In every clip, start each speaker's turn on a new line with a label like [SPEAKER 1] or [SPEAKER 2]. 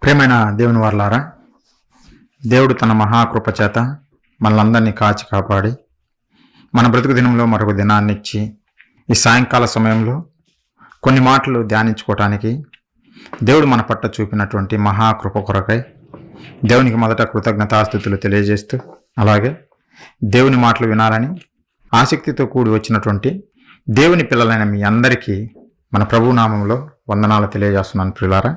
[SPEAKER 1] ప్రియమైన దేవుని వారలారా, దేవుడు తన మహాకృప చేత మనలందరినీ కాచి కాపాడి మన బ్రతుకు దినంలో మరొక దినాన్ని ఇచ్చి ఈ సాయంకాల సమయంలో కొన్ని మాటలు ధ్యానించుకోవటానికి దేవుడు మన పట్ల చూపినటువంటి మహాకృప కొరకై దేవునికి మొదట కృతజ్ఞతాస్తుతులు తెలియజేస్తూ, అలాగే దేవుని మాటలు వినాలని ఆసక్తితో కూడి వచ్చినటువంటి దేవుని పిల్లలైన మీ అందరికీ మన ప్రభునామంలో వందనాలు తెలియజేస్తున్నాను. ప్రియులారా,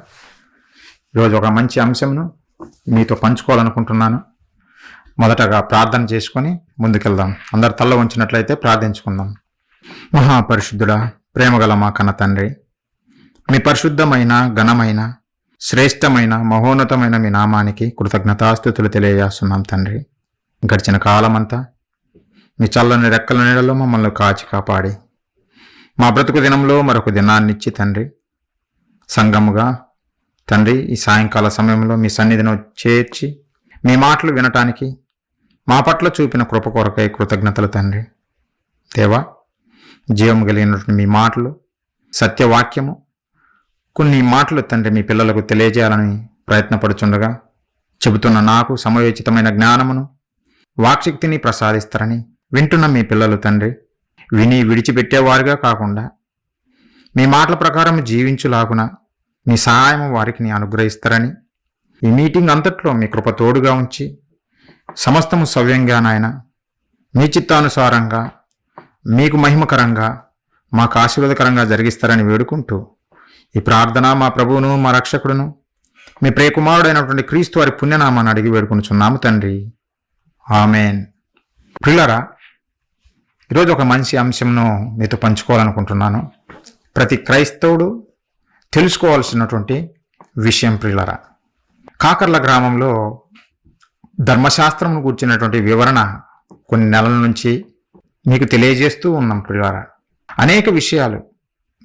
[SPEAKER 1] ఈరోజు ఒక మంచి అంశంను మీతో పంచుకోవాలనుకుంటున్నాను. మొదటగా ప్రార్థన చేసుకొని ముందుకెళ్దాం. అందరు తల్ల ఉంచినట్లయితే ప్రార్థించుకుందాం. మహాపరిశుద్ధుడా, ప్రేమగల మా కన్న తండ్రి, మీ పరిశుద్ధమైన, ఘనమైన, శ్రేష్టమైన, మహోన్నతమైన మీ నామానికి కృతజ్ఞతాస్తుతులు తెలియజేస్తున్నాం తండ్రి. గడిచిన కాలమంతా మీ చల్లని రెక్కల నీడలో మమ్మల్ని కాచి కాపాడి మా బ్రతుకు దినంలో మరొక దినాన్నిచ్చి తండ్రి, సంఘముగా తండ్రి ఈ సాయంకాల సమయంలో మీ సన్నిధిని చేర్చి మీ మాటలు వినటానికి మా పట్ల చూపిన కృప కొరకై కృతజ్ఞతలు తండ్రి. దేవా, జీవము కలిగినటువంటి మీ మాటలు, సత్యవాక్యము, కొన్ని మాటలు తండ్రి మీ పిల్లలకు తెలియజేయాలని ప్రయత్నపడుచుండగా చెబుతున్న నాకు సమయోచితమైన జ్ఞానమును, వాక్శక్తిని ప్రసాదిస్తారని వింటున్న మీ పిల్లలు తండ్రి విని విడిచిపెట్టేవారుగా కాకుండా మీ మాటల ప్రకారం జీవించులాగున మీ సహాయం వారికి అనుగ్రహిస్తారని, ఈ మీటింగ్ అంతట్లో మీ కృప తోడుగా ఉంచి సమస్తము సవ్యంగా నాయన మీ చిత్తానుసారంగా మీకు మహిమకరంగా మాకు ఆశీర్వాదకరంగా జరిగిస్తారని వేడుకుంటూ ఈ ప్రార్థన మా ప్రభువును మా రక్షకుడును మీ ప్రియకుమారుడైనటువంటి క్రీస్తు వారి పుణ్యనామాన్ని అడిగి వేడుకొనుచున్నాము తండ్రి, ఆమెన్. ప్రియులారా, ఈరోజు ఒక మంచి అంశంను మీతో పంచుకోవాలనుకుంటున్నాను. ప్రతి క్రైస్తవుడు తెలుసుకోవాల్సినటువంటి విషయం. ప్రియులారా, కాకర్ల గ్రామంలో ధర్మశాస్త్రం గురించినటువంటి వివరణ కొన్ని నెలల నుంచి మీకు తెలియజేస్తూ ఉన్నాం. ప్రియులారా, అనేక విషయాలు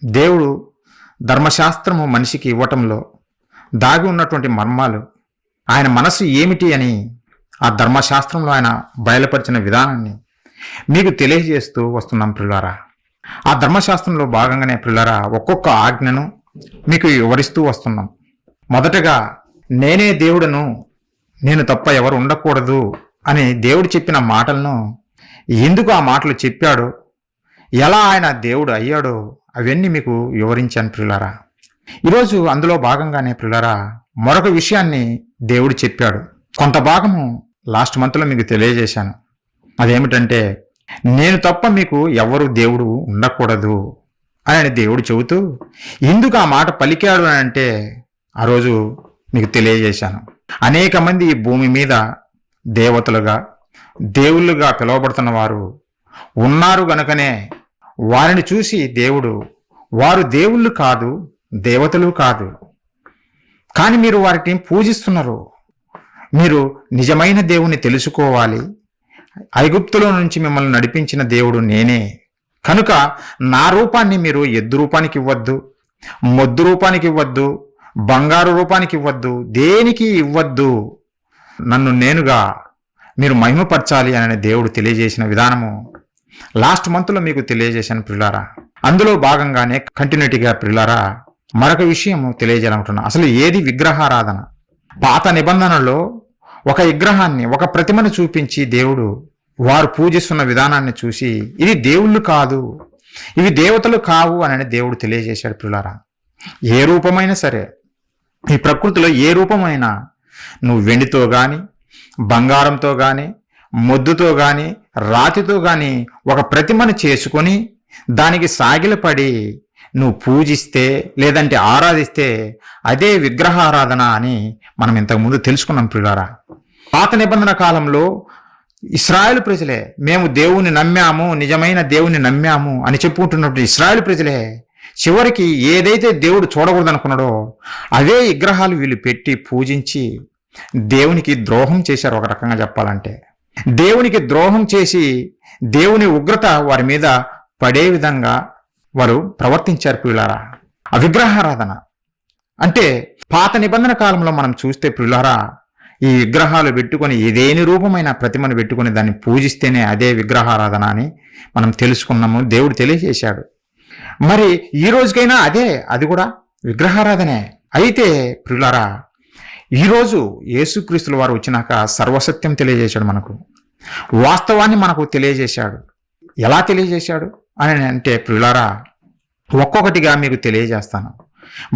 [SPEAKER 1] దేవుడు ధర్మశాస్త్రము మనిషికి ఇవ్వటంలో దాగి ఉన్నటువంటి మర్మాలు, ఆయన మనసు ఏమిటి అని ఆ ధర్మశాస్త్రంలో ఆయన బయలుపరిచిన విధానాన్ని మీకు తెలియజేస్తూ వస్తున్నాం. ప్రియులారా, ఆ ధర్మశాస్త్రంలో భాగంగానే ప్రియులారా ఒక్కొక్క ఆజ్ఞను మీకు వివరిస్తూ వస్తున్నాం. మొదటగా నేనే దేవుడను, నేను తప్ప ఎవరు ఉండకూడదు అని దేవుడు చెప్పిన మాటలను, ఎందుకు ఆ మాటలు చెప్పాడో, ఎలా ఆయన దేవుడు అయ్యాడో అవన్నీ మీకు వివరించాను. ప్రియులారా, ఈరోజు అందులో భాగంగానే ప్రియులారా మరొక విషయాన్ని దేవుడు చెప్పాడు. కొంత భాగము లాస్ట్ మంత్లో మీకు తెలియజేశాను. అదేమిటంటే, నేను తప్ప మీకు ఎవరు దేవుడు ఉండకూడదు అని దేవుడు చెబుతూ ఎందుకు ఆ మాట పలికాడు అని అంటే ఆ రోజు మీకు తెలియజేశాను. అనేక మంది ఈ భూమి మీద దేవతలుగా, దేవుళ్ళుగా పిలువబడుతున్న వారు ఉన్నారు గనుకనే వారిని చూసి దేవుడు, వారు దేవుళ్ళు కాదు, దేవతలు కాదు, కానీ మీరు వారిని పూజిస్తున్నారు. మీరు నిజమైన దేవుణ్ణి తెలుసుకోవాలి. ఐగుప్తులో నుంచి మిమ్మల్ని నడిపించిన దేవుడు నేనే, కనుక నా రూపాన్ని మీరు ఎద్దు రూపానికి ఇవ్వద్దు, మొద్దు రూపానికి ఇవ్వద్దు, బంగారు రూపానికి ఇవ్వద్దు, దేనికి ఇవ్వద్దు, నన్ను నేనుగా మీరు మహిమపరచాలి అని దేవుడు తెలియజేసిన విధానము లాస్ట్ మంత్లో మీకు తెలియజేశాను. ప్రియులారా, అందులో భాగంగానే కంటిన్యూటీగా ప్రియులారా మరొక విషయం తెలియజేయాలనుకుంటున్నా. అసలు ఏది విగ్రహారాధన? పాత నిబంధనలో ఒక విగ్రహాన్ని, ఒక ప్రతిమను చూపించి దేవుడు వారు పూజిస్తున్న విధానాన్ని చూసి ఇది దేవుళ్ళు కాదు, ఇవి దేవతలు కావు అని దేవుడు తెలియజేశాడు. ప్రియులారా, ఏ రూపమైనా సరే, ఈ ప్రకృతిలో ఏ రూపమైనా, నువ్వు వెండితో కానీ, బంగారంతో కానీ, మొద్దుతో కానీ, రాతితో కానీ ఒక ప్రతిమను చేసుకొని దానికి సాగిలపడి నువ్వు పూజిస్తే లేదంటే ఆరాధిస్తే అదే విగ్రహారాధన అని మనం ఇంతకుముందు తెలుసుకున్నాం. ప్రియులారా, పాత నిబంధన కాలంలో ఇశ్రాయేలు ప్రజలే మేము దేవుని నమ్మాము, నిజమైన దేవుని నమ్మాము అని చెప్పుకుంటున్నప్పుడు ఇశ్రాయేలు ప్రజలే చివరికి ఏదైతే దేవుడు చూడకూడదనుకున్నాడో అవే విగ్రహాలు వీళ్ళు పెట్టి పూజించి దేవునికి ద్రోహం చేశారు. ఒక రకంగా చెప్పాలంటే దేవునికి ద్రోహం చేసి దేవుని ఉగ్రత వారి మీద పడే విధంగా వారు ప్రవర్తించారు. ప్రియులారా, ఆ విగ్రహారాధన అంటే పాత నిబంధన కాలంలో మనం చూస్తే ప్రియులారా ఈ విగ్రహాలు పెట్టుకొని ఏదేని రూపమైన ప్రతిమను పెట్టుకొని దాన్ని పూజిస్తేనే అదే విగ్రహారాధన అని మనం తెలుసుకున్నాము. దేవుడు తెలియజేశాడు. మరి ఈ రోజుకైనా అది కూడా విగ్రహారాధనే. అయితే ప్రియులారా ఈరోజు యేసుక్రీస్తుల వారు వచ్చినాక సర్వసత్యం తెలియజేశాడు, మనకు వాస్తవాన్ని మనకు తెలియజేశాడు. ఎలా తెలియజేశాడు అని అంటే ప్రియులారా, ఒక్కొక్కటిగా మీకు తెలియజేస్తాను.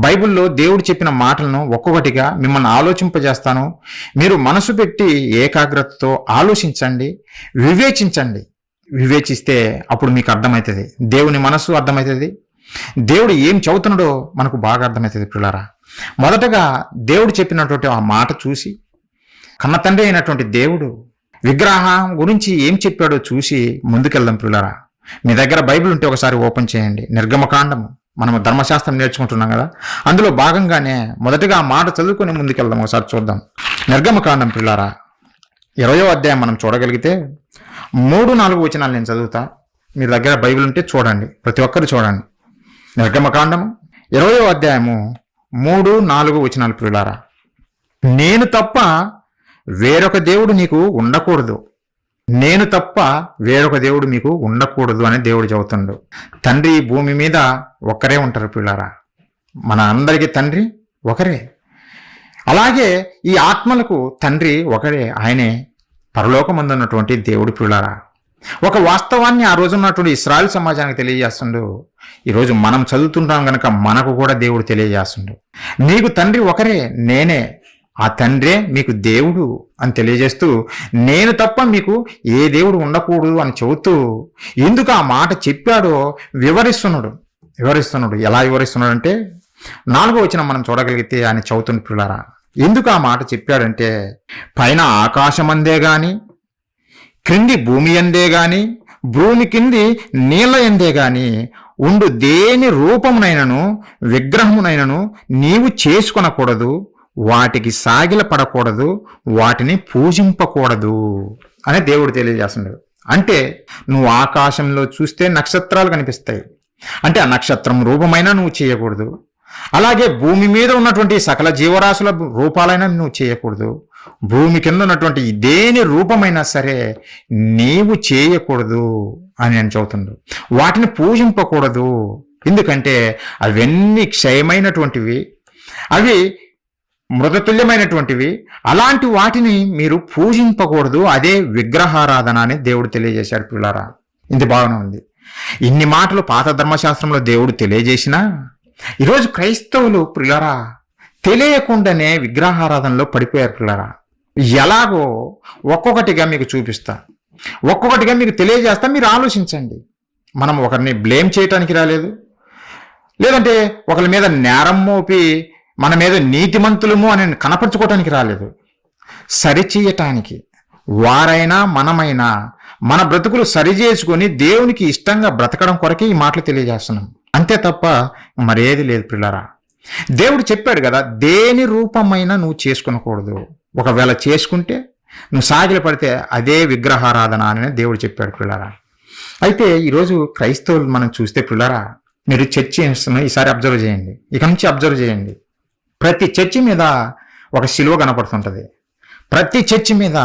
[SPEAKER 1] బైబిల్లో దేవుడు చెప్పిన మాటలను ఒక్కొక్కటిగా మిమ్మల్ని ఆలోచింపజేస్తాను. మీరు మనసు పెట్టి ఏకాగ్రతతో ఆలోచించండి, వివేచించండి. వివేచిస్తే అప్పుడు మీకు అర్థమవుతుంది, దేవుని మనసు అర్థమవుతుంది, దేవుడు ఏం చెబుతున్నాడో మనకు బాగా అర్థమవుతుంది ప్రియులారా. మొదటగా దేవుడు చెప్పినటువంటి ఆ మాట చూసి, కన్న తండ్రి అయినటువంటి దేవుడు విగ్రహం గురించి ఏం చెప్పాడో చూసి ముందుకెళ్దాం ప్రియులారా. మీ దగ్గర బైబిల్ ఉంటే ఒకసారి ఓపెన్ చేయండి. నిర్గమకాండము, మనము ధర్మశాస్త్రం నేర్చుకుంటున్నాం కదా, అందులో భాగంగానే మొదటగా ఆ మాట చదువుకొని ముందుకెళ్దాం. ఒకసారి చూద్దాం. నిర్గమకాండం ప్రియులారా 20వ అధ్యాయం మనం చూడగలిగితే 3-4 వచనాలు నేను చదువుతా. మీ దగ్గర బైబిల్ ఉంటే చూడండి, ప్రతి ఒక్కరు చూడండి. నిర్గమకాండము 20వ అధ్యాయము 3-4 వచనాలు ప్రియులారా. నేను తప్ప వేరొక దేవుడు నీకు ఉండకూడదు, నేను తప్ప వేరొక దేవుడు మీకు ఉండకూడదు అని దేవుడు చెబుతుండు. తండ్రి భూమి మీద ఒక్కరే ఉంటారు ప్రియులారా. మన అందరికీ తండ్రి ఒకరే. అలాగే ఈ ఆత్మలకు తండ్రి ఒకరే, ఆయనే పరలోకమందున్నటువంటి దేవుడు ప్రియులారా. ఒక వాస్తవాన్ని ఆ రోజు ఉన్నటువంటి ఇశ్రాయేలు సమాజానికి తెలియజేస్తుండు. ఈరోజు మనం చదువుతుంటాం కనుక మనకు కూడా దేవుడు తెలియజేస్తుండు. నీకు తండ్రి ఒకరే, నేనే, ఆ తండ్రే మీకు దేవుడు అని తెలియజేస్తూ, నేను తప్ప మీకు ఏ దేవుడు ఉండకూడదు అని చెబుతూ ఎందుకు ఆ మాట చెప్పాడో వివరిస్తున్నాడు. ఎలా వివరిస్తున్నాడు అంటే 4వ వచనం మనం చూడగలిగితే ఆయన చెబుతుంది పిల్లరా. ఎందుకు ఆ మాట చెప్పాడంటే, పైన ఆకాశమందే గాని, క్రింది భూమి అందే గాని, భూమి కింది నీళ్ళ ఎందే గాని ఉండు దేని రూపమునైనను విగ్రహమునైనను నీవు చేసుకొనకూడదు, వాటికి సాగిల పడకూడదు, వాటిని పూజింపకూడదు అని దేవుడు తెలియజేస్తున్నాడు. అంటే నువ్వు ఆకాశంలో చూస్తే నక్షత్రాలు కనిపిస్తాయి, అంటే ఆ నక్షత్రం రూపమైనా నువ్వు చేయకూడదు. అలాగే భూమి మీద ఉన్నటువంటి సకల జీవరాశుల రూపాలైనా నువ్వు చేయకూడదు. భూమి కింద ఉన్నటువంటి దేని రూపమైనా సరే నీవు చేయకూడదు అని నేను చెబుతున్నాడు. వాటిని పూజింపకూడదు, ఎందుకంటే అవన్నీ క్షయమైనటువంటివి, అవి మృతతుల్యమైనటువంటివి. అలాంటి వాటిని మీరు పూజింపకూడదు, అదే విగ్రహారాధన అని దేవుడు తెలియజేశాడు పిల్లారా. ఇది బాగానే ఉంది. ఇన్ని మాటలు పాత ధర్మశాస్త్రంలో దేవుడు తెలియజేసినా ఈరోజు క్రైస్తవులు పిల్లారా తెలియకుండానే విగ్రహారాధనలో పడిపోయారు పిల్లారా. ఎలాగో ఒక్కొక్కటిగా మీకు చూపిస్తా, ఒక్కొక్కటిగా మీకు తెలియజేస్తా. మీరు ఆలోచించండి. మనం ఒకరిని బ్లేమ్ చేయటానికి రాలేదు, లేదంటే ఒకరి మీద నేరం మోపి మన మీద నీతిమంతులము అని కనపరుచుకోవటానికి రాలేదు. సరిచేయటానికి, వారైనా మనమైనా మన బ్రతుకులు సరిచేసుకొని దేవునికి ఇష్టంగా బ్రతకడం కొరకే ఈ మాటలు తెలియజేస్తున్నాం, అంతే తప్ప మరేది లేదు పిల్లరా. దేవుడు చెప్పాడు కదా, దేని రూపమైనా నువ్వు చేసుకునకూడదు. ఒకవేళ చేసుకుంటే నువ్వు సాగిల పడితే అదే విగ్రహారాధన అని దేవుడు చెప్పాడు పిల్లరా. అయితే ఈరోజు క్రైస్తవులు మనం చూస్తే పిల్లరా, మీరు చర్చి చేస్తున్న ఈసారి అబ్జర్వ్ చేయండి, ఇక నుంచి అబ్జర్వ్ చేయండి. ప్రతి చర్చి మీద ఒక శిలువ కనపడుతుంటుంది, ప్రతి చర్చి మీద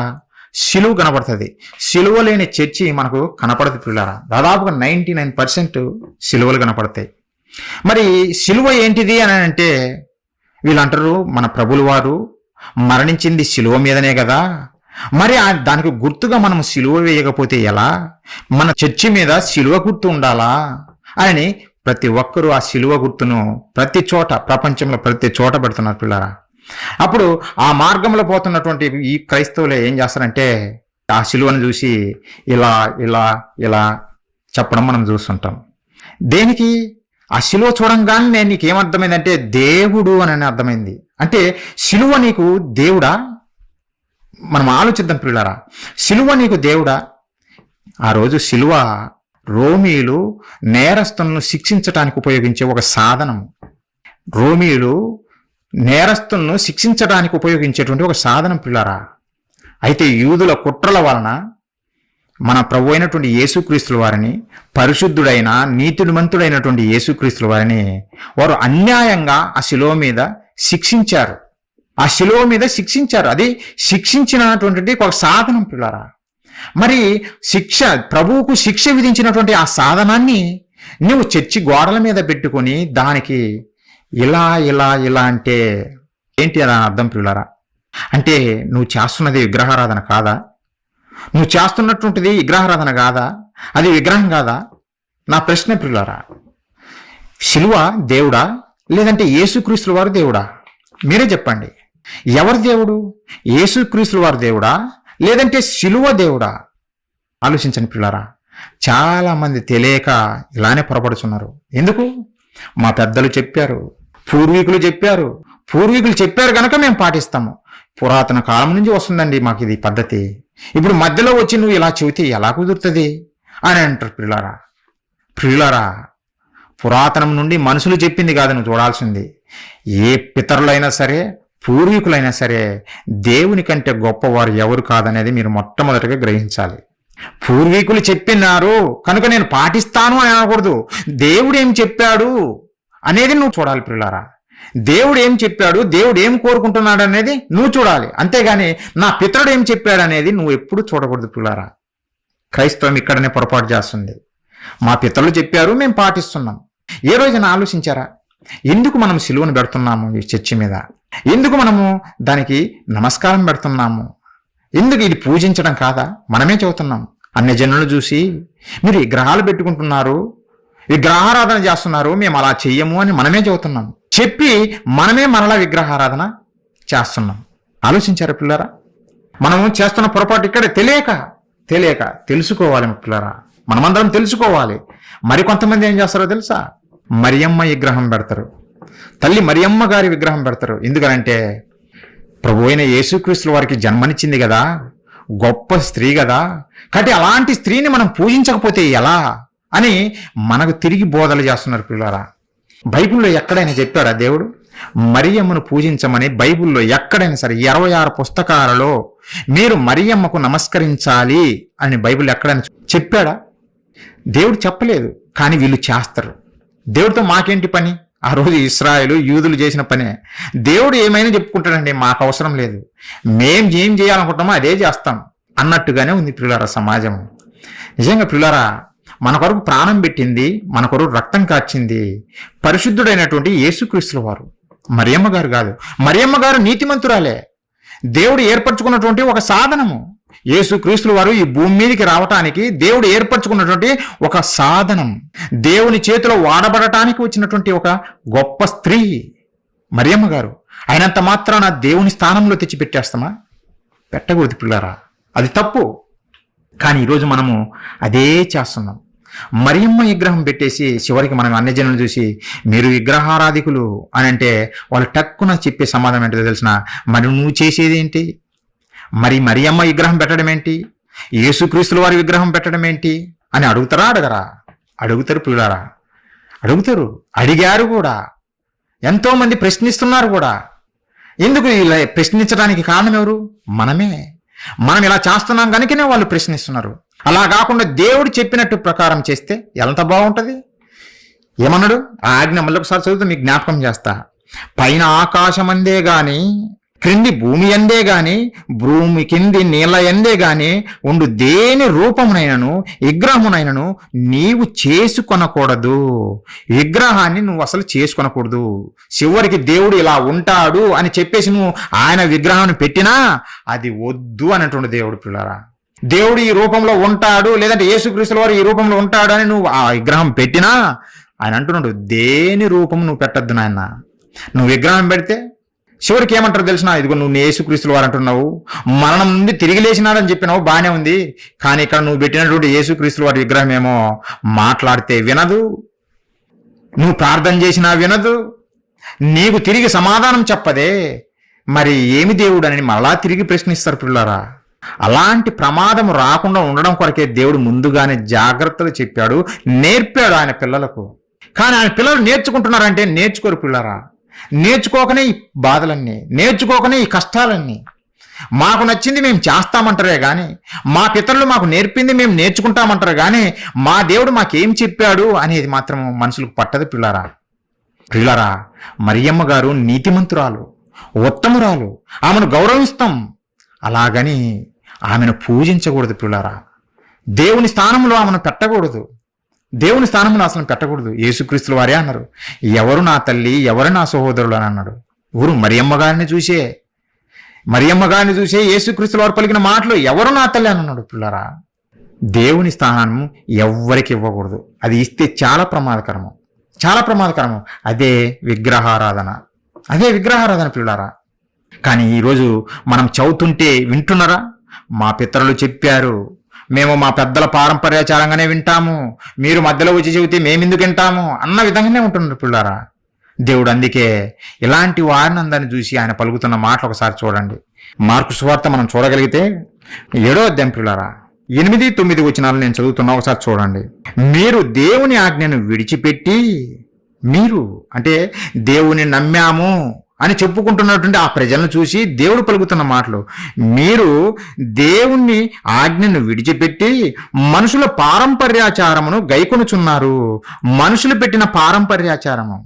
[SPEAKER 1] శిలువ కనపడుతుంది. శిలువ లేని చర్చి మనకు కనపడదు పిల్లరా. దాదాపుగా 99% శిలువలు కనపడతాయి. మరి శిలువ ఏంటిది అని అంటే వీళ్ళంటారు, మన ప్రభులు వారు మరణించింది శిలువ మీదనే కదా, మరి దానికి గుర్తుగా మనం శిలువ వేయకపోతే ఎలా, మన చర్చి మీద శిలువ గుర్తు ఉండాలా అని ప్రతి ఒక్కరూ ఆ శిలువ గుర్తును ప్రతి చోట, ప్రపంచంలో ప్రతి చోట పెడుతున్నారు పిల్లరా. అప్పుడు ఆ మార్గంలో పోతున్నటువంటి ఈ క్రైస్తవులే ఏం చేస్తారంటే ఆ శిలువను చూసి ఇలా ఇలా ఇలా చెప్పడం మనం చూస్తుంటాం. దేనికి? ఆ శిలువ చూడంగానే నీకేమర్థమైందంటే దేవుడు అని అర్థమైంది. అంటే శిలువ నీకు దేవుడా? మనం ఆలోచిద్దాం పిల్లరా, శిలువ నీకు దేవుడా? ఆ రోజు శిలువ రోమీయులు నేరస్తులను శిక్షించడానికి ఉపయోగించే ఒక సాధనం. రోమీయులు నేరస్తులను శిక్షించడానికి ఉపయోగించేటువంటి ఒక సాధనం పిల్లరా. అయితే యూదుల కుట్రల వలన మన ప్రభు అయినటువంటి యేసుక్రీస్తుల వారిని, పరిశుద్ధుడైన నీతిమంతుడైనటువంటి యేసుక్రీస్తుల వారిని వారు అన్యాయంగా ఆ శిలువ మీద శిక్షించారు. ఆ శిలువ మీద శిక్షించారు. అది శిక్షించినటువంటి ఒక సాధనం పిల్లరా. మరి శిక్ష, ప్రభువుకు శిక్ష విధించినటువంటి ఆ సాధనాన్ని నువ్వు చర్చి గోడల మీద పెట్టుకొని దానికి ఇలా ఇలా ఇలా అంటే ఏంటి అని అర్థం పిల్లరా? అంటే నువ్వు చేస్తున్నది విగ్రహారాధన కాదా? నువ్వు చేస్తున్నటువంటిది విగ్రహారాధన కాదా? అది విగ్రహం కాదా? నా ప్రశ్న ప్రియులారా, శిలువ దేవుడా లేదంటే యేసుక్రీస్తుల వారు దేవుడా? మీరే చెప్పండి. ఎవరు దేవుడు? యేసుక్రీస్తుల వారు దేవుడా లేదంటే శిలువ దేవుడా? ఆలోచించండి ప్రియులారా. చాలా మంది తెలియక ఇలానే పొరపడుతున్నారు. ఎందుకు? మా పెద్దలు చెప్పారు, పూర్వీకులు చెప్పారు కనుక మేము పాటిస్తాము. పురాతన కాలం నుంచి వస్తుందండి మాకు ఇది పద్ధతి. ఇప్పుడు మధ్యలో వచ్చి నువ్వు ఇలా చెబితే ఎలా కుదురుతుంది అని అంటారు ప్రియులారా. పురాతనం నుండి మనుషులు చెప్పింది కాదు నువ్వు చూడాల్సింది. ఏ పితరులైనా సరే, పూర్వీకులైనా సరే, దేవుని కంటే గొప్పవారు ఎవరు కాదనేది మీరు మొట్టమొదటిగా గ్రహించాలి. పూర్వీకులు చెప్పినారు కనుక నేను పాటిస్తాను అని అనకూడదు. దేవుడు ఏం చెప్పాడు అనేది నువ్వు చూడాలి ప్రియులారా. దేవుడు ఏం చెప్పాడు, దేవుడు ఏం కోరుకుంటున్నాడు అనేది నువ్వు చూడాలి. అంతేగాని నా పితరుడు ఏం చెప్పాడు అనేది నువ్వు ఎప్పుడు చూడకూడదు ప్రియులారా. క్రైస్తవం ఇక్కడనే పొరపాటు చేస్తుంది. మా పితరులు చెప్పారు, మేము పాటిస్తున్నాం. ఏ రోజున ఆలోచించారా? ఎందుకు మనం సిలువను పెడుతున్నాము ఈ చర్చి మీద? ఎందుకు మనము దానికి నమస్కారం పెడుతున్నాము? ఎందుకు ఇది పూజించడం కాదా? మనమే చెబుతున్నాం. అన్ని జనులు చూసి మీరు విగ్రహాలు పెట్టుకుంటున్నారు, విగ్రహారాధన చేస్తున్నారు, మేము అలా చెయ్యము అని మనమే చెబుతున్నాం. చెప్పి మనమే మరలా విగ్రహారాధన చేస్తున్నాం. ఆలోచించారా పిల్లరా? మనము చేస్తున్న పొరపాటు ఇక్కడే తెలియక తెలుసుకోవాలి పిల్లరా. మనమందరం తెలుసుకోవాలి. మరికొంతమంది ఏం చేస్తారో తెలుసా? మరియమ్మ విగ్రహం పెడతారు, తల్లి మరియమ్మ గారి విగ్రహం పెడతారు. ఎందుకనంటే ప్రభు అయిన యేసుక్రీస్తుల వారికి జన్మనిచ్చింది కదా, గొప్ప స్త్రీ కదా, కాబట్టి అలాంటి స్త్రీని మనం పూజించకపోతే ఎలా అని మనకు తిరిగి బోధలు చేస్తున్నారు పిల్లరా. బైబిల్లో ఎక్కడైనా చెప్పాడా దేవుడు మరియమ్మను పూజించమని? బైబిల్లో ఎక్కడైనా సరే 26 పుస్తకాలలో మీరు మరియమ్మకు నమస్కరించాలి అని బైబిల్ ఎక్కడైనా చెప్పాడా? దేవుడు చెప్పలేదు. కానీ వీళ్ళు చేస్తారు. దేవుడితో మాకేంటి పని? ఆ రోజు ఇశ్రాయేలు యూదులు చేసిన పనే. దేవుడు ఏమైనా చెప్పుకుంటాడండి, మాకు అవసరం లేదు, మేం ఏం చేయాలనుకుంటామో అదే చేస్తాం అన్నట్టుగానే ఉంది ప్రియులారా సమాజం. నిజంగా ప్రియులారా, మన కొరకు ప్రాణం పెట్టింది, మన కొరకు రక్తం కార్చింది పరిశుద్ధుడైనటువంటి యేసుక్రీస్తుల వారు, మరియమ్మ గారు కాదు. మరియమ్మ గారు నీతిమంతురాలే, దేవుడు ఏర్పరచుకున్నటువంటి ఒక సాధనము. యేసుక్రీస్తుల వారు ఈ భూమి మీదకి రావటానికి దేవుడు ఏర్పరచుకున్నటువంటి ఒక సాధనం, దేవుని చేతిలో వాడబడటానికి వచ్చినటువంటి ఒక గొప్ప స్త్రీ మరియమ్మ గారు. అయినంత మాత్రాన దేవుని స్థానంలో తెచ్చి పెట్టేస్తామా? పెట్టకూడదు పిల్లారా, అది తప్పు. కానీ ఈరోజు మనము అదే చేస్తున్నాం. మరియమ్మ విగ్రహం పెట్టేసి చివరికి మనం అన్ని జనులు చూసి మీరు విగ్రహారాధికులు అని అంటే వాళ్ళు టక్కున చెప్పే సమాధానం ఏంటో తెలిసిన? మరి నువ్వు చేసేది ఏంటి? మరి మరియమ్మ విగ్రహం పెట్టడం ఏంటి, యేసుక్రీస్తుల వారి విగ్రహం పెట్టడం ఏంటి అని అడగరా? అడుగుతారు పిల్లారా, అడుగుతారు. అడిగారు కూడా. ఎంతో మంది ప్రశ్నిస్తున్నారు కూడా. ఎందుకు ఇలా ప్రశ్నించడానికి కారణం ఎవరు? మనమే. మనం ఇలా చేస్తున్నాం కనుకనే వాళ్ళు ప్రశ్నిస్తున్నారు. అలా కాకుండా దేవుడు చెప్పినట్టు ప్రకారం చేస్తే ఎంత బాగుంటుంది. ఏమన్నాడు? ఆ ఆజ్ఞ మళ్ళీ ఒకసారి చదువుతూ మీకు జ్ఞాపకం చేస్తా. పైన ఆకాశం అందే గాని, క్రింది భూమి అందే గాని, భూమి కింది నీళ్ళ ఎందే గాని ఉండు దేని రూపమునైనను విగ్రహమునైనను నీవు చేసుకొనకూడదు. విగ్రహాన్ని నువ్వు అసలు చేసుకొనకూడదు. చివరికి దేవుడు ఇలా ఉంటాడు అని చెప్పేసి నువ్వు ఆయన విగ్రహాన్ని పెట్టినా అది వద్దు అన్నటువంటి దేవుడు పిల్లరా. దేవుడు ఈ రూపంలో ఉంటాడు, లేదంటే యేసుక్రీస్తుల వారు ఈ రూపంలో ఉంటాడు అని నువ్వు ఆ విగ్రహం పెట్టినా ఆయన అంటున్నాడు దేని రూపం నువ్వు పెట్టద్దు నాయన. నువ్వు విగ్రహం పెడితే చివరికి ఏమంటారు తెలిసిన? ఇదిగో నువ్వు యేసుక్రీస్తుల వారు అంటున్నావు, మరణం నుండి తిరిగి లేచినాడని చెప్పినావు, బాగానే ఉంది. కానీ ఇక్కడ నువ్వు పెట్టినటువంటి యేసుక్రీస్తుల వారి విగ్రహం ఏమో మాట్లాడితే వినదు, నువ్వు ప్రార్థన చేసినా వినదు, నీకు తిరిగి సమాధానం చెప్పదే. మరి ఏమి దేవుడు అని మళ్ళా తిరిగి ప్రశ్నిస్తారు పిల్లారా. అలాంటి ప్రమాదం రాకుండా ఉండడం కొరకే దేవుడు ముందుగానే జాగ్రత్తలు చెప్పాడు, నేర్పాడు ఆయన పిల్లలకు. కానీ ఆయన పిల్లలు నేర్చుకుంటున్నారంటే నేర్చుకోరు పిల్లరా. నేర్చుకోకనే ఈ బాధలన్నీ, నేర్చుకోకనే ఈ కష్టాలన్నీ. మాకు నచ్చింది మేము చేస్తామంటారే కానీ, మా పితరులు మాకు నేర్పింది మేము నేర్చుకుంటామంటారు కానీ, మా దేవుడు మాకేం చెప్పాడు అనేది మాత్రం మనుషులకు పట్టదు పిల్లారా. మరియమ్మ గారు నీతిమంతురాలు, ఉత్తమురాలు, ఆమెను గౌరవిస్తాం. అలాగని ఆమెను పూజించకూడదు పిల్లారా. దేవుని స్థానంలో ఆమెను పెట్టకూడదు. దేవుని స్థానంలో అసలు పెట్టకూడదు. యేసుక్రీస్తుల వారే అన్నారు, ఎవరు నా తల్లి, ఎవరు నా సహోదరులు అని అన్నాడు. ఊరు మరియమ్మ గారిని చూసే మరియమ్మ గారిని చూసి యేసుక్రీస్తు వారు పలికిన మాటలు ఎవరు నా తల్లి అని అన్నాడు. పిల్లరా, దేవుని స్థానం ఎవ్వరికి ఇవ్వకూడదు. అది ఇస్తే చాలా ప్రమాదకరము, చాలా ప్రమాదకరము. అదే విగ్రహారాధన, అదే విగ్రహారాధన పిల్లారా. కానీ ఈరోజు మనం చదువుతుంటే వింటున్నారా? మా పితరులు చెప్పారు, మేము మా పెద్దల పారంపర్యాచారంగానే వింటాము, మీరు మధ్యలో వచ్చి చెబితే మేమెందుకు వింటాము అన్న విధంగానే ఉంటున్నారు పిల్లారా. దేవుడు అందుకే ఇలాంటి వారిని అందరిని చూసి ఆయన పలుకుతున్న మాటలు ఒకసారి చూడండి. మార్కు సువార్త మనం చూడగలిగితే 7వ అధ్యాయం పిల్లారా, 8, 9 వచనాలు నేను చదువుతున్నా, ఒకసారి చూడండి. మీరు దేవుని ఆజ్ఞను విడిచిపెట్టి, మీరు అంటే దేవుని నమ్మాము అని చెప్పుకుంటున్నటువంటి ఆ ప్రజలను చూసి దేవుడు పలుకుతున్న మాటలు, మీరు దేవుని ఆజ్ఞను విడిచిపెట్టి మనుషుల పారంపర్యాచారమును గైకొనుచున్నారు. మనుషులు పెట్టిన పారంపర్యాచారము,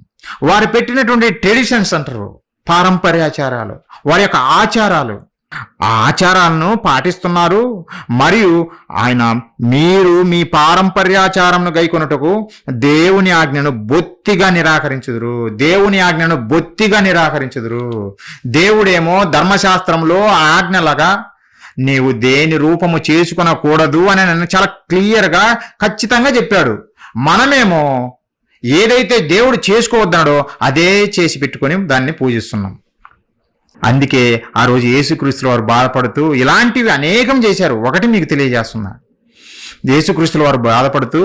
[SPEAKER 1] వారు పెట్టినటువంటి ట్రెడిషన్స్ అంటారు, పారంపర్యాచారాలు, వారి యొక్క ఆచారాలు, ఆ ఆచారాలను పాటిస్తున్నారు. మరియు ఆయన మీరు మీ పారంపర్యాచారంను గైకొనుటకు దేవుని ఆజ్ఞను బొత్తిగా నిరాకరించుదురు, దేవుని ఆజ్ఞను బొత్తిగా నిరాకరించుదురు. దేవుడేమో ధర్మశాస్త్రంలో ఆజ్ఞలాగా నీవు దేని రూపము చేసుకొనకూడదు అని నన్ను చాలా క్లియర్గా ఖచ్చితంగా చెప్పాడు. మనమేమో ఏదైతే దేవుడు చేసుకోవద్దన్నాడో అదే చేసి పెట్టుకొని దాన్ని పూజిస్తున్నాం. అందుకే ఆ రోజు యేసుక్రీస్తుల వారు బాధపడుతూ ఇలాంటివి అనేకం చేశారు. ఒకటి మీకు తెలియజేస్తున్నా, యేసుక్రీస్తుల వారు బాధపడుతూ,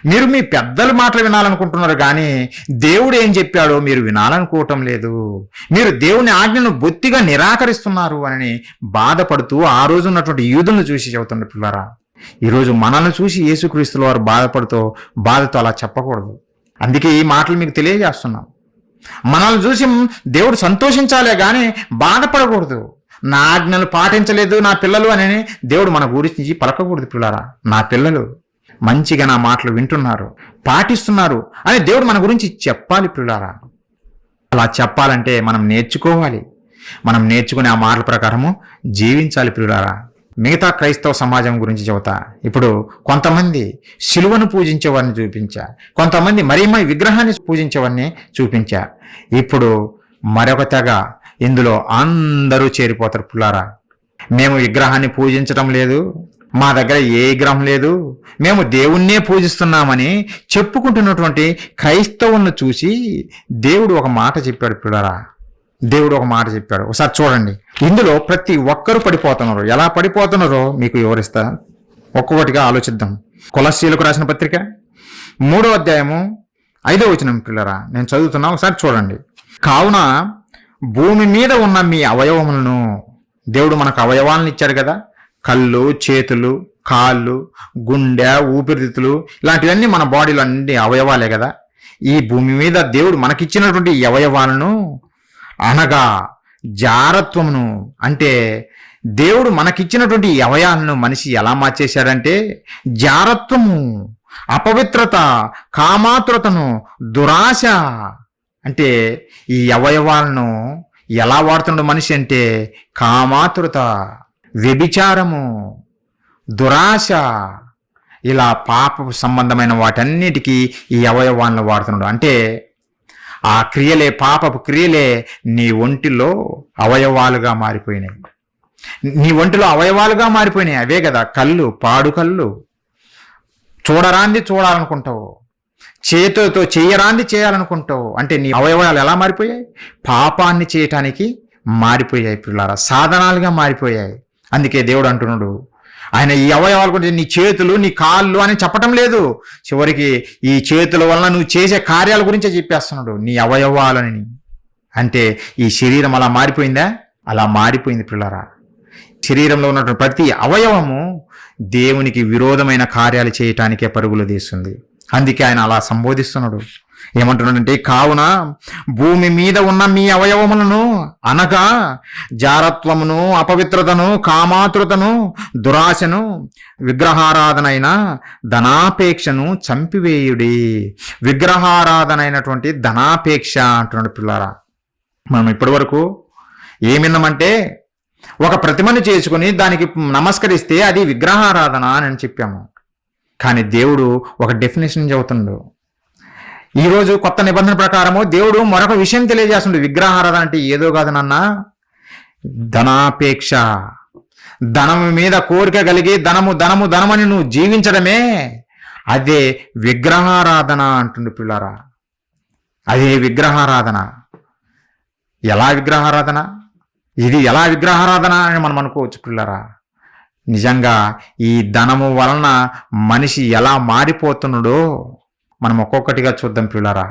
[SPEAKER 1] మీరు మీ పెద్దల మాటలు వినాలనుకుంటున్నారు కానీ దేవుడు ఏం చెప్పాడో మీరు వినాలనుకోవటం లేదు, మీరు దేవుని ఆజ్ఞను బొత్తిగా నిరాకరిస్తున్నారు అని బాధపడుతూ ఆ రోజు ఉన్నటువంటి యూదులను చూసి చెబుతున్న పిల్లరా, ఈరోజు మనల్ని చూసి యేసుక్రీస్తుల వారు బాధతో అలా చెప్పకూడదు. అందుకే ఈ మాటలు మీకు తెలియజేస్తున్నాం. మనల్ని చూసి దేవుడు సంతోషించాలే కానీ బాధపడకూడదు. నా ఆజ్ఞలు పాటించలేదు నా పిల్లలు అని దేవుడు మన గురించి పలకకూడదు పిల్లరా. నా పిల్లలు మంచిగా నా మాటలు వింటున్నారు, పాటిస్తున్నారు అని దేవుడు మన గురించి చెప్పాలి పిల్లరా. అలా చెప్పాలంటే మనం నేర్చుకోవాలి, మనం నేర్చుకునే ఆ మాటల ప్రకారము జీవించాలి పిల్లరా. మిగతా క్రైస్తవ సమాజం గురించి చెబుతా. ఇప్పుడు కొంతమంది శిలువను పూజించేవారిని చూపించా, కొంతమంది మరియమ్మ విగ్రహాన్ని పూజించేవారిని చూపించా. ఇప్పుడు మరొక తెగ ఇందులో అందరూ చేరిపోతారు పిల్లారా. మేము విగ్రహాన్ని పూజించడం లేదు, మా దగ్గర ఏ విగ్రహం లేదు, మేము దేవుణ్ణే పూజిస్తున్నామని చెప్పుకుంటున్నటువంటి క్రైస్తవులను చూసి దేవుడు ఒక మాట చెప్పాడు పిల్లారా. దేవుడు ఒక మాట చెప్పాడు, ఒకసారి చూడండి. ఇందులో ప్రతి ఒక్కరూ పడిపోతున్నారు. ఎలా పడిపోతున్నారో మీకు వివరిస్తా, ఒక్కొక్కటిగా ఆలోచిద్దాం. కొలస్సీలకు రాసిన పత్రిక 3వ అధ్యాయము 5వ వచనం పిల్లరా, నేను చదువుతున్నా, ఒకసారి చూడండి. కావున భూమి మీద ఉన్న మీ అవయవములను, దేవుడు మనకు అవయవాలను ఇచ్చాడు కదా, కళ్ళు, చేతులు, కాళ్ళు, గుండె, ఊపిరితిత్తులు, ఇలాంటివన్నీ మన బాడీలో అన్ని అవయవాలే కదా. ఈ భూమి మీద దేవుడు మనకిచ్చినటువంటి అవయవాలను అనగా జారత్వమును, అంటే దేవుడు మనకిచ్చినటువంటి అవయవాలను మనిషి ఎలా మార్చేశాడంటే జారత్వము, అపవిత్రత, కామాతురతను, దురాశ, అంటే ఈ అవయవాలను ఎలా వాడుతున్నాడు మనిషి అంటే కామాతురత, వ్యభిచారము, దురాశ, ఇలా పాప సంబంధమైన వాటన్నిటికీ ఈ అవయవాలను వాడుతున్నాడు. అంటే ఆ క్రియలే, పాపపు క్రియలే నీ ఒంటిలో అవయవాలుగా మారిపోయినాయి. నీ ఒంటిలో అవయవాలుగా మారిపోయినాయి అవే కదా, కళ్ళు, పాడు కళ్ళు, చూడరాంది చూడాలనుకుంటావు, చేతులతో చేయరాంది చేయాలనుకుంటావు. అంటే నీ అవయవాలు ఎలా మారిపోయాయి? పాపాన్ని చేయటానికి మారిపోయాయి పిల్లారా, సాధనాలుగా మారిపోయాయి. అందుకే దేవుడు అంటున్నాడు, ఆయన ఈ అవయవాల గురించి నీ చేతులు, నీ కాళ్ళు అని చెప్పటం లేదు, చివరికి ఈ చేతుల వలన నువ్వు చేసే కార్యాల గురించే చెప్పేస్తున్నాడు, నీ అవయవాలని. అంటే ఈ శరీరం అలా మారిపోయిందా? అలా మారిపోయింది పిల్లరా. శరీరంలో ఉన్నటువంటి ప్రతి అవయవము దేవునికి విరోధమైన కార్యాలు చేయటానికే పరుగులు తీస్తుంది. అందుకే ఆయన అలా సంబోధిస్తున్నాడు. ఏమంటున్నాడంటే, కావున భూమి మీద ఉన్న మీ అవయవములను అనగా జారత్వమును, అపవిత్రతను, కామాతురతను, దురాశను, విగ్రహారాధనైన ధనాపేక్షను చంపివేయుడి. విగ్రహారాధనైనటువంటి ధనాపేక్ష అంటున్నాడు పిల్లారా. మనం ఇప్పటి వరకు ఏమిన్నామంటే ఒక ప్రతిమను చేసుకుని దానికి నమస్కరిస్తే అది విగ్రహారాధన అని చెప్పాము. కానీ దేవుడు ఒక డెఫినేషన్ చెబుతుండు. ఈరోజు కొత్త నిబంధన ప్రకారము దేవుడు మరొక విషయం తెలియజేస్తుండే. విగ్రహారాధన అంటే ఏదో కాదు నాన్న, ధనాపేక్ష, ధనము మీద కోరిక కలిగి ధనమని నువ్వు జీవించడమే అదే విగ్రహారాధన అంటుంది పిల్లరా. అదే విగ్రహారాధన. ఎలా విగ్రహారాధన? ఇది ఎలా విగ్రహారాధన అని మనం అనుకోవచ్చు పిల్లరా. నిజంగా ఈ ధనము వలన మనిషి ఎలా మారిపోతున్నాడో మనం ఒక్కొక్కటిగా చూద్దాం పిల్లరా.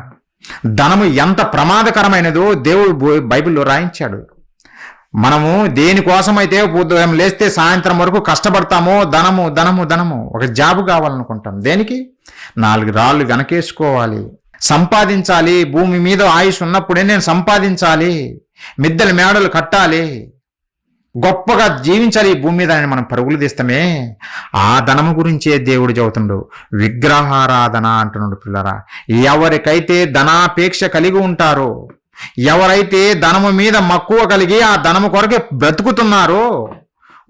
[SPEAKER 1] ధనము ఎంత ప్రమాదకరమైనదో దేవుడు బైబిల్లో రాయించాడు. మనము దేనికోసమైతే ఉదయం లేస్తే సాయంత్రం వరకు కష్టపడతామో ధనము ఒక జాబు కావాలనుకుంటాం. దేనికి? 4 రాళ్ళు వెనకేసుకోవాలి, సంపాదించాలి. భూమి మీద ఆయుష్ ఉన్నప్పుడే నేను సంపాదించాలి, మిద్దెల మేడలు కట్టాలి, గొప్పగా జీవించాలి ఈ భూమి మీద అని మనం పరుగులు తీస్తామే. ఆ ధనము గురించే దేవుడు చెబుతుండు విగ్రహారాధన అంటున్నాడు పిల్లరా. ఎవరికైతే ధనాపేక్ష కలిగి ఉంటారో, ఎవరైతే ధనము మీద మక్కువ కలిగి ఆ ధనము కొరకే బ్రతుకుతున్నారో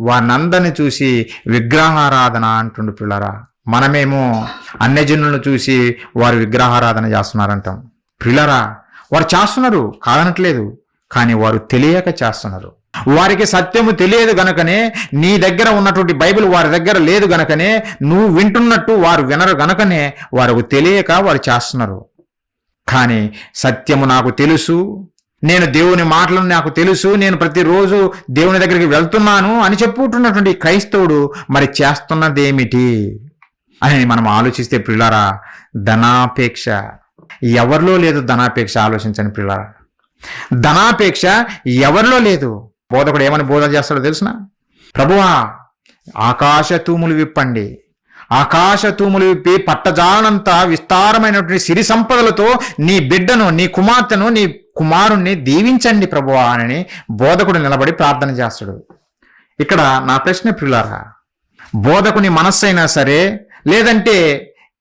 [SPEAKER 1] వారినందరిని చూసి విగ్రహారాధన అంటుండు పిల్లరా. మనమేమో అన్యజనులను చూసి వారు విగ్రహారాధన చేస్తున్నారంటాం పిల్లరా. వారు చేస్తున్నారు కాదనట్లేదు, కానీ వారు తెలియక చేస్తున్నారు. వారికి సత్యము తెలియదు గనకనే, నీ దగ్గర ఉన్నటువంటి బైబిల్ వారి దగ్గర లేదు గనకనే, నువ్వు వింటున్నట్టు వారు వినరు గనకనే వారికి తెలియక వారు చేస్తున్నారు. కానీ సత్యము నాకు తెలుసు, నేను దేవుని మాటలను నాకు తెలుసు, నేను ప్రతిరోజు దేవుని దగ్గరికి వెళ్తున్నాను అని చెప్పుకుంటున్నటువంటి క్రైస్తవుడు మరి చేస్తున్నదేమిటి అని మనం ఆలోచిస్తే పిల్లారా, ధనాపేక్ష ఎవరిలో లేదు. ధనాపేక్ష ఆలోచించండి పిల్లారా. ధనాపేక్ష ఎవరిలో లేదు. బోధకుడు ఏమని బోధ చేస్తాడో తెలుసిన? ప్రభువా, ఆకాశ తూములు విప్పండి, ఆకాశ తూములు విప్పి పట్టజాలనంత విస్తారమైనటువంటి సిరి సంపదలతో నీ బిడ్డను, నీ కుమార్తెను, నీ కుమారుణ్ణి దీవించండి ప్రభువా అని బోధకుడు నిలబడి ప్రార్థన చేస్తాడు. ఇక్కడ నా ప్రశ్న పిల్లారా, బోధకుని మనస్సైనా సరే, లేదంటే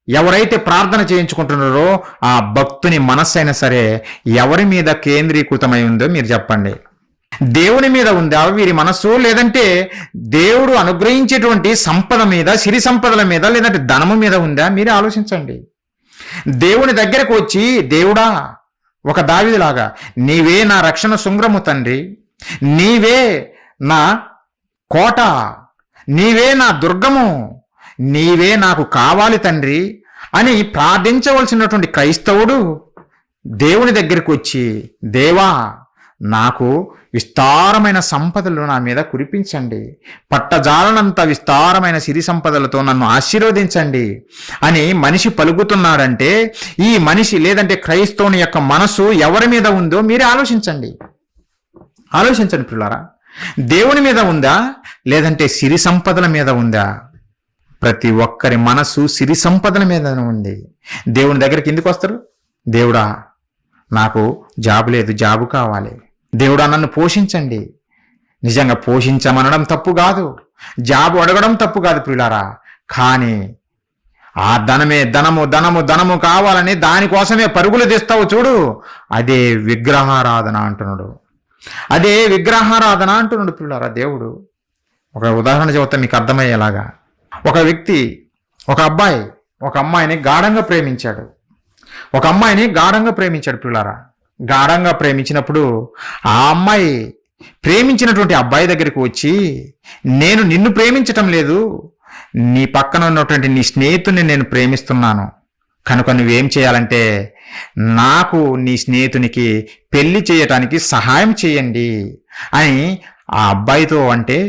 [SPEAKER 1] ఎవరైతే ప్రార్థన చేయించుకుంటున్నారో ఆ భక్తుని మనస్సైనా సరే ఎవరి మీద కేంద్రీకృతమై ఉందో మీరు చెప్పండి. దేవుని మీద ఉందా వీరి మనస్సు, లేదంటే దేవుడు అనుగ్రహించేటువంటి సంపద మీద, సిరి సంపదల మీద, లేదంటే ధనము మీద ఉందా? మీరే ఆలోచించండి. దేవుని దగ్గరకు వచ్చి, దేవుడా, ఒక దావీదులాగా, నీవే నా రక్షణ శృంగము తండ్రి, నీవే నా కోట, నీవే నా దుర్గము, నీవే నాకు కావాలి తండ్రి అని ప్రార్థించవలసినటువంటి క్రైస్తవుడు దేవుని దగ్గరికి వచ్చి, దేవా, నాకు విస్తారమైన సంపదలు నా మీద కురిపించండి, పట్టజాలనంత విస్తారమైన సిరి సంపదలతో నన్ను ఆశీర్వదించండి అని మనిషి పలుకుతున్నాడంటే, ఈ మనిషి లేదంటే క్రైస్తవుని యొక్క మనసు ఎవరి మీద ఉందో మీరే ఆలోచించండి. ఆలోచించండి పిల్లారా. దేవుని మీద ఉందా, లేదంటే సిరి సంపదల మీద ఉందా? ప్రతి ఒక్కరి మనసు సిరి సంపదల మీద ఉంది. దేవుని దగ్గరికి ఎందుకు వస్తారు? దేవుడా, నాకు జాబు లేదు, జాబు కావాలి. దేవుడా, నన్ను పోషించండి. నిజంగా పోషించమనడం తప్పు కాదు, జాబు అడగడం తప్పు కాదు ప్రియులారా. కానీ ఆ ధనము కావాలని దానికోసమే పరుగులు తీస్తావు చూడు, అదే విగ్రహారాధన అంటున్నాడు. అదే విగ్రహారాధన అంటున్నాడు ప్రియులారా దేవుడు. ఒక ఉదాహరణ చెబుతా మీకు అర్థమయ్యేలాగా. ఒక వ్యక్తి, ఒక అబ్బాయి ఒక అమ్మాయిని గాఢంగా ప్రేమించాడు. పిల్లారా. గాఢంగా ప్రేమించినప్పుడు ఆ అమ్మాయి ప్రేమించినటువంటి అబ్బాయి దగ్గరికి వచ్చి, నేను నిన్ను ప్రేమించటం లేదు, నీ పక్కన ఉన్నటువంటి నీ స్నేహితుడిని నేను ప్రేమిస్తున్నాను, కనుక నువ్వేం చేయాలంటే నాకు నీ స్నేహితునికి పెళ్లి చేయటానికి సహాయం చేయండి అని ఆ అబ్బాయితో అంటే,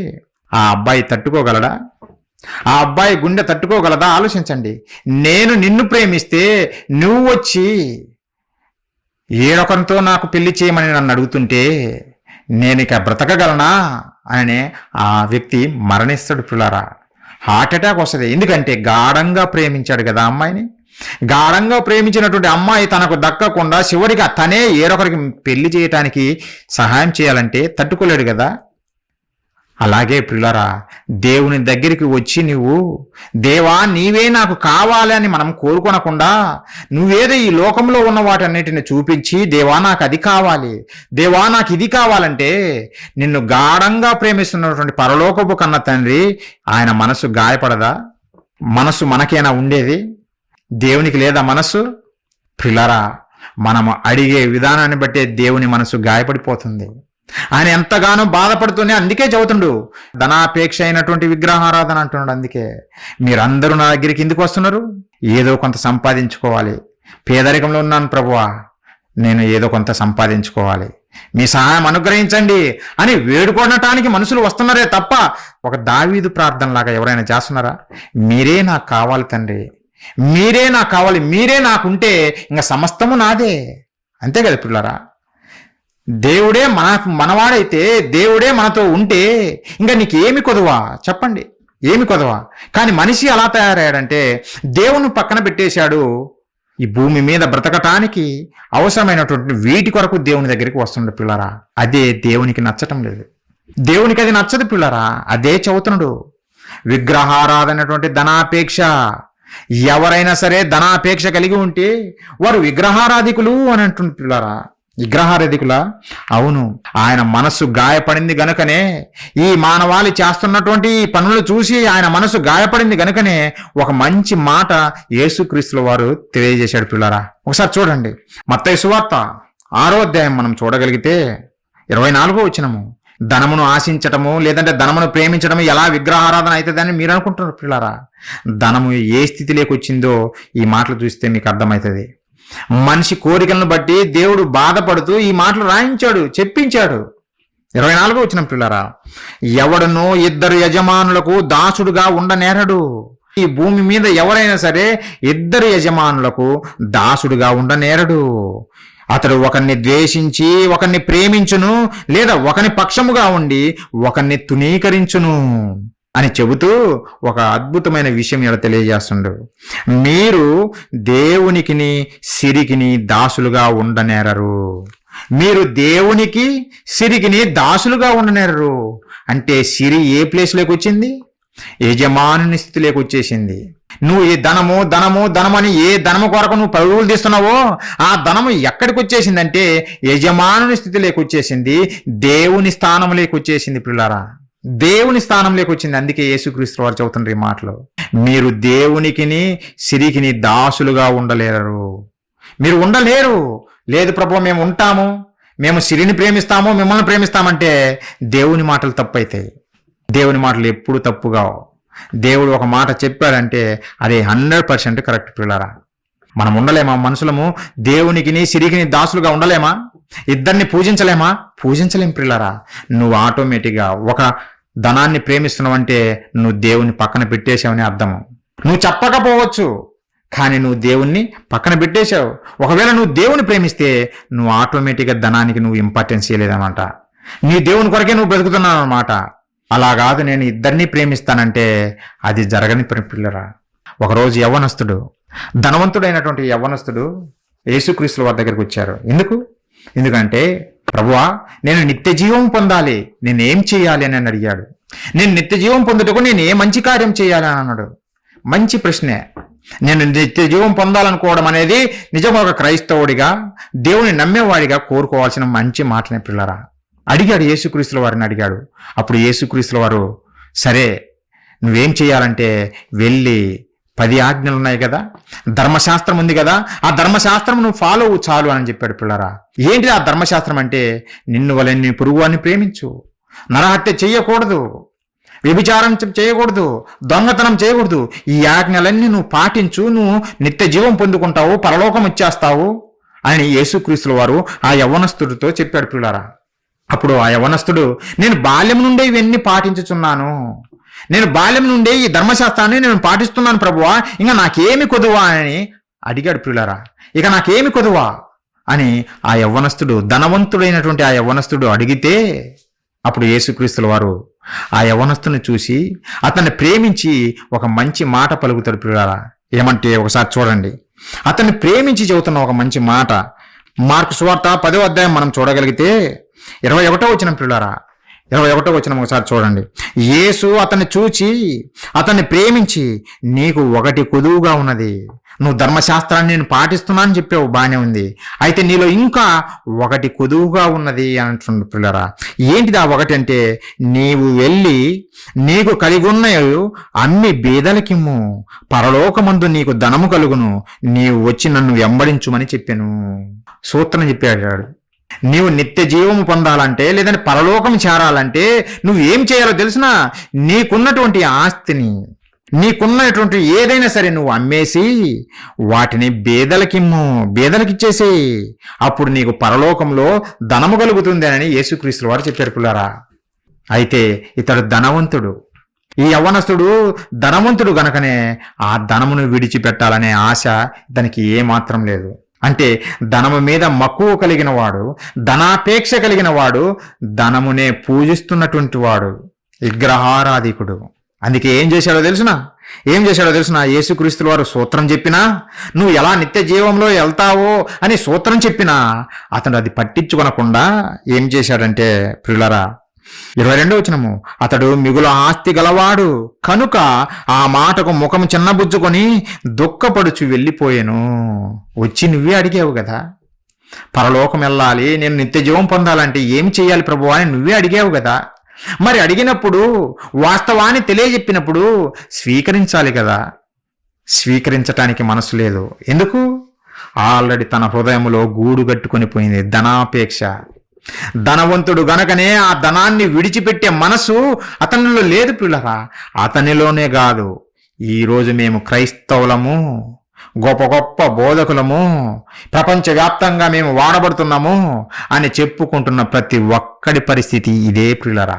[SPEAKER 1] ఆ అబ్బాయి తట్టుకోగలడా? ఆ అబ్బాయి గుండె తట్టుకోగలదా? ఆలోచించండి. నేను నిన్ను ప్రేమిస్తే నువ్వు వచ్చి ఏడొకరితో నాకు పెళ్లి చేయమని నన్ను అడుగుతుంటే నేను ఇక బ్రతకగలనా అని ఆ వ్యక్తి మరణిస్తాడు పిల్లారా. హార్ట్ అటాక్ వస్తుంది. ఎందుకంటే గాఢంగా ప్రేమించాడు కదా అమ్మాయిని. గాఢంగా ప్రేమించినటువంటి అమ్మాయి తనకు దక్కకుండా చివరికి తనే ఏరొకరికి పెళ్లి చేయటానికి సహాయం చేయాలంటే తట్టుకోలేడు కదా. అలాగే పిల్లరా, దేవుని దగ్గరికి వచ్చి నువ్వు, దేవా నీవే నాకు కావాలి అని మనం కోరుకొనకుండా, నువ్వేదో ఈ లోకంలో ఉన్న వాటన్నిటిని చూపించి, దేవా నాకు అది కావాలి, దేవా నాకు ఇది కావాలంటే, నిన్ను గాఢంగా ప్రేమిస్తున్నటువంటి పరలోకపు కన్న తండ్రి ఆయన మనసు గాయపడదా? మనసు మనకేనా ఉండేది? దేవునికి లేదా మనసు? పిల్లరా, మనము అడిగే విధానాన్ని బట్టే దేవుని మనసు గాయపడిపోతుంది. ఆయన ఎంతగానో బాధపడుతూనే అందుకే చదువుతుండు ధనాపేక్ష అయినటువంటి విగ్రహారాధన అంటున్నాడు. అందుకే మీరందరూ నా దగ్గరికి ఎందుకు వస్తున్నారు? ఏదో కొంత సంపాదించుకోవాలి, పేదరికంలో ఉన్నాను ప్రభువా, నేను ఏదో కొంత సంపాదించుకోవాలి, మీ సహాయం అనుగ్రహించండి అని వేడుకోవటానికి మనుషులు వస్తున్నారే తప్ప ఒక దావీదు ప్రార్థనలాగా ఎవరైనా చేస్తున్నారా? మీరే నాకు కావాలి తండ్రి, మీరే నాకు కావాలి, మీరే నాకుంటే ఇంకా సమస్తము నాదే. అంతే కదా పిల్లరా? దేవుడే మనవాడైతే, దేవుడే మనతో ఉంటే ఇంకా నీకేమి కొదవా చెప్పండి? ఏమి కొదవా? కానీ మనిషి అలా తయారయ్యాడంటే దేవుని పక్కన పెట్టేశాడు. ఈ భూమి మీద బ్రతకటానికి అవసరమైనటువంటి వీటి కొరకు దేవుని దగ్గరికి వస్తుండే పిల్లరా. అదే దేవునికి నచ్చటం లేదు, దేవునికి అది నచ్చదు పిల్లరా. అదే చదువుతున్నాడు విగ్రహారాధనటువంటి ధనాపేక్ష. ఎవరైనా సరే ధనాపేక్ష కలిగి ఉంటే వారు విగ్రహారాధికులు అని అంటుంది పిల్లరా. విగ్రహారాధికులా? అవును, ఆయన మనస్సు గాయపడింది గనుకనే, ఈ మానవాళి చేస్తున్నటువంటి ఈ పనులు చూసి ఆయన మనసు గాయపడింది గనుకనే ఒక మంచి మాట యేసుక్రీస్తుల వారు తెలియజేశాడు పిల్లరా. ఒకసారి చూడండి మత్తయి సువార్త 6వ అధ్యాయం మనం చూడగలిగితే 24వ వచనము. ధనమును ఆశించటము లేదంటే ధనమును ప్రేమించడము ఎలా విగ్రహారాధన అవుతుందని మీరు అనుకుంటున్నారు పిల్లరా. ధనము ఏ స్థితిలోకి వచ్చిందో ఈ మాటలు చూస్తే మీకు అర్థమవుతుంది. మనిషి కోరికలను బట్టి దేవుడు బాధపడుతూ ఈ మాటలు రాయించాడు, చెప్పించాడు. 24వ వచనం పిల్లరా. ఎవడనో ఇద్దరు యజమానులకు దాసుడుగా ఉండనేరడు. ఈ భూమి మీద ఎవరైనా సరే ఇద్దరు యజమానులకు దాసుడుగా ఉండనేరడు. అతడు ఒకరిని ద్వేషించి ఒకరిని ప్రేమించును, లేదా ఒకని పక్షముగా ఉండి ఒకరిని తునీకరించును అని చెబుతూ ఒక అద్భుతమైన విషయం ఇక్కడ తెలియజేస్తుండు. మీరు దేవునికిని సిరికిని దాసులుగా ఉండనేరరు. మీరు దేవునికి సిరికిని దాసులుగా ఉండనేరరు అంటే సిరి ఏ ప్లేస్లోకి వచ్చింది? యజమానుని స్థితిలోకి వచ్చేసింది. నువ్వు ఈ ధనము ధనము ధనమని ఏ ధనము కొరకు నువ్వు పరుగులు తీస్తున్నావో ఆ ధనము ఎక్కడికి వచ్చేసిందంటే యజమానుని స్థితిలోకి వచ్చేసింది, దేవుని స్థానంలోకి వచ్చేసింది పిల్లారా. దేవుని స్థానంలోకి వచ్చింది. అందుకే యేసుక్రీస్తు వారు చెబుతున్నారు ఈ మాటలు. మీరు దేవునికిని సిరికిని దాసులుగా ఉండలేరు. మీరు ఉండలేరు. లేదు ప్రభు మేము ఉంటాము, మేము సిరిని ప్రేమిస్తాము, మిమ్మల్ని ప్రేమిస్తామంటే దేవుని మాటలు తప్పు అవుతాయి. దేవుని మాటలు ఎప్పుడు తప్పుగా. దేవుడు ఒక మాట చెప్పాడంటే అది 100% కరెక్ట్ పిల్లరా. మనం ఉండలేమా? మనుషులము దేవునికిని సిరికిని దాసులుగా ఉండలేమా? ఇద్దరిని పూజించలేమా? పూజించలేం పిల్లరా. నువ్వు ఆటోమేటిక్గా ఒక ధనాన్ని ప్రేమిస్తున్నావంటే నువ్వు దేవుని పక్కన పెట్టేశావని అర్థము. నువ్వు చెప్పకపోవచ్చు కానీ నువ్వు దేవుణ్ణి పక్కన పెట్టేశావు. ఒకవేళ నువ్వు దేవుని ప్రేమిస్తే నువ్వు ఆటోమేటిక్గా ధనానికి నువ్వు ఇంపార్టెన్స్ ఇవ్వలేదన్నమాట. నీ దేవుని కొరకే నువ్వు బ్రతుకుతున్నావు అన్నమాట. అలా కాదు నేను ఇద్దరిని ప్రేమిస్తానంటే అది జరగని పిల్లరా. ఒకరోజు యవ్వనస్తుడు, ధనవంతుడైనటువంటి యవ్వనస్తుడు యేసుక్రీస్తుల వారి దగ్గరికి వచ్చారు. ఎందుకంటే ప్రభువా నేను నిత్య జీవం పొందాలి, నేనేం చేయాలి అని అడిగాడు. నేను నిత్య జీవం పొందుటకు నేను ఏ మంచి కార్యం చేయాలి అని అన్నాడు. మంచి ప్రశ్నే. నేను నిత్య జీవం పొందాలనుకోవడం అనేది నిజంగా ఒక క్రైస్తవుడిగా దేవుని నమ్మేవాడిగా కోరుకోవాల్సిన మంచి మాటనే పిల్లరా. అడిగాడు యేసుక్రీస్తుల వారిని అడిగాడు. అప్పుడు యేసుక్రీస్తుల వారు సరే నువ్వేం చేయాలంటే వెళ్ళి 10 ఆజ్ఞలు ఉన్నాయి కదా, ధర్మశాస్త్రం ఉంది కదా, ఆ ధర్మశాస్త్రం నువ్వు ఫాలో అవ్వు చాలు అని చెప్పాడు పిల్లరా. ఏంటి ఆ ధర్మశాస్త్రం అంటే నిన్ను వలె నీ పొరుగువాన్ని ప్రేమించు, నరహత్య చేయకూడదు, వ్యభిచారం చేయకూడదు, దొంగతనం చేయకూడదు. ఈ ఆజ్ఞలన్నీ నువ్వు పాటించు, నువ్వు నిత్య జీవం పొందుకుంటావు, పరలోకం వచ్చేస్తావు అని యేసుక్రీస్తుల వారు ఆ యవ్వనస్తుడితో చెప్పాడు పిల్లరా. అప్పుడు ఆ యవ్వనస్తుడు నేను బాల్యం నుండే ఇవన్నీ పాటించుచున్నాను, నేను బాల్యం నుండే ఈ ధర్మశాస్త్రాన్ని నేను పాటిస్తున్నాను ప్రభువా, ఇంకా నాకేమి కొదువా అని అడిగాడు పిల్లరా. ఇక నాకేమి కొదువా అని ఆ యవ్వనస్తుడు, ధనవంతుడైనటువంటి ఆ యవ్వనస్తుడు అడిగితే అప్పుడు యేసుక్రీస్తుల వారు ఆ యవ్వనస్తుని చూసి అతన్ని ప్రేమించి ఒక మంచి మాట పలుకుతాడు పిల్లరా. ఏమంటే ఒకసారి చూడండి, అతన్ని ప్రేమించి చెబుతున్న ఒక మంచి మాట. మార్కు సువార్త 10వ అధ్యాయం మనం చూడగలిగితే 21వ వచనం పిల్లరా. 21వ వచనం ఒకసారి చూడండి. యేసు అతన్ని చూచి అతన్ని ప్రేమించి నీకు ఒకటి కొదువుగా ఉన్నది, నువ్వు ధర్మశాస్త్రాన్ని నేను పాటిస్తున్నానని చెప్పావు, బాగానే ఉంది, అయితే నీలో ఇంకా ఒకటి కొదువుగా ఉన్నది అంటుండు పిల్లరా. ఏంటిది ఆ ఒకటి అంటే నీవు వెళ్ళి నీకు కలిగి ఉన్నవి అమ్మి బీదలకిమ్ము, పరలోకమందు నీకు ధనము కలుగును, నీవు వచ్చి నన్ను వెంబడించుమని చెప్పాను. సూత్రం చెప్పాడు. నీవు నిత్య జీవము పొందాలంటే, లేదంటే పరలోకం చేరాలంటే నువ్వేం చేయాలో తెలిసినా, నీకున్నటువంటి ఆస్తిని, నీకున్నటువంటి ఏదైనా సరే నువ్వు అమ్మేసి వాటిని బేదలకిచ్చేసేయి. అప్పుడు నీకు పరలోకంలో ధనము కలుగుతుంది అని యేసుక్రీస్తు వారు చెప్పారు పిల్లారా. అయితే ఇతడు ధనవంతుడు, ఈ యవ్వనస్తుడు ధనవంతుడు గనకనే ఆ ధనమును విడిచిపెట్టాలనే ఆశ ఇతనికి ఏమాత్రం లేదు. అంటే ధనము మీద మక్కువ కలిగిన వాడు, ధనాపేక్ష కలిగిన వాడు, ధనమునే పూజిస్తున్నటువంటి వాడు, విగ్రహారాధికుడు. అందుకే ఏం చేశాడో తెలుసునా? యేసుక్రీస్తు వారు సూత్రం చెప్పినా, నువ్వు ఎలా నిత్య జీవంలో వెళ్తావో అని సూత్రం చెప్పినా అతడు అది పట్టించుకొనకుండా ఏం చేశాడంటే ప్రియులరా, 22వ వచనము, అతడు మిగులు ఆస్తి గలవాడు కనుక ఆ మాటకు ముఖం చిన్నబుచ్చుకొని దుఃఖపడుచు వెళ్ళిపోయాను. వచ్చి నువ్వే అడిగావు కదా, పరలోకం వెళ్ళాలి, నేను నిత్య జీవం పొందాలంటే ఏం చేయాలి ప్రభువా అని నువ్వే అడిగావు కదా. మరి అడిగినప్పుడు వాస్తవాన్ని తెలియజెప్పినప్పుడు స్వీకరించాలి కదా. స్వీకరించటానికి మనసు లేదు. ఎందుకు? ఆల్రెడీ తన హృదయంలో గూడు కట్టుకొని పోయింది ధనాపేక్ష. ధనవంతుడు గనకనే ఆ ధనాన్ని విడిచిపెట్టే మనసు అతనిలో లేదు పిల్లరా. అతనిలోనే కాదు, ఈరోజు మేము క్రైస్తవులము, గొప్ప గొప్ప బోధకులము, ప్రపంచవ్యాప్తంగా మేము వాడబడుతున్నాము అని చెప్పుకుంటున్న ప్రతి ఒక్కడి పరిస్థితి ఇదే పిల్లరా.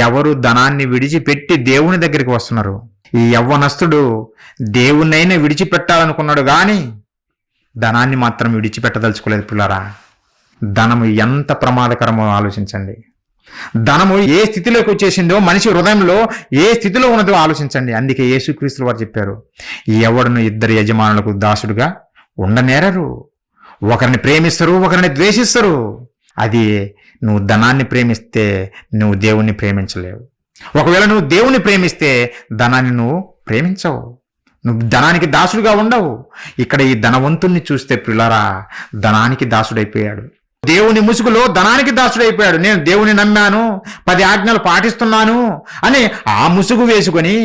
[SPEAKER 1] ఎవరు ధనాన్ని విడిచిపెట్టి దేవుని దగ్గరికి వస్తున్నారు? ఈ యవ్వనస్తుడు దేవుణ్ణైనా విడిచిపెట్టాలనుకున్నాడు కానీ ధనాన్ని మాత్రం విడిచిపెట్టదలుచుకోలేదు పిల్లరా. ధనము ఎంత ప్రమాదకరమో ఆలోచించండి. ధనము ఏ స్థితిలోకి వచ్చేసిందో, మనిషి హృదయంలో ఏ స్థితిలో ఉన్నదో ఆలోచించండి. అందుకే యేసుక్రీస్తు వారు చెప్పారు, ఎవడును ఇద్దరు యజమానులకు దాసుడుగా ఉండనేరరు. ఒకరిని ప్రేమిస్తారు, ఒకరిని ద్వేషిస్తారు. అది నువ్వు ధనాన్ని ప్రేమిస్తే నువ్వు దేవుణ్ణి ప్రేమించలేవు. ఒకవేళ నువ్వు దేవుణ్ణి ప్రేమిస్తే ధనాన్ని నువ్వు ప్రేమించవు. నువ్వు ధనానికి దాసుడుగా ఉండవు. ఇక్కడ ఈ ధనవంతుణ్ణి చూస్తే పిల్లరా, ధనానికి దాసుడైపోయాడు. దేవుని ముసుగులో ధనానికి దాసుడైపోయాడు. నేను దేవుని నమ్మాను, 10 ఆజ్ఞలు పాటిస్తున్నాను అని ఆ ముసుగు వేసుకొని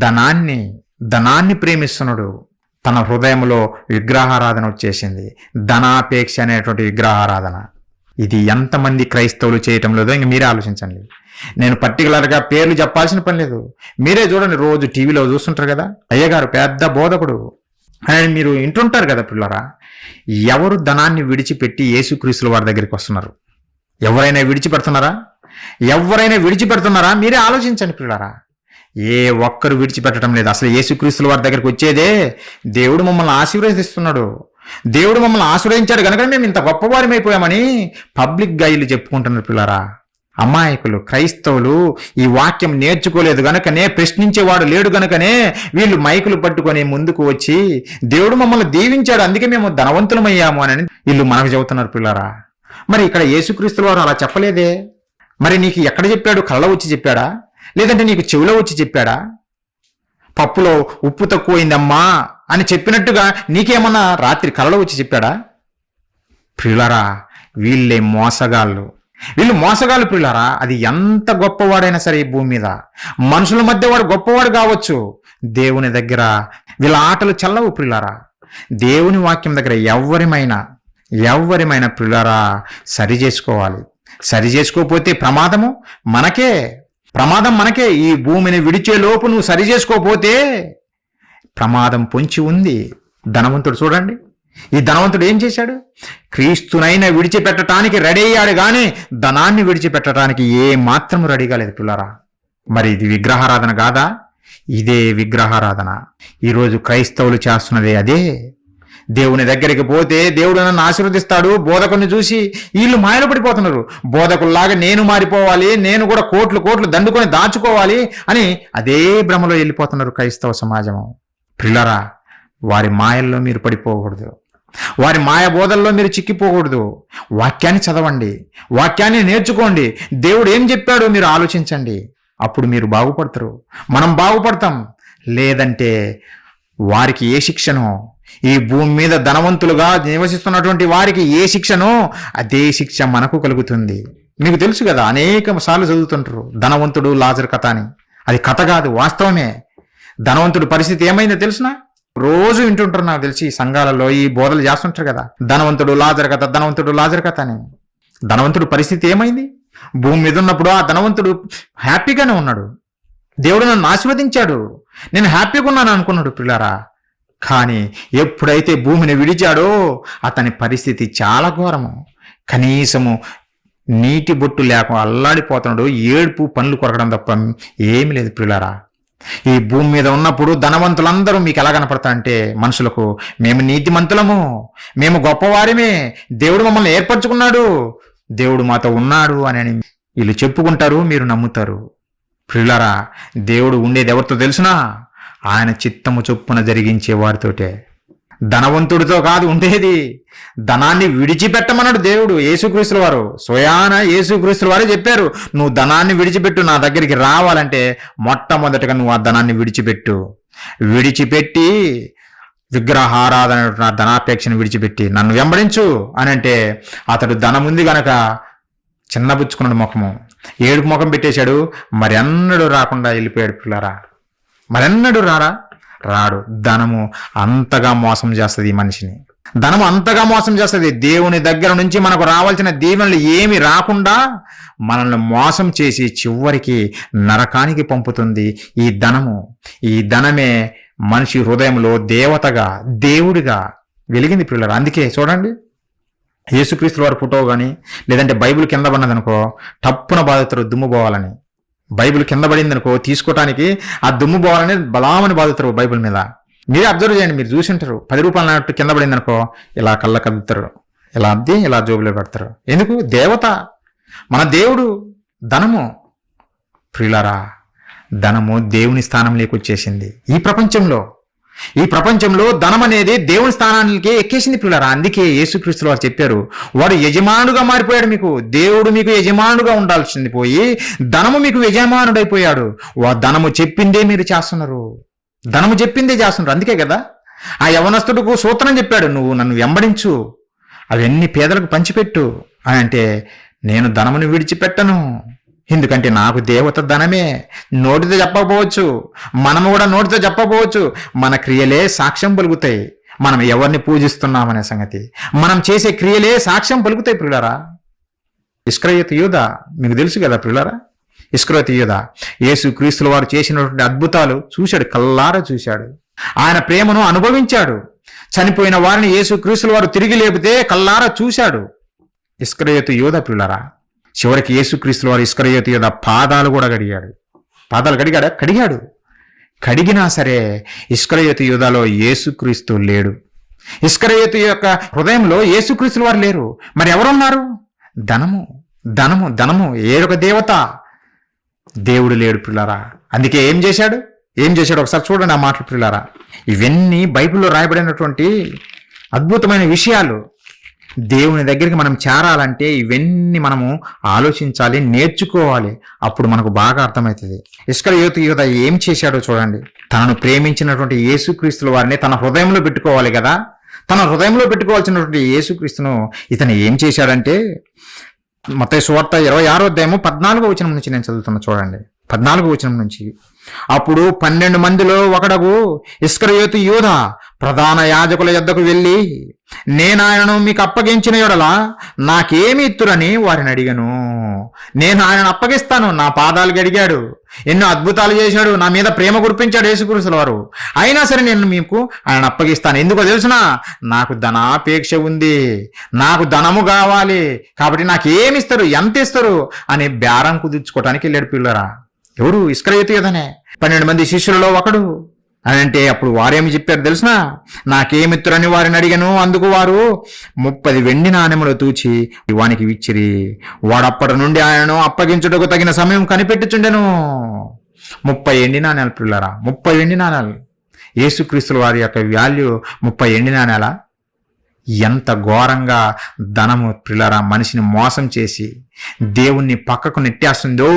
[SPEAKER 1] ధనాన్ని ప్రేమిస్తున్నాడు. తన హృదయంలో విగ్రహారాధన వచ్చేసింది, ధనాపేక్ష అనేటువంటి విగ్రహారాధన. ఇది ఎంతమంది క్రైస్తవులు చేయటం లేదో ఇంక మీరే ఆలోచించండి. నేను పర్టికులర్గా పేర్లు చెప్పాల్సిన పని లేదు. మీరే చూడండి, రోజు టీవీలో చూస్తుంటారు కదా, అయ్యగారు పెద్ద బోధకుడు అని మీరు వింటుంటారు కదా పిల్లరా. ఎవరు ధనాన్ని విడిచిపెట్టి యేసుక్రీస్తుల వారి దగ్గరికి వస్తున్నారు? ఎవరైనా విడిచిపెడుతున్నారా? మీరే ఆలోచించండి పిల్లరా. ఏ ఒక్కరు విడిచిపెట్టడం లేదు. అసలు యేసుక్రీస్తుల వారి దగ్గరికి వచ్చేదే దేవుడు మమ్మల్ని ఆశీర్వదిస్తున్నాడు, దేవుడు మమ్మల్ని ఆశీర్వదించాడు కనుక మేము ఇంత గొప్పవారమైపోయామని పబ్లిక్గా వీళ్ళు చెప్పుకుంటున్నారు పిల్లరా. అమాయకులు క్రైస్తవులు ఈ వాక్యం నేర్చుకోలేదు గనకనే, ప్రశ్నించేవాడు లేడు గనకనే వీళ్ళు మైకులు పట్టుకొని ముందుకు వచ్చి దేవుడు మమ్మల్ని దీవించాడు అందుకే మేము ధనవంతులమయ్యాము అని వీళ్ళు మనకు చెబుతున్నారు పిల్లరా. మరి ఇక్కడ యేసుక్రీస్తుల వారు అలా చెప్పలేదే. మరి నీకు ఎక్కడ చెప్పాడు? కళ్ళ వచ్చి చెప్పాడా? లేదంటే నీకు చెవిలో వచ్చి చెప్పాడా? పప్పులో ఉప్పు తక్కువైందమ్మా అని చెప్పినట్టుగా నీకేమన్నా రాత్రి కలలో వచ్చి చెప్పాడా? ప్రియులారా, వీళ్ళు మోసగాళ్ళు ప్రియులారా. అది ఎంత గొప్పవాడైనా సరే ఈ భూమి మీద మనుషుల మధ్య వాడు గొప్పవాడు కావచ్చు, దేవుని దగ్గర వీళ్ళ ఆటలు చల్లవు ప్రియులారా. దేవుని వాక్యం దగ్గర ఎవరిమైనా ప్రియులారా సరి చేసుకోవాలి. సరి చేసుకోకపోతే ప్రమాదం మనకే. ఈ భూమిని విడిచే లోపు నువ్వు సరి చేసుకోకపోతే ప్రమాదం పొంచి ఉంది. ధనవంతుడు చూడండి, ఈ ధనవంతుడు ఏం చేశాడు? క్రీస్తునైనా విడిచిపెట్టడానికి రెడీ అయ్యాడు కానీ ధనాన్ని విడిచిపెట్టడానికి ఏ మాత్రం రెడీ కాలేదు పిల్లరా. మరి ఇది విగ్రహారాధన కాదా? ఇదే విగ్రహారాధన. ఈరోజు క్రైస్తవులు చేస్తున్నదే అదే. దేవుని దగ్గరికి పోతే దేవుడు నన్ను ఆశీర్వదిస్తాడు, బోధకుని చూసి వీళ్ళు మాయలు పడిపోతున్నారు. బోధకుల్లాగా నేను మారిపోవాలి, నేను కూడా కోట్లు దండుకొని దాచుకోవాలి అని అదే భ్రమలో వెళ్ళిపోతున్నారు క్రైస్తవ సమాజము. ప్రియులారా, వారి మాయల్లో మీరు పడిపోకూడదు, వారి మాయ బోధల్లో మీరు చిక్కిపోకూడదు. వాక్యాన్ని చదవండి, వాక్యాన్ని నేర్చుకోండి. దేవుడు ఏం చెప్పాడో మీరు ఆలోచించండి. అప్పుడు మీరు బాగుపడతారు, మనం బాగుపడతాం. లేదంటే వారికి ఏ శిక్షనో, ఈ భూమి మీద ధనవంతులుగా నివసిస్తున్నటువంటి వారికి ఏ శిక్షనో అదే శిక్ష మనకు కలుగుతుంది. మీకు తెలుసు కదా, అనేక సార్లు చదువుతుంటారు ధనవంతుడు లాజరు కథ అని. అది కథ కాదు, వాస్తవమే. ధనవంతుడి పరిస్థితి ఏమైందో తెలుసునా? రోజు వింటుంటారు, నాకు తెలిసి ఈ సంఘాలలో ఈ బోధలు చేస్తుంటారు కదా, ధనవంతుడు లాజరు కథ అని. ధనవంతుడు పరిస్థితి ఏమైంది? భూమి మీద ఉన్నప్పుడు ఆ ధనవంతుడు హ్యాపీగానే ఉన్నాడు. దేవుడు నన్ను ఆశీర్వదించాడు, నేను హ్యాపీగా ఉన్నాను అనుకున్నాడు పిల్లారా. కానీ ఎప్పుడైతే భూమిని విడిచాడో అతని పరిస్థితి చాలా ఘోరము. కనీసము నీటి బొట్టు లేక అల్లాడిపోతున్నాడు. ఏడుపు, పనులు కొరకడం తప్ప ఏమి లేదు పిల్లారా. ఈ భూమి మీద ఉన్నప్పుడు ధనవంతులందరూ మీకు ఎలా కనపడతారంటే మనుషులకు, మేము నీతిమంతులము, మేము గొప్పవారిమే, దేవుడు మమ్మల్ని ఏర్పరచుకున్నాడు, దేవుడు మాతో ఉన్నాడు అని వీళ్ళు చెప్పుకుంటారు, మీరు నమ్ముతారు. ప్రియులారా, దేవుడు ఉండేది ఎవరితో తెలుసునా? ఆయన చిత్తము చొప్పున జరిగించే వారితోటే. ధనవంతుడితో కాదు ఉండేది. ధనాన్ని విడిచిపెట్టమన్నాడు దేవుడు. యేసుక్రీస్తుల వారు స్వయాన యేసుక్రీస్తుల వారే చెప్పారు, నువ్వు ధనాన్ని విడిచిపెట్టు, నా దగ్గరికి రావాలంటే మొట్టమొదటిగా నువ్వు ఆ ధనాన్ని విడిచిపెట్టి విగ్రహారాధన, నా ధనాపేక్షను విడిచిపెట్టి నన్ను వెంబడించు అని అంటే అతడు ధనముంది గనక చిన్నబుచ్చుకున్నాడు, ముఖము ఏడుపు ముఖం పెట్టేశాడు. మరెన్నడూ రాకుండా వెళ్ళిపోయాడు పిల్లరా. మరెన్నడూ రాడు. ధనము అంతగా మోసం చేస్తుంది ఈ మనిషిని. ధనము అంతగా మోసం చేస్తుంది. దేవుని దగ్గర నుంచి మనకు రావాల్సిన దీవెనలు ఏమి రాకుండా మనల్ని మోసం చేసి చివరికి నరకానికి పంపుతుంది ఈ ధనము. ఈ ధనమే మనిషి హృదయంలో దేవతగా, దేవుడిగా వెలిగింది పిల్లలు. అందుకే చూడండి, యేసుక్రీస్తు వారి ఫోటో కానీ లేదంటే బైబిల్ కింద పడినదనుకో టప్పున బాధితారు దుమ్ము పోవాలని. బైబిల్ కింద పడింది అనుకో తీసుకోవటానికి ఆ దుమ్ము పోవాలని బలామని బాధితారు బైబిల్ మీద. మీరే అబ్జర్వ్ చేయండి, మీరు చూసి ఉంటారు. 10 రూపాయలు నాటు కింద పడింది అనుకో ఇలా కళ్ళ కదులుతారు, ఇలా అద్ది ఇలా జోబులో పెడతారు. ఎందుకు? దేవత, మన దేవుడు. ధనము ప్రియులారా, ధనము దేవుని స్థానంలోకి వచ్చేసింది ఈ ప్రపంచంలో ధనం అనేది దేవుని స్థానానికి ఎక్కేసింది పిల్లరా. అందుకే యేసుక్రీస్తులు వారు చెప్పారు, వాడు యజమానుగా మారిపోయాడు. మీకు దేవుడు మీకు యజమానుగా ఉండాల్సింది పోయి ధనము మీకు యజమానుడైపోయాడు. ధనము చెప్పిందే మీరు చేస్తున్నారు, ధనము చెప్పిందే చేస్తున్నారు. అందుకే కదా ఆ యవనస్తుడికి సూత్రం చెప్పాడు, నువ్వు నన్ను వెంబడించు, అవన్నీ పేదలకు పంచిపెట్టు అని అంటే, నేను ధనమును విడిచిపెట్టను, ఎందుకంటే నాకు దేవత ధనమే. నోటితో చెప్పకపోవచ్చు, మనము కూడా నోటితో చెప్పకపోవచ్చు, మన క్రియలే సాక్ష్యం పలుకుతాయి మనం ఎవరిని పూజిస్తున్నామనే సంగతి. మనం చేసే క్రియలే సాక్ష్యం పలుకుతాయి ప్రియులారా. ఇస్కరియోతు యూదా మీకు తెలుసు కదా ప్రియులారా. ఇస్కరియోతు యూదా యేసుక్రీస్తుల వారు చేసినటువంటి అద్భుతాలు చూశాడు, కల్లారా చూశాడు. ఆయన ప్రేమను అనుభవించాడు. చనిపోయిన వారిని యేసుక్రీస్తుల వారు తిరిగి లేపితే కల్లారా చూశాడు ఇస్కరియోతు యూదా ప్రియులారా. చివరికి యేసుక్రీస్తుల వారు ఇస్కరియోతు యూదా పాదాలు కూడా కడిగాడు. కడిగినా సరే ఇస్కరియోతు యూదాలో యేసుక్రీస్తు లేడు. ఇస్కరియోతు యొక్క హృదయంలో యేసుక్రీస్తుల వారు లేరు. మరి ఎవరున్నారు? ధనము ఏడొక దేవత, దేవుడు లేడు పిల్లారా. అందుకే ఏం చేశాడు ఒకసారి చూడండి ఆ మాటలు పిల్లారా. ఇవన్నీ బైబిల్లో రాయబడినటువంటి అద్భుతమైన విషయాలు. దేవుని దగ్గరికి మనం చేరాలంటే ఇవన్నీ మనము ఆలోచించాలి, నేర్చుకోవాలి. అప్పుడు మనకు బాగా అర్థమవుతుంది. ఇస్కరియోతు యూదా ఏం చేశాడో చూడండి. తనను ప్రేమించినటువంటి యేసుక్రీస్తుల వారిని తన హృదయంలో పెట్టుకోవాలి కదా. తన హృదయంలో పెట్టుకోవాల్సినటువంటి యేసుక్రీస్తును ఇతను ఏం చేశాడంటే, మత్తయి సువార్త 26వ అధ్యాయము 14వ వచనం నుంచి నేను చదువుతున్నా చూడండి. 14వ వచనం నుంచి, అప్పుడు 12 మందిలో ఒకడగు ఇస్కరియోతు యూదా ప్రధాన యాజకుల యొద్దకు వెళ్ళి, నేను ఆయనను మీకు అప్పగించిన యెడల నాకేమి ఇత్తురని వారిని అడిగాను. నేను ఆయనను అప్పగిస్తాను. నా పాదాలు గడిగాడు, ఎన్నో అద్భుతాలు చేశాడు, నా మీద ప్రేమ కురిపించాడు యేసుక్రీస్తుల వారు. అయినా సరే నేను మీకు ఆయన అప్పగిస్తాను. ఎందుకో తెలుసునా? నాకు ధనాపేక్ష ఉంది, నాకు ధనము కావాలి, కాబట్టి నాకు ఏమి ఇస్తారు, ఎంత ఇస్తారు అని బేరం కుదుర్చుకోవటానికి వెళ్ళాడు పిల్లరా. ఎవరు? ఇస్కరియోతు యూదానే. 12 మంది శిష్యులలో ఒకడు అని అంటే, అప్పుడు వారేమి చెప్పారు తెలుసునా? నాకేమిత్తురని వారిని అడిగాను. అందుకు వారు 30 వెండి నాణెములు తూచి వానికి ఇచ్చిరి. వాడప్పటి నుండి ఆయనను అప్పగించుటకు తగిన సమయం కనిపెట్టుచుండెను. 30 వెండి నాణ్యాలు పిల్లరా, 30 వెండి నాణ్యాలు. యేసుక్రీస్తుల వారి యొక్క వాల్యూ 30 వెండి నాణ్యాల. ఎంత ఘోరంగా ధనము పిల్లరా మనిషిని మోసం చేసి దేవుణ్ణి పక్కకు నెట్టేస్తుందో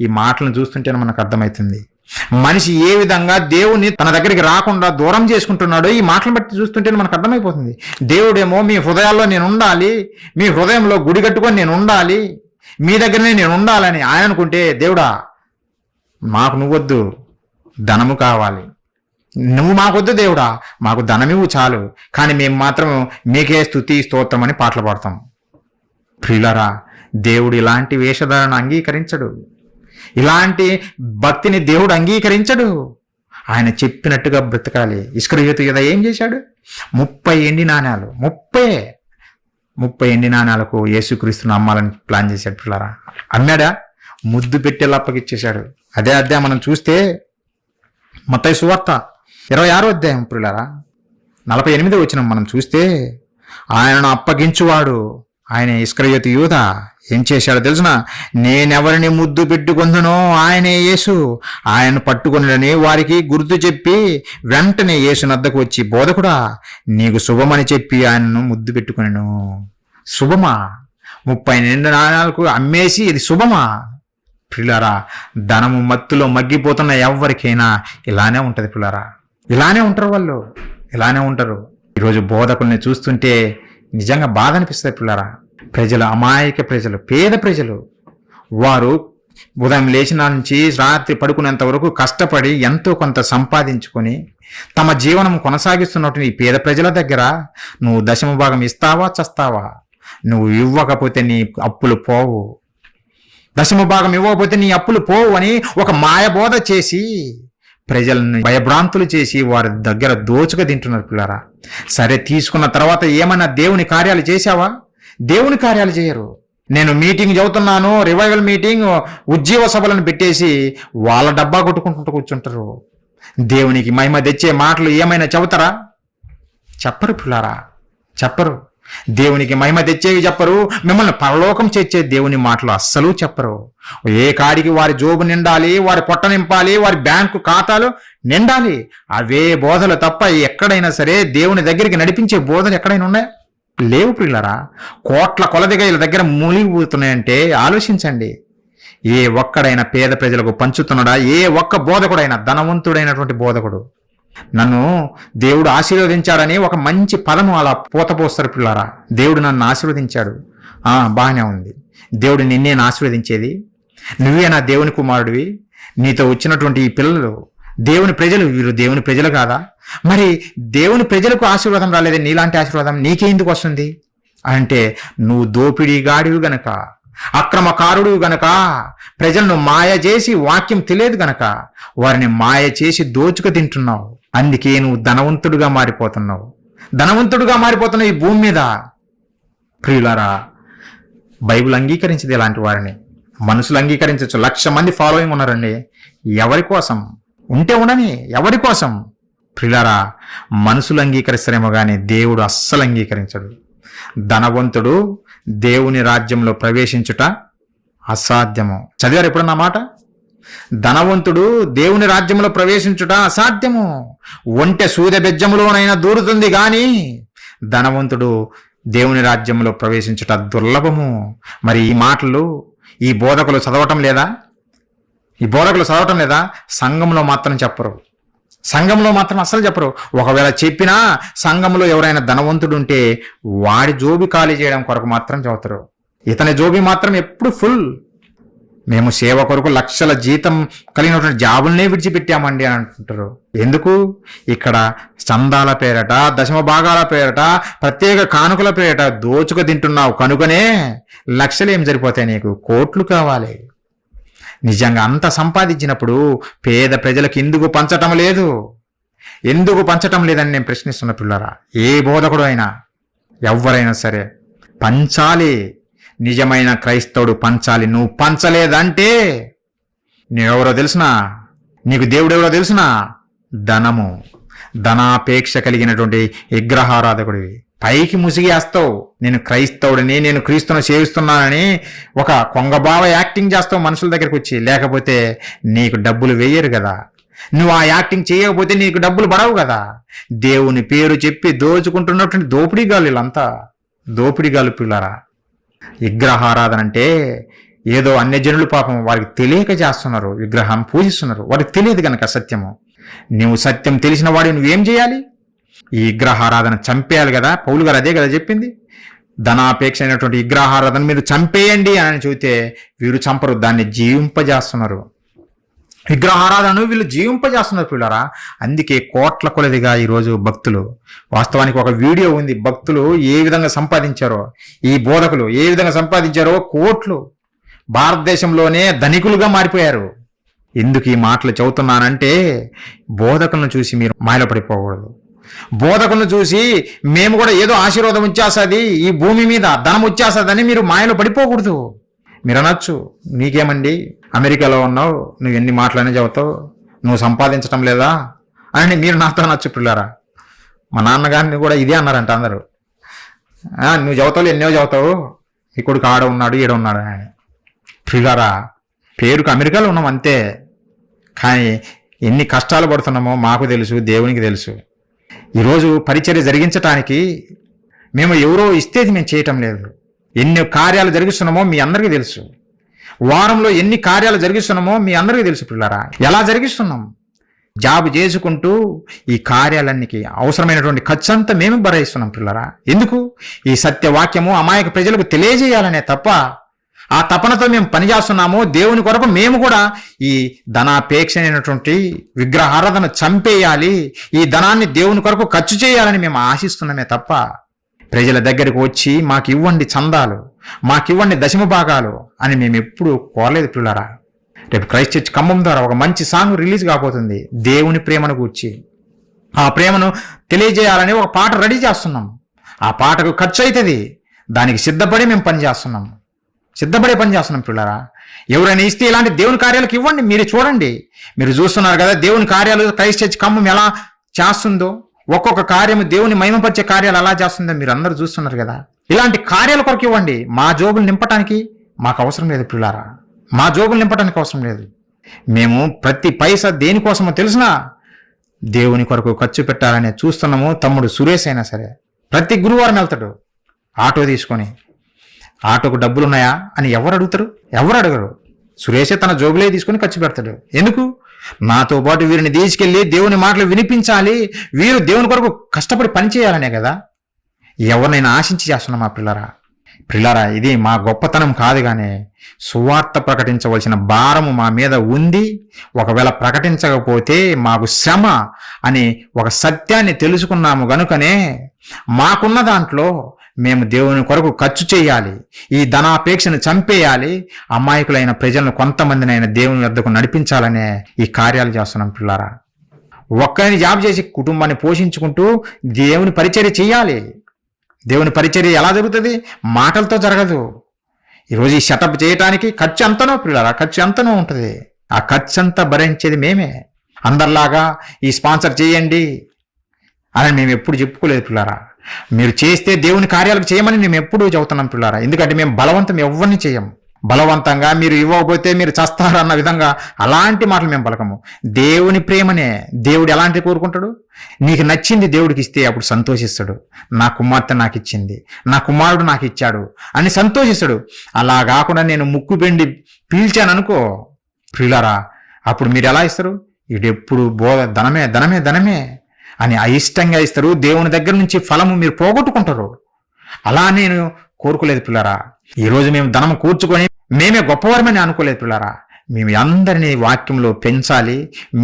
[SPEAKER 1] ఈ మాటలను చూస్తుంటేనే మనకు అర్థమవుతుంది. మనిషి ఏ విధంగా దేవుణ్ణి తన దగ్గరికి రాకుండా దూరం చేసుకుంటున్నాడో ఈ మాటలను బట్టి చూస్తుంటేనే మనకు అర్థమైపోతుంది. దేవుడేమో మీ హృదయాల్లో నేను ఉండాలి, మీ హృదయంలో గుడి కట్టుకొని నేను ఉండాలి, మీ దగ్గరనే నేను ఉండాలని ఆయన అనుకుంటే, దేవుడా మాకు నువ్వొద్దు, ధనము కావాలి, నువ్వు మాకొద్దు దేవుడా, మాకు ధనమివ్వు చాలు, కానీ మేము మాత్రం మీకే స్తుతి స్తోత్రం అని పాటలు పాడతాం. ప్రియులారా, దేవుడు ఇలాంటి వేషధారణ అంగీకరించడు. ఇలాంటి భక్తిని దేవుడు అంగీకరించడు. ఆయన చెప్పినట్టుగా బ్రతకాలి. ఇస్కరియోతు యూదా ఏం చేశాడు? 30 ఎండి నాణ్యాలు 30 ఎండి నాణ్యాలకు యేసుక్రీస్తును అమ్మాలని ప్లాన్ చేశాడు. పిల్లరా, అమ్మాడా? ముద్దు పెట్టేలా అప్పగిచ్చేశాడు. అదే అధ్యాయం మనం చూస్తే మత్తయి సువార్త 26వ అధ్యాయం పిల్లరా 48వ వచనం మనం చూస్తే, ఆయనను అప్పగించువాడు ఆయన ఇస్కరియోతు యూదా ఏం చేశాడో తెలుసునా? నేనెవరిని ముద్దు పెట్టుకుందునో ఆయనే యేసు, ఆయన పట్టుకొనిడని వారికి గుర్తు చెప్పి వెంటనే యేసు నద్దకు వచ్చి, బోధకుడా నీకు శుభమని చెప్పి ఆయనను ముద్దు పెట్టుకొనెను. శుభమా? 30 నిండు నాణాలకు అమ్మేసి ఇది శుభమా? పిల్లరా, ధనము మత్తులో మగ్గిపోతున్న ఎవరికైనా ఇలానే ఉంటుంది పిల్లరా. ఇలానే ఉంటారు వాళ్ళు, ఇలానే ఉంటారు. ఈరోజు బోధకుల్ని చూస్తుంటే నిజంగా బాధ అనిపిస్తుంది పిల్లరా. ప్రజలు, అమాయక ప్రజలు, పేద ప్రజలు, వారు ఉదయం లేచిన నుంచి రాత్రి పడుకునేంత వరకు కష్టపడి ఎంతో కొంత సంపాదించుకొని తమ జీవనం కొనసాగిస్తున్నటువంటి ఈ పేద ప్రజల దగ్గర నువ్వు 10వ భాగం ఇస్తావా చస్తావా? నువ్వు ఇవ్వకపోతే నీ అప్పులు పోవు, 10వ భాగం ఇవ్వకపోతే నీ అప్పులు పోవు అని ఒక మాయబోధ చేసి ప్రజలను భయభ్రాంతులు చేసి వారి దగ్గర దోచుక తింటున్నారు పిల్లరా. సరే, తీసుకున్న తర్వాత ఏమన్నా దేవుని కార్యాలు చేశావా? దేవుని కార్యాలు చేయరు. నేను మీటింగ్ చదువుతున్నాను, రివైవల్ మీటింగ్, ఉజ్జీవ సభలను పెట్టేసి వాళ్ళ డబ్బా కొట్టుకుంటూ కూర్చుంటారు. దేవునికి మహిమ తెచ్చే మాటలు ఏమైనా చెబుతారా? చెప్పరు పిల్లరా, చెప్పరు. దేవునికి మహిమ తెచ్చేవి చెప్పరు. మిమ్మల్ని పరలోకం చేర్చే దేవుని మాటలు అస్సలు చెప్పరు. ఏ కాడికి వారి జోబు నిండాలి, వారి పొట్ట నింపాలి, వారి బ్యాంకు ఖాతాలు నిండాలి, అవే బోధలు తప్ప ఎక్కడైనా సరే దేవుని దగ్గరికి నడిపించే బోధలు ఎక్కడైనా ఉన్నాయా? లేవు పిల్లరా. కోట్ల కొలదిగా వీళ్ళ దగ్గర మూలిగిపోతున్నాయంటే ఆలోచించండి. ఏ ఒక్కడైనా పేద ప్రజలకు పంచుతున్నాడా? ఏ ఒక్క బోధకుడైనా, ధనవంతుడైనటువంటి బోధకుడు నన్ను దేవుడు ఆశీర్వదించాడని ఒక మంచి పదము అలా పోతపోస్తారు పిల్లారా. దేవుడు నన్ను ఆశీర్వదించాడు, బాగానే ఉంది. దేవుడు నిన్నేను ఆశీర్వదించేది? నువ్వే నా దేవుని కుమారుడివి. నీతో వచ్చినటువంటి ఈ పిల్లలు దేవుని ప్రజలు, వీరు దేవుని ప్రజలు కాదా? మరి దేవుని ప్రజలకు ఆశీర్వాదం రాలేదే, నీలాంటి ఆశీర్వాదం నీకెందుకు వస్తుంది అంటే, నువ్వు దోపిడీగాడివి గనక, అక్రమకారుడు గనక, ప్రజలను మాయ చేసి, వాక్యం తెలియదు గనక వారిని మాయ చేసి దోచుకు తింటున్నావు. అందుకే నువ్వు ధనవంతుడుగా మారిపోతున్నావు, ధనవంతుడుగా మారిపోతున్నావు ఈ భూమి మీద. ప్రియులారా, బైబిల్ అంగీకరించింది ఇలాంటి వారిని. మనుషులు అంగీకరించవచ్చు. 1,00,000 మంది ఫాలోయింగ్ ఉన్నారండి. ఎవరి కోసం? ఉంటే ఉండని, ఎవరి కోసం? ప్రియులారా, మనుషులు అంగీకరిస్తారేమో కానీ దేవుడు అస్సలు అంగీకరించడు. ధనవంతుడు దేవుని రాజ్యంలో ప్రవేశించుట అసాధ్యము. చదివారు ఎప్పుడన్నా మాట? ధనవంతుడు దేవుని రాజ్యంలో ప్రవేశించుట అసాధ్యము. ఒంటె సూర్య బెజ్జములోనైనా దూరుతుంది కానీ ధనవంతుడు దేవుని రాజ్యంలో ప్రవేశించుట దుర్లభము. మరి ఈ మాటలు ఈ బోధకులు చదవటం లేదా? సంఘంలో మాత్రం చెప్పరు. సంఘంలో మాత్రం అస్సలు చెప్పరు. ఒకవేళ చెప్పినా సంఘంలో ఎవరైనా ధనవంతుడు ఉంటే వాడి జోబి ఖాళీ చేయడం కొరకు మాత్రం చదువుతారు. ఇతని జోబి మాత్రం ఎప్పుడు ఫుల్. మేము సేవ కొరకు 1,00,000 జీతం కలిగినటువంటి జాబులనే విడిచిపెట్టామండి అని అంటుంటారు. ఎందుకు? ఇక్కడ చందాల పేరట, 10వ భాగాల పేరట, ప్రత్యేక కానుకల పేరట దోచుకు తింటున్నావు కనుకనే 1,00,000 ఏం సరిపోతాయి నీకు? కోట్లు కావాలి. నిజంగా అంత సంపాదించినప్పుడు పేద ప్రజలకు ఎందుకు పంచటం లేదు? ఎందుకు పంచటం లేదని నేను ప్రశ్నిస్తున్న పిల్లరా. ఏ బోధకుడు అయినా, ఎవరైనా సరే పంచాలి. నిజమైన క్రైస్తవుడు పంచాలి. నువ్వు పంచలేదంటే నువ్వెవరో తెలుసునా? నీకు దేవుడెవరో తెలుసునా? ధనము, ధనాపేక్ష కలిగినటువంటి విగ్రహారాధకుడివి. పైకి ముసిగేస్తావు, నేను క్రైస్తవుడిని, నేను క్రీస్తును సేవిస్తున్నానని ఒక కొంగబావ యాక్టింగ్ చేస్తావు మనుషుల దగ్గరికి వచ్చి. లేకపోతే నీకు డబ్బులు వేయరు కదా. నువ్వు ఆ యాక్టింగ్ చేయకపోతే నీకు డబ్బులు పడవు కదా. దేవుని పేరు చెప్పి దోచుకుంటున్నటువంటి దోపిడీగాళ్ళు వీళ్ళంతా, దోపిడీగాళ్ళు పిల్లరా. విగ్రహారాధన అంటే ఏదో అన్యజనులు పాపం వారికి తెలియక చేస్తున్నారు, విగ్రహం పూజిస్తున్నారు. వారికి తెలియదు కనుక సత్యము. నువ్వు సత్యం తెలిసిన వాడు నువ్వేం చేయాలి? ఈ విగ్రహారాధన చంపేయాలి కదా. పౌలు గారు అదే కదా చెప్పింది. ధనాపేక్ష అయినటువంటి విగ్రహారాధన మీరు చంపేయండి అని చెబితే వీరు చంపరు, దాన్ని జీవింపజేస్తున్నారు. విగ్రహారాధనను వీళ్ళు జీవింపజేస్తున్నారు పిల్లరా. అందుకే కోట్ల కొలదిగా ఈరోజు భక్తులు, వాస్తవానికి ఒక వీడియో ఉంది, భక్తులు ఏ విధంగా సంపాదించారో, ఈ బోధకులు ఏ విధంగా సంపాదించారో, కోట్లు భారతదేశంలోనే ధనికులుగా మారిపోయారు. ఎందుకు ఈ మాటలు చెబుతున్నానంటే, బోధకులను చూసి మీరు మాయలో పడిపోకూడదు. బోధకులను చూసి మేము కూడా ఏదో ఆశీర్వాదం వచ్చేస్తుంది, ఈ భూమి మీద ధనం వచ్చేస్తుందని మీరు మాయలో పడిపోకూడదు. మీరు అనొచ్చు, నీకేమండి అమెరికాలో ఉన్నావు, నువ్వు ఎన్ని మాటలనే చెబుతావు, నువ్వు సంపాదించటం లేదా అని మీరు నాతో అనొచ్చు పిల్లారా. మా నాన్నగారిని కూడా ఇదే అన్నారంట అందరూ. నువ్వు చెబుతావు, ఎన్నో చెబుతావు, ఈ కొడుకు ఆడ ఉన్నాడు ఈడ ఉన్నాడు అని. పిల్లారా, పేరుకు అమెరికాలో ఉన్నాం అంతే, కానీ ఎన్ని కష్టాలు పడుతున్నామో మాకు తెలుసు, దేవునికి తెలుసు. ఈరోజు పరిచర్య జరిగించటానికి మేము ఎవరో ఇస్తేది మేము చేయటం లేదు. ఎన్ని కార్యాలు జరిగిస్తున్నామో మీ అందరికీ తెలుసు. వారంలో ఎన్ని కార్యాలు జరిగిస్తున్నామో మీ అందరికీ తెలుసు పిల్లరా. ఎలా జరిగిస్తున్నాం? జాబ్ చేసుకుంటూ ఈ కార్యాలన్నికి అవసరమైనటువంటి ఖర్చు అంతా మేము భరిస్తున్నాం పిల్లరా. ఎందుకు? ఈ సత్యవాక్యము అమాయక ప్రజలకు తెలియజేయాలనే తప్ప, ఆ తపనతో మేము పనిచేస్తున్నాము. దేవుని కొరకు మేము కూడా ఈ ధనాపేక్ష అయినటువంటి విగ్రహారాధన చంపేయాలి, ఈ ధనాన్ని దేవుని కొరకు ఖర్చు చేయాలని మేము ఆశిస్తున్నామే తప్ప, ప్రజల దగ్గరికి వచ్చి మాకు ఇవ్వండి చందాలు, మాకు ఇవ్వండి దశమ భాగాలు అని మేము ఎప్పుడు కోరలేదు పిల్లరా. రేపు క్రైస్ట్ చర్చ్ ఖమ్మం ద్వారా ఒక మంచి సాంగ్ రిలీజ్ కాబోతుంది, దేవుని ప్రేమను గూర్చి. ఆ ప్రేమను తెలియజేయాలని ఒక పాట రెడీ చేస్తున్నాం. ఆ పాటకు ఖర్చు అవుతుంది, దానికి సిద్ధపడి మేము పనిచేస్తున్నాం, సిద్ధపడే పని చేస్తున్నాం పిల్లరా. ఎవరైనా ఇస్తే ఇలాంటి దేవుని కార్యాలకు ఇవ్వండి. మీరు చూడండి, మీరు చూస్తున్నారు కదా దేవుని కార్యాలు క్రైస్ట్ చర్చ్ ఖమ్మం ఎలా చేస్తుందో, ఒక్కొక్క కార్యము దేవుని మహిమపరిచే కార్యాలు ఎలా చేస్తుందో మీరు అందరూ చూస్తున్నారు కదా. ఇలాంటి కార్యాల కొరకు ఇవ్వండి. మా జోబులు నింపటానికి మాకు అవసరం లేదు పిల్లారా, మా జోబులు నింపటానికి అవసరం లేదు. మేము ప్రతి పైసా దేనికోసమో తెలిసినా దేవుని కొరకు ఖర్చు పెట్టాలని చూస్తున్నాము. తమ్ముడు సురేష్ అయినా సరే ప్రతి గురువారం వెళ్తాడు ఆటో తీసుకొని. ఆటోకు డబ్బులు ఉన్నాయా అని ఎవరు అడుగుతారు? ఎవరు అడగరు. సురేషే తన జోబులే తీసుకొని ఖర్చు పెడతాడు. ఎందుకు? నాతో పాటు వీరిని తీసుకెళ్ళి దేవుని మాటలు వినిపించాలి, వీరు దేవుని కొరకు కష్టపడి పనిచేయాలనే కదా. ఎవరినైనా ఆశించి చేస్తున్నాం మా పిల్లరా. ఇది మా గొప్పతనం కాదు, కానీ సువార్త ప్రకటించవలసిన భారము మా మీద ఉంది. ఒకవేళ ప్రకటించకపోతే మాకు శ్రమ అని ఒక సత్యాన్ని తెలుసుకున్నాము గనుకనే మాకున్న దాంట్లో మేము దేవుని కొరకు ఖర్చు చేయాలి, ఈ ధనాపేక్షను చంపేయాలి, అమాయకులైన ప్రజలను కొంతమందినైనా దేవుని వద్దకు నడిపించాలనే ఈ కార్యాలు చేస్తున్నాం పిల్లారా. ఒక్కరిని జాబ్ చేసి కుటుంబాన్ని పోషించుకుంటూ దేవుని పరిచర్య చేయాలి. దేవుని పరిచర్య ఎలా జరుగుతుంది? మాటలతో జరగదు. ఈరోజు ఈ సెటప్ చేయటానికి ఖర్చు ఎంతనో పిల్లారా, ఖర్చు ఎంతనో ఉంటుంది. ఆ ఖర్చు అంతా భరించేది మేమే. అందరిలాగా ఈ స్పాన్సర్ చేయండి అని మేము ఎప్పుడు చెప్పుకోలేదు పిల్లారా. మీరు చేస్తే దేవుని కార్యాలకు చేయమని మేము ఎప్పుడూ చెబుతున్నాం పిల్లారా. ఎందుకంటే మేము బలవంతం ఎవరిని చేయం. బలవంతంగా మీరు ఇవ్వకపోతే మీరు చస్తారన్న విధంగా అలాంటి మాటలు మేము పలకము. దేవుని ప్రేమనే. దేవుడు ఎలాంటి కోరుకుంటాడు? నీకు నచ్చింది దేవుడికి ఇస్తే అప్పుడు సంతోషిస్తాడు. నా కుమార్తె నాకు ఇచ్చింది, నా కుమారుడు నాకు ఇచ్చాడు అని సంతోషిస్తాడు. అలా కాకుండా నేను ముక్కు పెండి పీల్చాను అనుకో పిల్లారా, అప్పుడు మీరు ఎలా ఇస్తారు? ఇడెప్పుడు ధనమే ధనమే ధనమే అని అయిష్టంగా ఇస్తారు. దేవుని దగ్గర నుంచి ఫలము మీరు పోగొట్టుకుంటారు. అలా నేను కోరుకోలేదు పిల్లారా. ఈరోజు మేము ధనం కూర్చుకొని మేమే గొప్పవారమని అనుకోలేదు పిల్లారా. మేము అందరినీ వాక్యంలో పెంచాలి.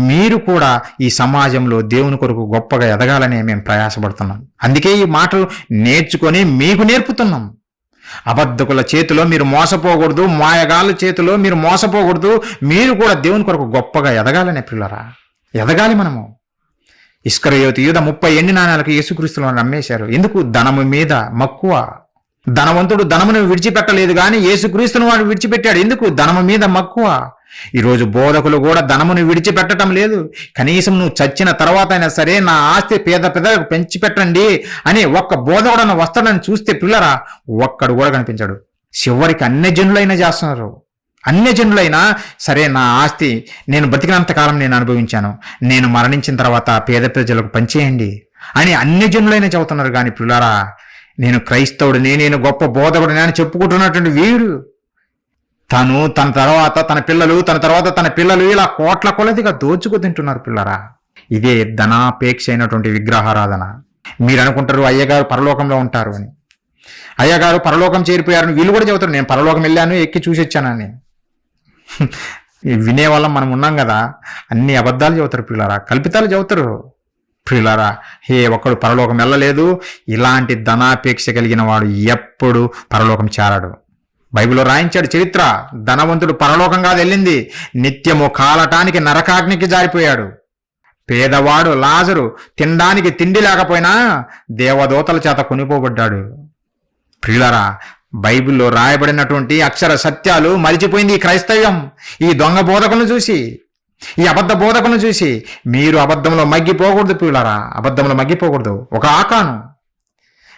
[SPEAKER 1] మీరు కూడా ఈ సమాజంలో దేవుని కొరకు గొప్పగా ఎదగాలని మేము ప్రయాసపడుతున్నాం. అందుకే ఈ మాటలు నేర్చుకొని మీకు నేర్పుతున్నాం. అబద్ధకుల చేతిలో మీరు మోసపోకూడదు, మాయగాళ్ళ చేతిలో మీరు మోసపోకూడదు. మీరు కూడా దేవుని కొరకు గొప్పగా ఎదగాలనే పిల్లారా. ఎదగాలి మనము. ఇస్కరియోతు యూదా 30 ఎండి నాణాలకు యేసుక్రీస్తులను నమ్మేశారు. ఎందుకు? ధనము మీద మక్కువ. ధనవంతుడు ధనమును విడిచిపెట్టలేదు, కానీ యేసుక్రీస్తును వాడు విడిచిపెట్టాడు. ఎందుకు? ధనము మీద మక్కువ. ఈరోజు బోధకులు కూడా ధనమును విడిచిపెట్టడం లేదు. కనీసం నువ్వు చచ్చిన తర్వాత అయినా సరే నా ఆస్తి పెద్దలకు పెంచి పెట్టండి అని ఒక్క బోధకుడన్న వస్తాడని చూస్తే పిల్లరా, ఒక్కడు కూడా కనిపించాడు. చివరికి అన్యజనులైనా చేస్తున్నారు. అన్యజనులైనా సరే నా ఆస్తి నేను బతికినంత కాలం నేను అనుభవించాను, నేను మరణించిన తర్వాత పేద ప్రజలకు పంచేయండి అని అన్యజనులైనా చెబుతున్నారు. కానీ పిల్లారా, నేను క్రైస్తవుడిని, నేను గొప్ప బోధకుడిని అని చెప్పుకుంటున్నటువంటి వీడు తన తర్వాత తన పిల్లలు ఇలా కోట్ల కొలదిగా దోచుకు తింటున్నారు పిల్లరా. ఇదే ధనాపేక్ష అయినటువంటి విగ్రహారాధన. మీరు అనుకుంటారు అయ్యగారు పరలోకంలో ఉంటారు అని. అయ్యగారు పరలోకం చేరిపోయారని వీళ్ళు కూడా చెబుతారు. నేను పరలోకం వెళ్ళాను, ఎక్కి చూసి వచ్చానని. ఈ వినేవాళ్ళం మనం ఉన్నాం కదా, అన్ని అబద్ధాలు చెబుతారు పిల్లరా, కల్పితాలు చెబుతారు ప్రియులారా. ఒక్కడు పరలోకం వెళ్ళలేదు, ఇలాంటి ధనాపేక్ష కలిగిన వాడు ఎప్పుడు పరలోకం చేరాడు. బైబిల్లో రాయించాడు చరిత్ర. ధనవంతుడు పరలోకం కాదు వెళ్ళింది, నిత్యము కాలటానికి నరకాగ్నికి జారిపోయాడు. పేదవాడు లాజరు తినడానికి తిండి లేకపోయినా దేవదూతల చేత కొనిపోబడ్డాడు. ప్రియులారా, బైబిల్లో రాయబడినటువంటి అక్షర సత్యాలు మరిచిపోయింది ఈ క్రైస్తవ్యం. ఈ దొంగ బోధకులను చూసి, ఈ అబద్ధ బోధకులను చూసి మీరు అబద్ధంలో మగ్గిపోకూడదు ప్రియులారా, అబద్ధంలో మగ్గిపోకూడదు. ఒక ఆకాను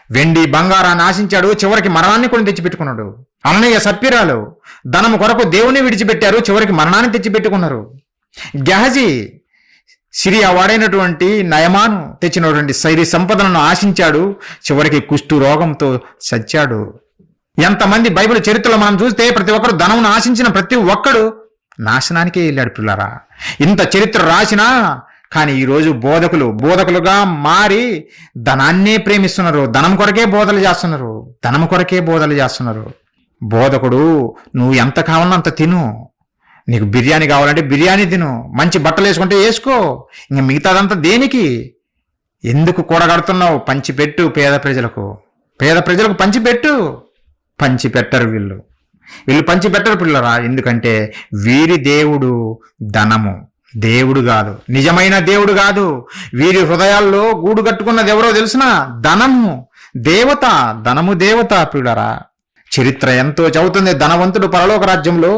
[SPEAKER 1] వెండి బంగారాన్ని ఆశించాడు, చివరికి మరణాన్ని కొని తెచ్చిపెట్టుకున్నాడు. అననీయ సప్పిరాలు ధనము కొరకు దేవుని విడిచిపెట్టారు, చివరికి మరణాన్ని తెచ్చిపెట్టుకున్నారు. గెహజీ సిరియా వాడైనటువంటి నయమాను తెచ్చినటువంటి శైలి సంపదలను ఆశించాడు, చివరికి కుష్టు రోగంతో చచ్చాడు. ఎంతమంది బైబిల్ చరిత్రలో మనం చూస్తే ప్రతి ఒక్కరు ధనమును ఆశించిన ప్రతి ఒక్కడు నాశనానికే వెళ్ళాడు పిల్లరా. ఇంత చరిత్ర రాసినా కానీ ఈరోజు బోధకులుగా మారి ధనాన్నే ప్రేమిస్తున్నారు, ధనం కొరకే బోధలు చేస్తున్నారు, ధనం కొరకే బోధలు చేస్తున్నారు. బోధకుడు నువ్వు ఎంత కావాలన్నా అంత తిను, నీకు బిర్యానీ కావాలంటే బిర్యానీ తిను, మంచి బట్టలు వేసుకుంటే వేసుకో, ఇంక మిగతాదంతా దేనికి, ఎందుకు కూడగడుతున్నావు? పంచిపెట్టు పేద ప్రజలకు పంచిపెట్టు. పంచిపెట్టరు వీళ్ళు పంచిపెట్టరు పిల్లరా. ఎందుకంటే వీరి దేవుడు ధనము, దేవుడు కాదు, నిజమైన దేవుడు కాదు. వీరి హృదయాల్లో గూడు కట్టుకున్నది ఎవరో తెలుసునా? ధనము దేవత పిల్లరా. చరిత్ర ఎంతో చెబుతుంది ధనవంతుడు పరలోక రాజ్యంలో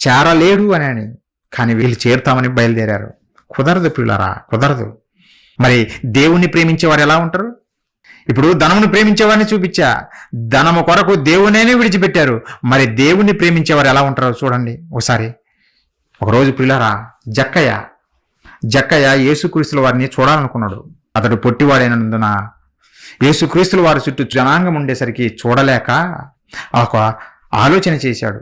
[SPEAKER 1] చేరలేడు అని. కానీ వీళ్ళు చేరుతామని బయలుదేరారు. కుదరదు పిల్లరా, కుదరదు. మరి దేవుణ్ణి ప్రేమించేవారు ఎలా ఉంటారు? ఇప్పుడు ధనమును ప్రేమించేవారిని చూపించా, ధనము కొరకు దేవునేనే విడిచిపెట్టారు. మరి దేవుణ్ణి ప్రేమించేవారు ఎలా ఉంటారో చూడండి ఒకసారి. ఒకరోజు పిల్లరా, జక్కయ్య యేసుక్రీస్తుల వారిని చూడాలనుకున్నాడు. అతడు పొట్టివాడైనందున యేసుక్రీస్తుల వారి చుట్టూ జనాంగం ఉండేసరికి చూడలేక ఒక ఆలోచన చేశాడు.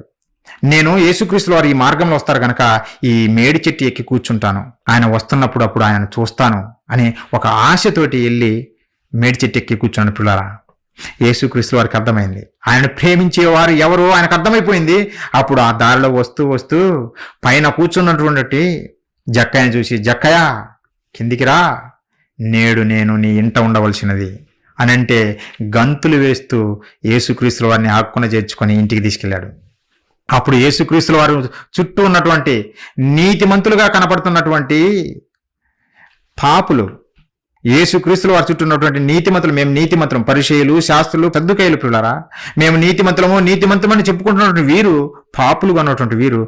[SPEAKER 1] నేను యేసుక్రీస్తుల వారు ఈ మార్గంలో వస్తారు కనుక ఈ మేడి చెట్టు ఎక్కి కూర్చుంటాను, ఆయన వస్తున్నప్పుడు అప్పుడు ఆయన చూస్తాను అని ఒక ఆశతోటి వెళ్ళి మేడి చెట్టు ఎక్కి కూర్చున్నాడు పిల్లరా. యేసుక్రీస్తుల వారికి అర్థమైంది ఆయన ప్రేమించేవారు ఎవరు ఆయనకు అర్థమైపోయింది. అప్పుడు ఆ దారిలో వస్తూ పైన కూర్చున్నటువంటి జక్కయ్యని చూసి, జక్కయ్య కిందికి రా, నేడు నేను నీ ఇంట ఉండవలసినది అని అంటే గంతులు వేస్తూ యేసుక్రీస్తుల వారిని ఆక్కున చేర్చుకొని ఇంటికి తీసుకెళ్ళాడు. అప్పుడు యేసుక్రీస్తుల వారు చుట్టూ ఉన్నటువంటి నీతిమంతులుగా కనపడుతున్నటువంటి పాపులు, యేసుక్రీస్తుల వారి చుట్టూ ఉన్నటువంటి నీతిమంతులు, మేము నీతిమంతులం, పరిసయ్యులు శాస్త్రులు సద్దూకయ్యులు పిల్లరా, మేము నీతిమంతులమని చెప్పుకుంటున్నటువంటి వీరు పాపులుగా ఉన్నటువంటి వీరు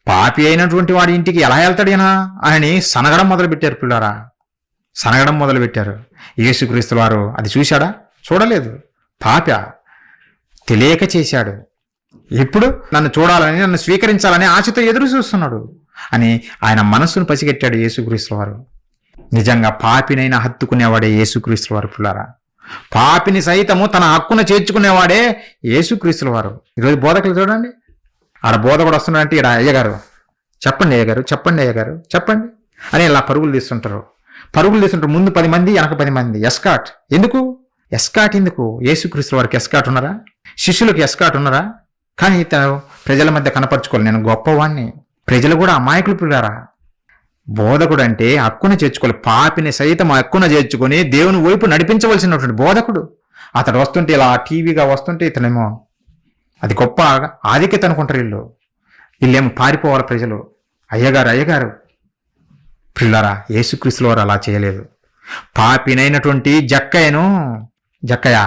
[SPEAKER 1] పాపి అయినటువంటి వాడి ఇంటికి ఎలా వెళ్తాడేనా అని సనగడం మొదలుపెట్టారు పిల్లరా, సనగడం మొదలుపెట్టారు. యేసుక్రీస్తుల వారు అది చూశాడా? చూడలేదు. పాప తెలియక చేశాడు. ఇప్పుడు నన్ను చూడాలని, నన్ను స్వీకరించాలని ఆశతో ఎదురు చూస్తున్నాడు అని ఆయన మనస్సును పసిగట్టాడు యేసుక్రీస్తుల వారు. నిజంగా పాపినైనా హత్తుకునేవాడే యేసుక్రీస్తుల వారు పిల్లారా. పాపిని సైతము తన హక్కున చేర్చుకునేవాడే యేసుక్రీస్తుల వారు. ఈరోజు బోధకులు చూడండి, ఆడ బోధకుడు వస్తున్నాడంటే ఇక్కడ అయ్యగారు చెప్పండి చెప్పండి అని ఇలా పరుగులు తీస్తుంటారు. ముందు 10 మంది, వెనక 10 మంది. ఎస్కాట్ ఎందుకు? యేసుక్రీస్తుల వారికి ఎస్కాట్ ఉన్నారా? శిష్యులకు ఎస్కాట్ ఉన్నారా? కానీ తను ప్రజల మధ్య కనపరుచుకోవాలి, నేను గొప్పవాణ్ణి. ప్రజలు కూడా అమాయకులు పిల్లారా. బోధకుడు అంటే హక్కున చేర్చుకోవాలి, పాపిని సైతం హక్కున చేర్చుకొని దేవుని వైపు నడిపించవలసినటువంటి బోధకుడు. అతడు వస్తుంటే ఇలా టీవీగా వస్తుంటే ఇతనేమో అది గొప్ప ఆధిక్యత అనుకుంటారు. వీళ్ళేమో పారిపోవాలి ప్రజలు. అయ్యగారు పిల్లరా, యేసుక్రీస్తుల వారు అలా చేయలేదు. పాపినైనటువంటి జక్కయ్య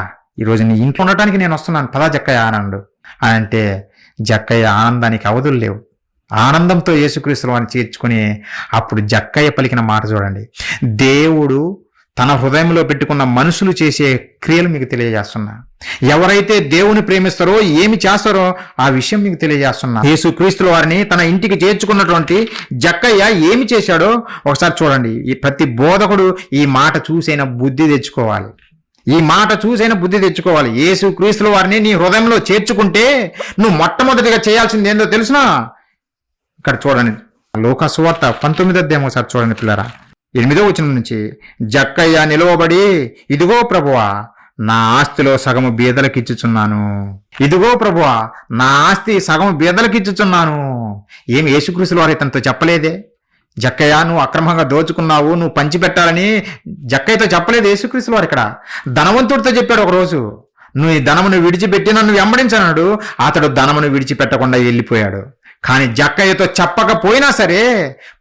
[SPEAKER 1] ఈరోజు నీ ఇంట్లో ఉండటానికి నేను వస్తున్నాను, పదా జక్కయ్య అన్నాడు. అంటే జక్కయ్య ఆనందానికి అవధులు లేవు. ఆనందంతో యేసుక్రీస్తుల వారిని చేర్చుకుని అప్పుడు జక్కయ్య పలికిన మాట చూడండి. దేవుడు తన హృదయంలో పెట్టుకున్న మనుషులు చేసే క్రియలు మీకు తెలియజేస్తున్నా. ఎవరైతే దేవుని ప్రేమిస్తారో ఏమి చేస్తారో ఆ విషయం మీకు తెలియజేస్తున్నా. యేసుక్రీస్తుల వారిని తన ఇంటికి చేర్చుకున్నటువంటి జక్కయ్య ఏమి చేశాడో ఒకసారి చూడండి. ఈ ప్రతి బోధకుడు ఈ మాట చూసైన బుద్ధి తెచ్చుకోవాలి. యేసుక్రీస్తుల వారిని నీ హృదయంలో చేర్చుకుంటే నువ్వు మొట్టమొదటిగా చేయాల్సింది ఏందో తెలుసునా? ఇక్కడ చూడండి, లూకా సువార్త 19వ అధ్యాయం ఒకసారి చూడండి పిల్లరా. 8వ వచనం నుంచి, జక్కయ్య నిలవబడి, ఇదిగో ప్రభువా, నా ఆస్తిలో సగము బీదలకిచ్చుచున్నాను. ఇదిగో ప్రభువా, నా ఆస్తి సగము బీదలకిచ్చుచున్నాను. ఏమి యేసుక్రీస్తుల వారు ఇతనితో చెప్పలేదే? జక్కయ్య, నువ్వు అక్రమంగా దోచుకున్నావు, నువ్వు పంచిపెట్టాలని జక్కయ్యతో చెప్పలేదు యేసుక్రీస్తుల వారు. ఇక్కడ ధనవంతుడితో చెప్పాడు ఒకరోజు, నువ్వు ఈ ధనమును విడిచిపెట్టి నన్ను వెంబడించన్నాడు. అతడు ధనమును విడిచిపెట్టకుండా వెళ్ళిపోయాడు. కానీ జక్కయ్యతో చెప్పకపోయినా సరే,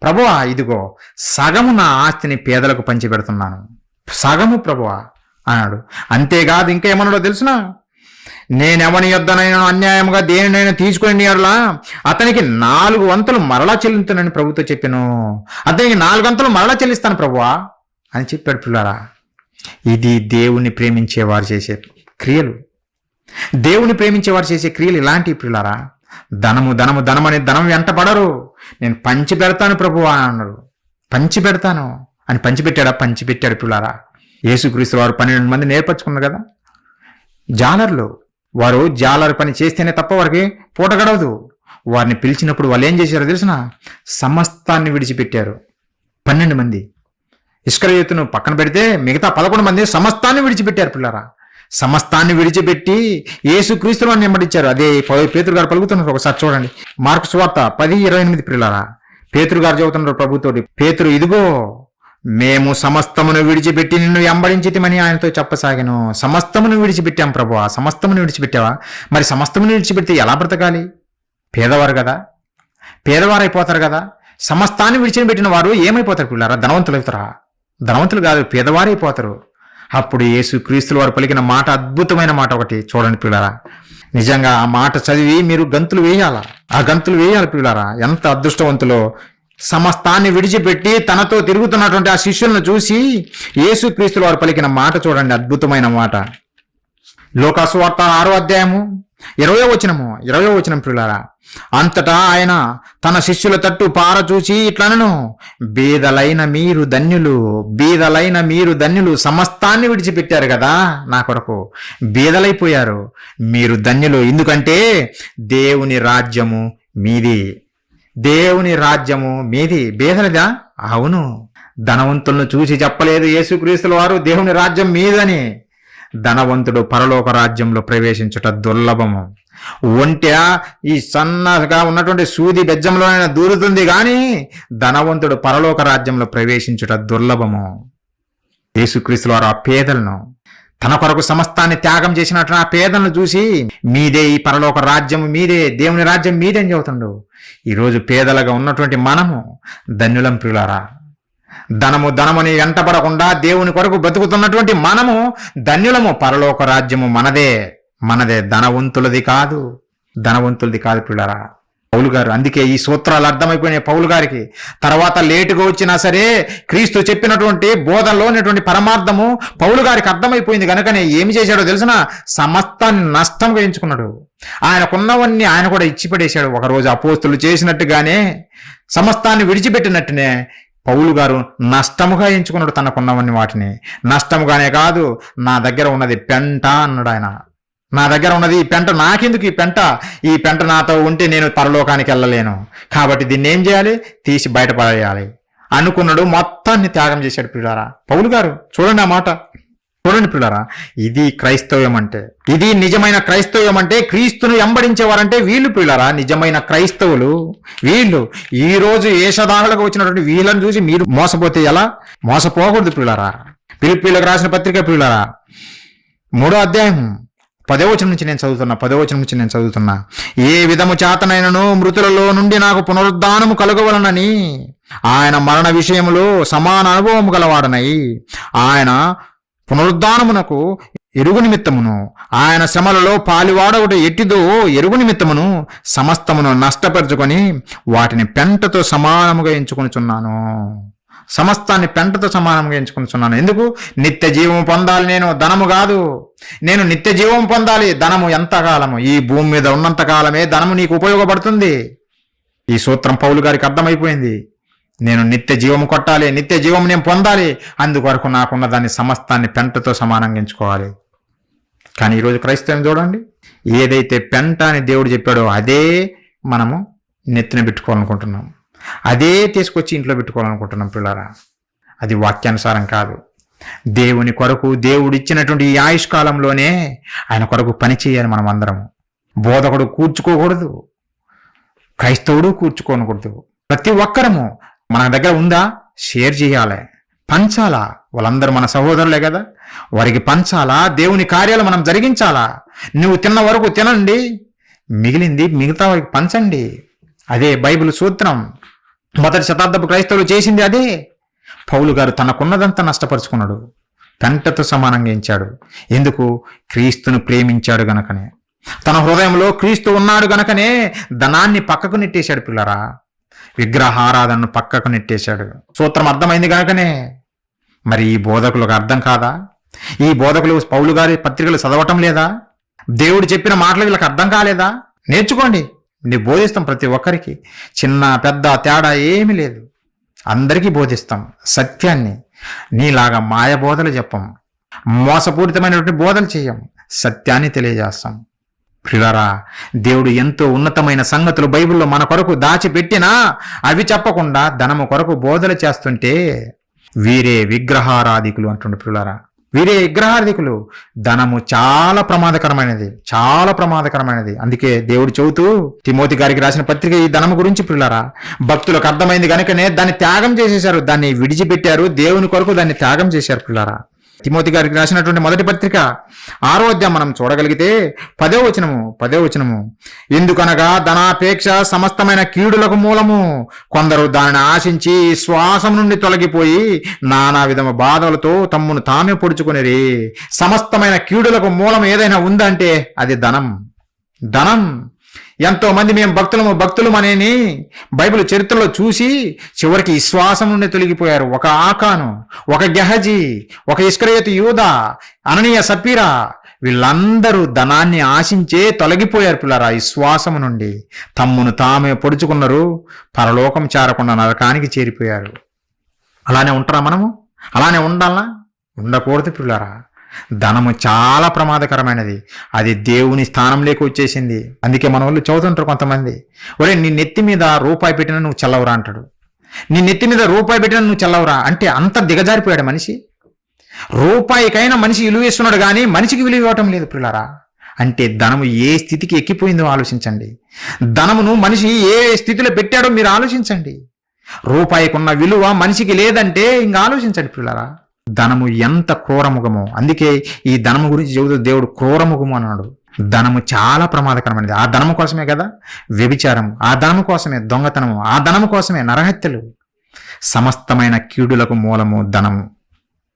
[SPEAKER 1] ప్రభువా ఇదిగో సగము నా ఆస్తిని పేదలకు పంచిపెడుతున్నాను, సగము ప్రభువా అన్నాడు. అంతేకాదు ఇంకేమన్నాడో తెలుసునా? నేనెవని యొద్దనైనా అన్యాయముగా దేనినైనా తీసుకుని అలా అతనికి 4 వంతులు మరలా చెల్లించునని ప్రభుతో చెప్పాను. అతనికి 4 వంతులు మరలా చెల్లిస్తాను ప్రభువా అని చెప్పాడు. పిల్లారా, ఇది దేవుణ్ణి ప్రేమించేవారు చేసే క్రియలు. దేవుని ప్రేమించేవారు చేసే క్రియలు ఇలాంటి. పిల్లారా, ధనము ధనము ధనమని ధనం వెంట పడరు. నేను పంచి పెడతాను ప్రభువా అన్నాడు. పంచి పెడతాను అని పంచిపెట్టాడా? పంచిపెట్టాడు. పిల్లారా, యేసుక్రీస్తు వారు 12 మంది నేర్పరచుకున్నారు కదా జాలర్లు. వారు జాలర్ పని చేస్తేనే తప్ప వారికి పూట గడవదు. వారిని పిలిచినప్పుడు వాళ్ళు ఏం చేశారో తెలిసిన? సమస్తాన్ని విడిచిపెట్టారు. 12 మంది ఇస్కరియోతును పక్కన పెడితే మిగతా 11 మంది సమస్తాన్ని విడిచిపెట్టారు. పిల్లారా, సమస్తాన్ని విడిచిపెట్టి యేసుక్రీస్తును వెంబడించారు. అదే పేతురు గారు పలుకుతున్నారు. ఒకసారి చూడండి, మార్కు సువార్త 10:28. పిల్లారా, పేతురు గారు చెబుతున్నారు ప్రభుతోటి, పేతురు ఇదిగో మేము సమస్తమును విడిచిపెట్టి నిన్ను వెంబడించితిమని ఆయనతో చెప్పసాగాను. సమస్తమును విడిచిపెట్టాం ప్రభువా. సమస్తమును విడిచిపెట్టావా? మరి సమస్తమును విడిచిపెడితే ఎలా బ్రతకాలి? పేదవారు కదా, పేదవారైపోతారు కదా. సమస్తాన్ని విడిచిపెట్టిన వారు ఏమైపోతారు పిల్లారా? ధనవంతులు అవుతారా? ధనవంతులు కాదు, పేదవారైపోతారు. అప్పుడు యేసుక్రీస్తుల వారు పలికిన మాట, అద్భుతమైన మాట ఒకటి చూడండి పిల్లారా. నిజంగా ఆ మాట చదివి మీరు గంతులు వేయాలా, ఆ గంతులు వేయాలి పిల్లారా. ఎంత అదృష్టవంతులో! సమస్తాన్ని విడిచిపెట్టి తనతో తిరుగుతున్నటువంటి ఆ శిష్యులను చూసి యేసుక్రీస్తుల వారు పలికిన మాట చూడండి, అద్భుతమైన మాట. లూకా సువార్త 6వ అధ్యాయము 20వ వచనం పిల్లారా. అంతటా ఆయన తన శిష్యుల తట్టు పారచూచి ఇట్లనను, బీదలైన మీరు ధన్యులు, బీదలైన మీరు ధన్యులు. సమస్తాన్ని విడిచిపెట్టారు కదా నా కొరకు, బీదలైపోయారు. మీరు ధన్యులు, ఎందుకంటే దేవుని రాజ్యము మీది, దేవుని రాజ్యము మీది. బీదలదా? అవును. ధనవంతులను చూసి చెప్పలేదు యేసుక్రీస్తుల వారు దేవుని రాజ్యం మీదని. ధనవంతుడు పరలోక రాజ్యంలో ప్రవేశించుట దుర్లభము. ఒంటె ఈ సన్నగా ఉన్నటువంటి సూది బెజ్జంలోనైనా దూరుతుంది కానీ ధనవంతుడు పరలోక రాజ్యంలో ప్రవేశించుట దుర్లభము. యేసుక్రీస్తుల వారు ఆ పేదలను, తన కొరకు సమస్తాన్ని త్యాగం చేసినట్టు ఆ పేదలను చూసి మీదే ఈ పరలోక రాజ్యం మీదే, దేవుని రాజ్యం మీదే అని చెబుతుండు. ఈరోజు పేదలుగా ఉన్నటువంటి మనము ధన్యులం ప్రియులారా. ధనముని వెంటపడకుండా దేవుని కొరకు బ్రతుకుతున్నటువంటి మనము ధన్యులము. పరలోక రాజ్యము మనదే, ధనవంతులది కాదు పిల్లారా. పౌలు గారు అందుకే ఈ సూత్రాలు అర్థమైపోయినాయి పౌలు గారికి. తర్వాత లేటుగా వచ్చినా సరే క్రీస్తు చెప్పినటువంటి బోధనలోనేటువంటి పరమార్థము పౌలు గారికి అర్థమైపోయింది కనుకనే ఏమి చేశాడో తెలిసిన? సమస్తాన్ని నష్టంగా ఎంచుకున్నాడు. ఆయనకున్నవన్నీ ఆయన కూడా ఇచ్చిపడేశాడు. ఒకరోజు అపోస్తులు చేసినట్టుగానే సమస్తాన్ని విడిచిపెట్టినట్టునే పౌలు గారు నష్టముగా ఎంచుకున్నాడు తనకున్నవన్నీ. వాటిని నష్టముగానే కాదు, నా దగ్గర ఉన్నది పెంట అన్నాడు ఆయన. నా దగ్గర ఉన్నది ఈ పెంట, నాకెందుకు ఈ పెంట నాతో ఉంటే నేను పరలోకానికి వెళ్ళలేను, కాబట్టి దీన్ని ఏం చేయాలి? తీసి బయటపడేయాలి అనుకున్నాడు. మొత్తాన్ని త్యాగం చేశాడు పిల్లారా పౌలు గారు. చూడండి ఆ మాట, చూడండి పిల్లారా. ఇది క్రైస్తవ్యం అంటే, ఇది నిజమైన క్రైస్తవ్యం అంటే, క్రీస్తును వెంబడించేవారంటే వీళ్ళు పిల్లారా నిజమైన క్రైస్తవులు. వీళ్ళు ఈ రోజు ఏషదారులకు వచ్చినటువంటి వీళ్ళని చూసి మీరు మోసపోతే ఎలా? మోసపోకూడదు పిల్లారా. ఫిలిప్పీయులకు రాసిన పత్రిక పిల్లారా 3వ అధ్యాయం 10వ వచనం నుంచి నేను చదువుతున్నా. ఏ విధము చేతనైనను మృతులలో నుండి నాకు పునరుద్ధానము కలుగవలనని ఆయన మరణ విషయములో సమాన అనుభవము గలవాడనై ఆయన పునరుద్ధానమునకు ఎరుగు నిమిత్తమును, ఆయన శ్రమలలో పాలివాడొకటి ఎట్టిదో ఎరుగు నిమిత్తమును సమస్తమును నష్టపరుచుకొని వాటిని పెంటతో సమానముగా ఎంచుకొనిచున్నాను. సమస్తాన్ని పెంటతో సమానంగా ఎంచుకుంటున్నాను. ఎందుకు? నిత్య జీవం పొందాలి. నేను ధనము కాదు, నేను నిత్య జీవం పొందాలి. ధనము ఎంతకాలము? ఈ భూమి మీద ఉన్నంత కాలమే ధనము నీకు ఉపయోగపడుతుంది. ఈ సూత్రం పౌలు గారికి అర్థమైపోయింది. నేను నిత్య జీవము కొట్టాలి, నిత్య జీవం నేను పొందాలి, అందుకొరకు నాకున్న దాన్ని సమస్తాన్ని పెంటతో సమానంగా ఎంచుకోవాలి. కానీ ఈరోజు క్రైస్తవం చూడండి, ఏదైతే పెంట అని దేవుడు చెప్పాడో అదే మనము నెత్తిన పెట్టుకోవాలనుకుంటున్నాం, అదే తీసుకొచ్చి ఇంట్లో పెట్టుకోవాలనుకుంటున్నాం పిల్లరా. అది వాక్యానుసారం కాదు. దేవుని కొరకు దేవుడిచ్చినటువంటి ఈ ఆయుష్కాలంలోనే ఆయన కొరకు పని చేయాలి మనం అందరం. బోధకుడు కూర్చుకోకూడదు, క్రైస్తవుడు కూర్చుకోకూడదు. ప్రతి ఒక్కరము మన దగ్గర ఉందా షేర్ చేయాలి, పంచాలా. వాళ్ళందరూ మన సహోదరులే కదా, వారికి పంచాలా. దేవుని కార్యాలు మనం జరిగించాలా. నువ్వు తిన్న వరకు తినండి, మిగిలింది మిగతా వారికి పంచండి. అదే బైబిల్ సూత్రం. మొదటి శతాబ్దపు క్రైస్తవులు చేసింది అదే. పౌలు గారు తనకున్నదంతా నష్టపరుచుకున్నాడు, పెంటతో సమానంగా ఎంచాడు. ఎందుకు? క్రీస్తును ప్రేమించాడు గనకనే. తన హృదయంలో క్రీస్తు ఉన్నాడు గనకనే ధనాన్ని పక్కకు నెట్టేశాడు. పిల్లరా, విగ్రహారాధనను పక్కకు నెట్టేశాడు. సూత్రం అర్థమైంది గనకనే. మరి ఈ బోధకులకు అర్థం కాదా? ఈ బోధకులు పౌలు గారి పత్రికలు చదవటం లేదా? దేవుడు చెప్పిన మాటలు వీళ్ళకి అర్థం కాలేదా? నేర్చుకోండి. నేను బోధిస్తాం ప్రతి ఒక్కరికి, చిన్న పెద్ద తేడా ఏమీ లేదు. అందరికీ బోధిస్తాం సత్యాన్ని. నీలాగా మాయ బోధలు చెప్పం, మోసపూరితమైనటువంటి బోధలు చేయం, సత్యాన్ని తెలియజేస్తాం. ప్రియులారా, దేవుడు ఎంతో ఉన్నతమైన సంగతులు బైబిల్లో మన కొరకు దాచిపెట్టినా అవి చెప్పకుండా ధనము కొరకు బోధలు చేస్తుంటే వీరే విగ్రహారాధికులు అంటుండే. ప్రియులారా, వీరే విగ్రహారాధికులు. ధనము చాలా ప్రమాదకరమైనది, చాలా ప్రమాదకరమైనది. అందుకే దేవుడు చెబుతూ తిమోతి గారికి రాసిన పత్రిక ఈ ధనము గురించి. ప్రియులారా, భక్తులకు అర్థమైంది కనుకనే దాన్ని త్యాగం చేసేశారు, దాన్ని విడిచిపెట్టారు, దేవుని కొరకు దాన్ని త్యాగం చేశారు. ప్రియులారా, తిమోతి గారికి రాసినటువంటి మొదటి పత్రిక 6వ అధ్యాయం మనం చూడగలిగితే 10వ వచనము, ఎందుకనగా ధనాపేక్ష సమస్తమైన కీడులకు మూలము, కొందరు దానిని ఆశించి శ్వాసం నుండి తొలగిపోయి నానా విధమ బాధలతో తమ్మును తామే పొడుచుకునేరి. సమస్తమైన కీడులకు మూలం ఏదైనా ఉందంటే అది ధనం. ధనం. ఎంతో మంది మేము భక్తులమనేని బైబిల్ చరిత్రలో చూసి చివరికి విశ్వాసం నుండి తొలగిపోయారు. ఒక ఆకాను, ఒక గెహజీ, ఒక ఇస్కరియోతు యూదా, అననీయ సప్పీరా, వీళ్ళందరూ ధనాన్ని ఆశించే తొలగిపోయారు. పిల్లరా, విశ్వాసం నుండి తమ్మును తామే పొడుచుకున్నారు, పరలోకం చేరకుండా నరకానికి చేరిపోయారు. అలానే ఉంటారా మనము? అలానే ఉండాలా? ఉండకూడదు. పిల్లరా, ధనము చాలా ప్రమాదకరమైనది. అది దేవుని స్థానంలోకి వచ్చేసింది. అందుకే మన వాళ్ళు చదువుతుంటారు కొంతమంది, ఒరే నీ నెత్తి మీద రూపాయి పెట్టినా నువ్వు చల్లవురా అంటాడు. నీ నెత్తి మీద రూపాయి పెట్టినా నువ్వు చల్లవురా అంటే అంత దిగజారిపోయాడు మనిషి. రూపాయికైనా మనిషి విలువ ఇస్తున్నాడు కానీ మనిషికి విలువ ఇవ్వటం లేదు. పిల్లరా, అంటే ధనము ఏ స్థితికి ఎక్కిపోయిందో ఆలోచించండి. ధనమును మనిషి ఏ స్థితిలో పెట్టాడో మీరు ఆలోచించండి. రూపాయికున్న విలువ మనిషికి లేదంటే ఇంకా ఆలోచించండి. పిల్లరా, ధనము ఎంత క్రూరముఖమో. అందుకే ఈ ధనము గురించి చెబుతూ దేవుడు క్రూరముఖము అన్నాడు. ధనము చాలా ప్రమాదకరమైనది. ఆ ధనము కోసమే కదా వ్యభిచారము, ఆ ధనము కోసమే దొంగతనము, ఆ ధనము కోసమే నరహత్యలు. సమస్తమైన కీడులకు మూలము ధనము.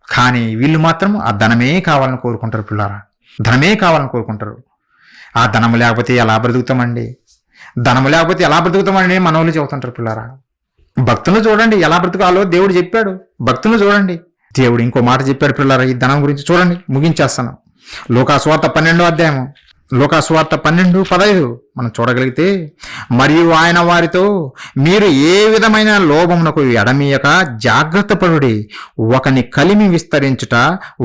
[SPEAKER 1] కానీ వీళ్ళు మాత్రం ఆ ధనమే కావాలని కోరుకుంటారు. పిల్లారా, ధనమే కావాలని కోరుకుంటారు. ఆ ధనము లేకపోతే ఎలా బ్రతుకుతామండి, ధనము లేకపోతే ఎలా బ్రతుకుతామండి మన వాళ్ళు చెబుతుంటారు. పిల్లారా, భక్తులను చూడండి ఎలా బ్రతకాలో దేవుడు చెప్పాడు. భక్తులను చూడండి, దేవుడు ఇంకో మాట చెప్పాడు. పిల్లరా, ఈ ధనం గురించి చూడండి, ముగించేస్తాను. లోకాసువార్త 12వ అధ్యాయము, లోకాసువార్త 12:15 మనం చూడగలిగితే, మరియు ఆయన వారితో, మీరు ఏ విధమైన లోభమునకు ఎడమీయక జాగ్రత్త పడుడి, ఒకని కలిమి విస్తరించుట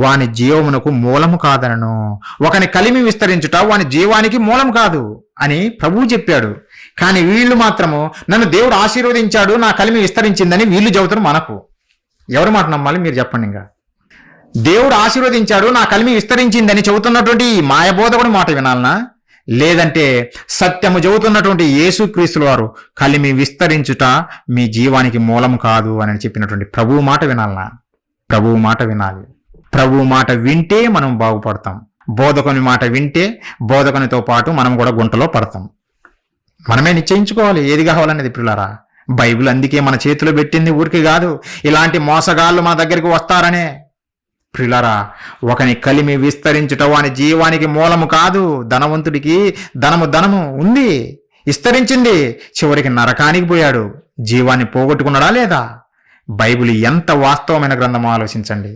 [SPEAKER 1] వాని జీవమునకు మూలము కాదనను. ఒకని కలిమి విస్తరించుట వాని జీవానికి మూలం కాదు అని ప్రభువు చెప్పాడు. కానీ వీళ్ళు మాత్రము నన్ను దేవుడు ఆశీర్వదించాడు, నా కలిమి విస్తరించిందని వీళ్ళు చెబుతారు. మనకు ఎవరి మాట నమ్మాలి మీరు చెప్పండి? ఇంకా దేవుడు ఆశీర్వదించాడు, నా కలిమి విస్తరించిందని చెబుతున్నటువంటి మాయబోధకుడి మాట వినాలనా? లేదంటే సత్యము చెబుతున్నటువంటి యేసుక్రీస్తుల వారు కలిమి విస్తరించుట మీ జీవానికి మూలం కాదు అని చెప్పినటువంటి ప్రభువు మాట వినాలనా? ప్రభువు మాట వినాలి. ప్రభువు మాట వింటే మనం బాగుపడతాం. బోధకుని మాట వింటే బోధకునితో పాటు మనం కూడా గుంటలో పడతాం. మనమే నిశ్చయించుకోవాలి ఏది కావాలనేది. పిల్లారా, బైబిల్ అందుకే మన చేతిలో పెట్టింది ఊరికి కాదు, ఇలాంటి మోసగాళ్ళు మన దగ్గరికి వస్తారనే. ప్రియులారా, ఒకని కలిమి విస్తరించుట వాని జీవానికి మూలము కాదు. ధనవంతుడికి ధనము ఉంది, విస్తరించింది, చివరికి నరకానికి పోయాడు. జీవాన్ని పోగొట్టుకున్నాడా లేదా? బైబిల్ ఎంత వాస్తవమైన గ్రంథమో ఆలోచించండి,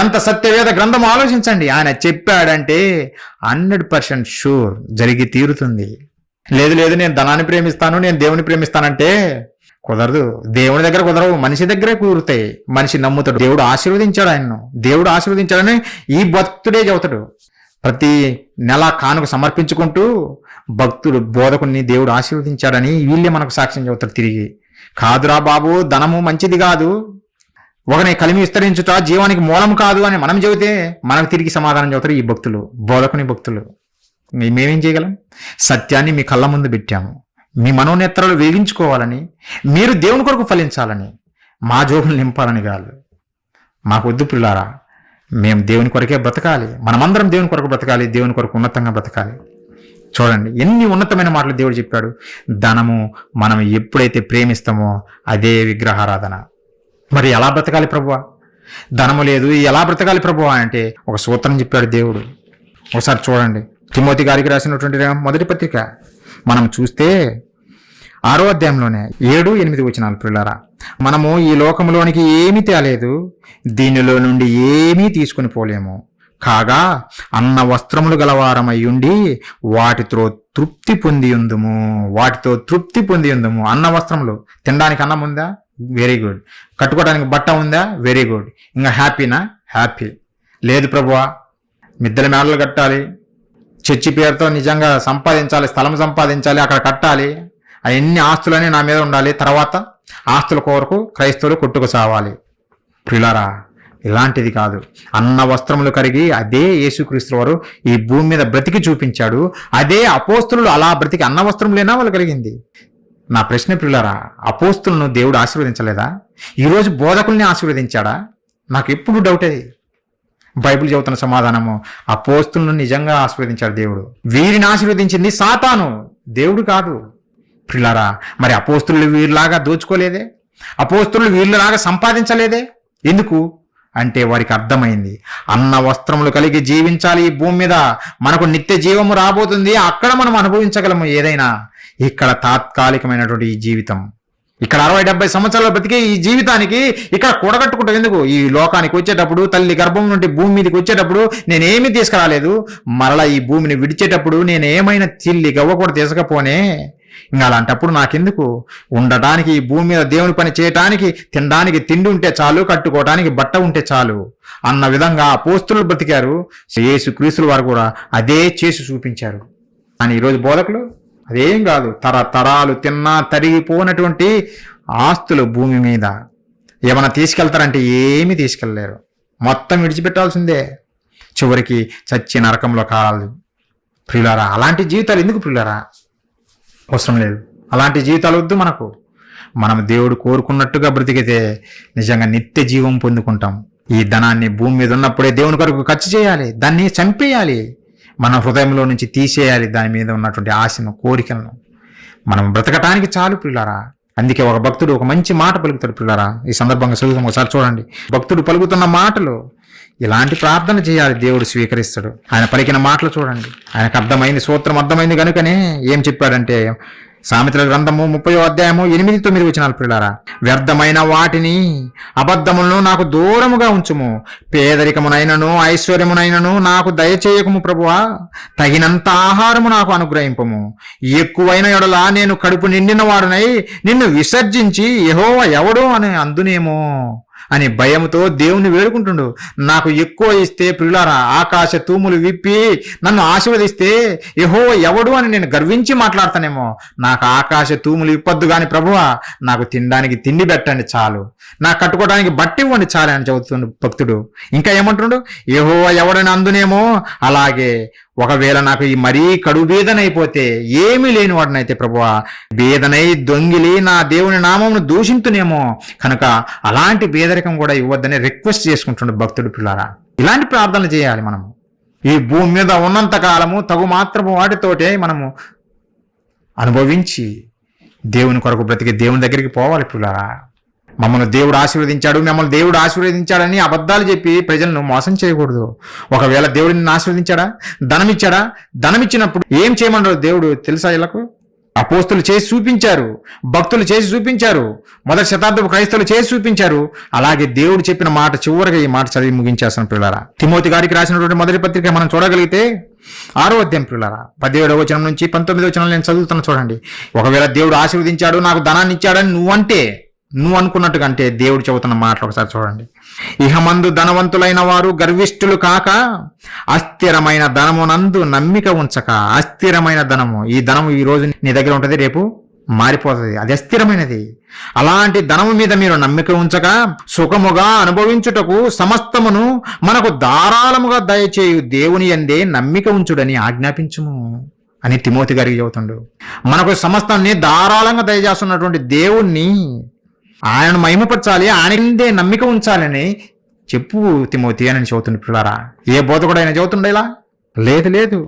[SPEAKER 1] ఎంత సత్యవేద గ్రంథమో ఆలోచించండి. ఆయన చెప్పాడంటే 100% షూర్ జరిగి తీరుతుంది. లేదు నేను ధనాన్ని ప్రేమిస్తాను, నేను దేవుని ప్రేమిస్తానంటే కుదరదు. దేవుని దగ్గర కుదరవు, మనిషి దగ్గరే కుదురుతాయి. మనిషి నమ్ముతాడు. దేవుడు ఆశీర్వదించాడు ఆయన్ను, దేవుడు ఆశీర్వదించాడని ఈ భక్తుడే చెబుతాడు. ప్రతి నెల కానుక సమర్పించుకుంటూ భక్తుడు బోధకుడిని దేవుడు ఆశీర్వదించాడని వీళ్ళే మనకు సాక్ష్యం చెబుతారు తిరిగి. కాదురా బాబు, ధనము మంచిది కాదు, ఒకని కలిమి విస్తరించుట జీవానికి మూలం కాదు అని మనం చెబితే మనకు తిరిగి సమాధానం చెబుతారు ఈ భక్తులు, బోధకుని భక్తులు. మేమేం చేయగలం? సత్యాన్ని మీ కళ్ళ ముందు పెట్టాము, మీ మనోనేత్రాలు వేగించుకోవాలని, మీరు దేవుని కొరకు ఫలించాలని, మా జోబులు నింపాలని కాదు. మాకు వద్దు పిల్లారా, మేము దేవుని కొరకే బ్రతకాలి, మనమందరం దేవుని కొరకు బ్రతకాలి, దేవుని కొరకు ఉన్నతంగా బ్రతకాలి. చూడండి ఎన్ని ఉన్నతమైన మాటలు దేవుడు చెప్పాడు. ధనము మనం ఎప్పుడైతే ప్రేమిస్తామో అదే విగ్రహారాధన. మరి ఎలా బ్రతకాలి ప్రభువా? ధనము లేదు, ఎలా బ్రతకాలి ప్రభువా అంటే ఒక సూత్రం చెప్పాడు దేవుడు. ఒకసారి చూడండి, తిమోతి గారికి రాసినటువంటి మొదటి పత్రిక మనం చూస్తే 6వ అధ్యాయంలోనే 7-8 వచనాలు పిల్లారా. మనము ఈ లోకంలోనికి ఏమీ తేలేదు, దీనిలో నుండి ఏమీ తీసుకుని పోలేము. కాగా అన్న వస్త్రములు గలవారమయ్యుండి వాటితో తృప్తి పొంది ఉందుము. అన్న వస్త్రములు, తినడానికి అన్నం ఉందా? Very good. కట్టుకోవడానికి బట్ట ఉందా? Very good. ఇంకా హ్యాపీనా? హ్యాపీ. లేదు ప్రభువా, మిద్దెల మేడలు కట్టాలి, చర్చి పేరుతో నిజంగా సంపాదించాలి, స్థలం సంపాదించాలి, అక్కడ కట్టాలి, అవన్నీ ఆస్తులనే నా మీద ఉండాలి, తర్వాత ఆస్తుల కొరకు క్రైస్తవులు కొట్టుకు సావాలి. ప్రియులారా, ఇలాంటిది కాదు. అన్న వస్త్రములు కరిగి అదే యేసుక్రీస్తు వారు ఈ భూమి మీద బ్రతికి చూపించాడు. అదే అపోస్తులు అలా బ్రతికి అన్న వస్త్రములేనా వాళ్ళు కలిగింది? నా ప్రశ్న ప్రియులారా, అపోస్తులను దేవుడు ఆశీర్వదించలేదా? ఈరోజు బోధకుల్ని ఆశీర్వదించాడా? నాకు ఎప్పుడు డౌట్ అది. బైబిల్ చెబుతున్న సమాధానము, అపోస్తులను నిజంగా ఆశీర్వదించాడు దేవుడు. వీరిని ఆశీర్వదించింది సాతాను, దేవుడు కాదు. ప్రియులారా, మరి అపోస్తులు వీరిలాగా దోచుకోలేదే, అపోస్తులు వీళ్ళలాగా సంపాదించలేదే. ఎందుకు అంటే వారికి అర్థమైంది, అన్న వస్త్రములు కలిగి జీవించాలి ఈ భూమి మీద, మనకు నిత్య జీవము రాబోతుంది, అక్కడ మనం అనుభవించగలము ఏదైనా. ఇక్కడ తాత్కాలికమైనటువంటి ఈ జీవితం, ఇక్కడ 60-70 సంవత్సరాల బ్రతికే ఈ జీవితానికి ఇక్కడ కూడగట్టుకుంటాం ఎందుకు? ఈ లోకానికి వచ్చేటప్పుడు, తల్లి గర్భం నుండి భూమి మీదకి వచ్చేటప్పుడు నేనేమీ తీసుకురాలేదు, మరలా ఈ భూమిని విడిచేటప్పుడు నేను ఏమైనా తిల్లి గవ్వ కూడా తీసుకపోనే. ఇంకా అలాంటప్పుడు నాకెందుకు? ఉండటానికి ఈ భూమి మీద దేవుని పని చేయటానికి, తినడానికి తిండి ఉంటే చాలు, కట్టుకోవడానికి బట్ట ఉంటే చాలు అన్న విధంగా అపోస్తులు బ్రతికారు. యేసుక్రీస్తుల వారు కూడా అదే చేసి చూపించారు. కానీ ఈరోజు బోధకులు అదేం కాదు, తరతరాలు తిన్నా తరిగిపోనటువంటి ఆస్తులు భూమి మీద ఏమైనా తీసుకెళ్తారంటే ఏమీ తీసుకెళ్ళలేరు, మొత్తం విడిచిపెట్టాల్సిందే, చివరికి చచ్చి నరకంలో కావాలి. ప్రియులారా, అలాంటి జీవితాలు ఎందుకు ప్రియులారా? అవసరం లేదు. అలాంటి జీవితాలు వద్దు మనకు. మనం దేవుడు కోరుకున్నట్టుగా బ్రతికితే నిజంగా నిత్య జీవం పొందుకుంటాం. ఈ ధనాన్ని భూమి మీద ఉన్నప్పుడే దేవుని కొరకు ఖర్చు చేయాలి, దాన్ని చంపేయాలి, మన హృదయంలో నుంచి తీసేయాలి దాని మీద ఉన్నటువంటి ఆశను, కోరికలను. మనం బ్రతకటానికి చాలు ప్రియులారా. అందుకే ఒక భక్తుడు ఒక మంచి మాట పలుకుతాడు ప్రియులారా. ఈ సందర్భంగా చదువుతాం, ఒకసారి చూడండి. భక్తుడు పలుకుతున్న మాటలు, ఇలాంటి ప్రార్థన చేయాలి, దేవుడు స్వీకరిస్తాడు. ఆయన పలికిన మాటలు చూడండి, ఆయనకు అర్థమైంది, సూత్రం అర్థమైంది కనుకనే ఏం చెప్పాడంటే, సామెతల గ్రంథము 30వ అధ్యాయము 8-9 వచనాలు ప్రియులారా. వ్యర్థమైన వాటిని, అబద్ధములను నాకు దూరముగా ఉంచుము, పేదరికమునైనను ఐశ్వర్యమునైనను నాకు దయచేయకము ప్రభువా, తగినంత ఆహారము నాకు అనుగ్రహింపము, ఎక్కువైన ఎడల నేను కడుపు నిండిన వాడునై నిన్ను విసర్జించి యెహోవా ఎవడో అని అందునేమో అని భయముతో దేవుని వేడుకుంటుండు. నాకు ఎక్కువ ఇస్తే ప్రియులారా, ఆకాశ తూములు విప్పి నన్ను ఆశీర్వదిస్తే యెహోవా ఎవడు అని నేను గర్వించి మాట్లాడతానేమో. నాకు ఆకాశ తూములు విప్పొద్దు కానీ ప్రభువా, నాకు తినడానికి తిండి పెట్టండి చాలు, నాకు కట్టుకోవడానికి బట్టి ఇవ్వండి చాలు అని చెబుతుండు భక్తుడు. ఇంకా ఏమంటుండు? యెహోవా ఎవడని అందునేమో. అలాగే ఒకవేళ నాకు ఈ మరీ కడుపు బీదనైపోతే, ఏమీ లేని వాడినైతే ప్రభువా, బీదనై దొంగిలి నా దేవుని నామమును దూషింతునేమో, కనుక అలాంటి బీదరికం కూడా ఇవ్వద్దని రిక్వెస్ట్ చేసుకుంటుండే భక్తుడు పిల్లారా. ఇలాంటి ప్రార్థనలు చేయాలి మనము. ఈ భూమి మీద ఉన్నంత కాలము తగు మాత్రము వాటితోటే మనము అనుభవించి దేవుని కొరకు బ్రతికి దేవుని దగ్గరికి పోవాలి పిల్లారా. మమ్మల్ని దేవుడు ఆశీర్వదించాడు, మిమ్మల్ని దేవుడు ఆశీర్వదించాడని అబద్ధాలు చెప్పి ప్రజలను మోసం చేయకూడదు. ఒకవేళ దేవుడిని ఆశీర్వదించాడా? ధనమిచ్చాడా? ధనమిచ్చినప్పుడు ఏం చేయమన్నాడు దేవుడు తెలుసా? వీళ్ళకు అపోస్తులు చేసి చూపించారు, భక్తులు చేసి చూపించారు, మొదటి శతాబ్దపు క్రైస్తవులు చేసి చూపించారు. అలాగే దేవుడు చెప్పిన మాట చివరిగా ఈ మాట చదివి ముగించేస్తాను పిల్లారా. తిమోతి గారికి రాసినటువంటి మొదటి పత్రిక మనం చూడగలిగితే 6వ అధ్యాయం పిల్లారా, 17వ వచనం నుంచి 19వ వచనం నేను చదువుతాను చూడండి. ఒకవేళ దేవుడు ఆశీర్వదించాడు, నాకు ధనాన్ని ఇచ్చాడని నువ్వు అనుకున్నట్టుగా అంటే దేవుడు చెబుతున్న మాటలు ఒకసారి చూడండి. ఇహమందు ధనవంతులైన వారు గర్విష్ఠులు కాక, అస్థిరమైన ధనమునందు నమ్మిక ఉంచక. అస్థిరమైన ధనము, ఈ ధనము ఈ రోజు నీ దగ్గర ఉంటుంది, రేపు మారిపోతుంది, అది అస్థిరమైనది. అలాంటి ధనము మీద మీరు నమ్మిక ఉంచక సుఖముగా అనుభవించుటకు సమస్తమును మనకు ధారాళముగా దయచేయు దేవుని యందే నమ్మిక ఉంచుడని ఆజ్ఞాపించుము అని తిమోతి గారికి చెబుతుండు. మనకు సమస్తాన్ని ధారాళంగా దయచేస్తున్నటువంటి దేవుణ్ణి, ఆయనను మహిమపరచాలి, ఆయనందే నమ్మిక ఉంచాలని చెప్పు తిమోతి అని చెబుతుంది. పిల్లారా, ఏ బోధకుడైనా చెబుతుండే ఇలా? లేదు,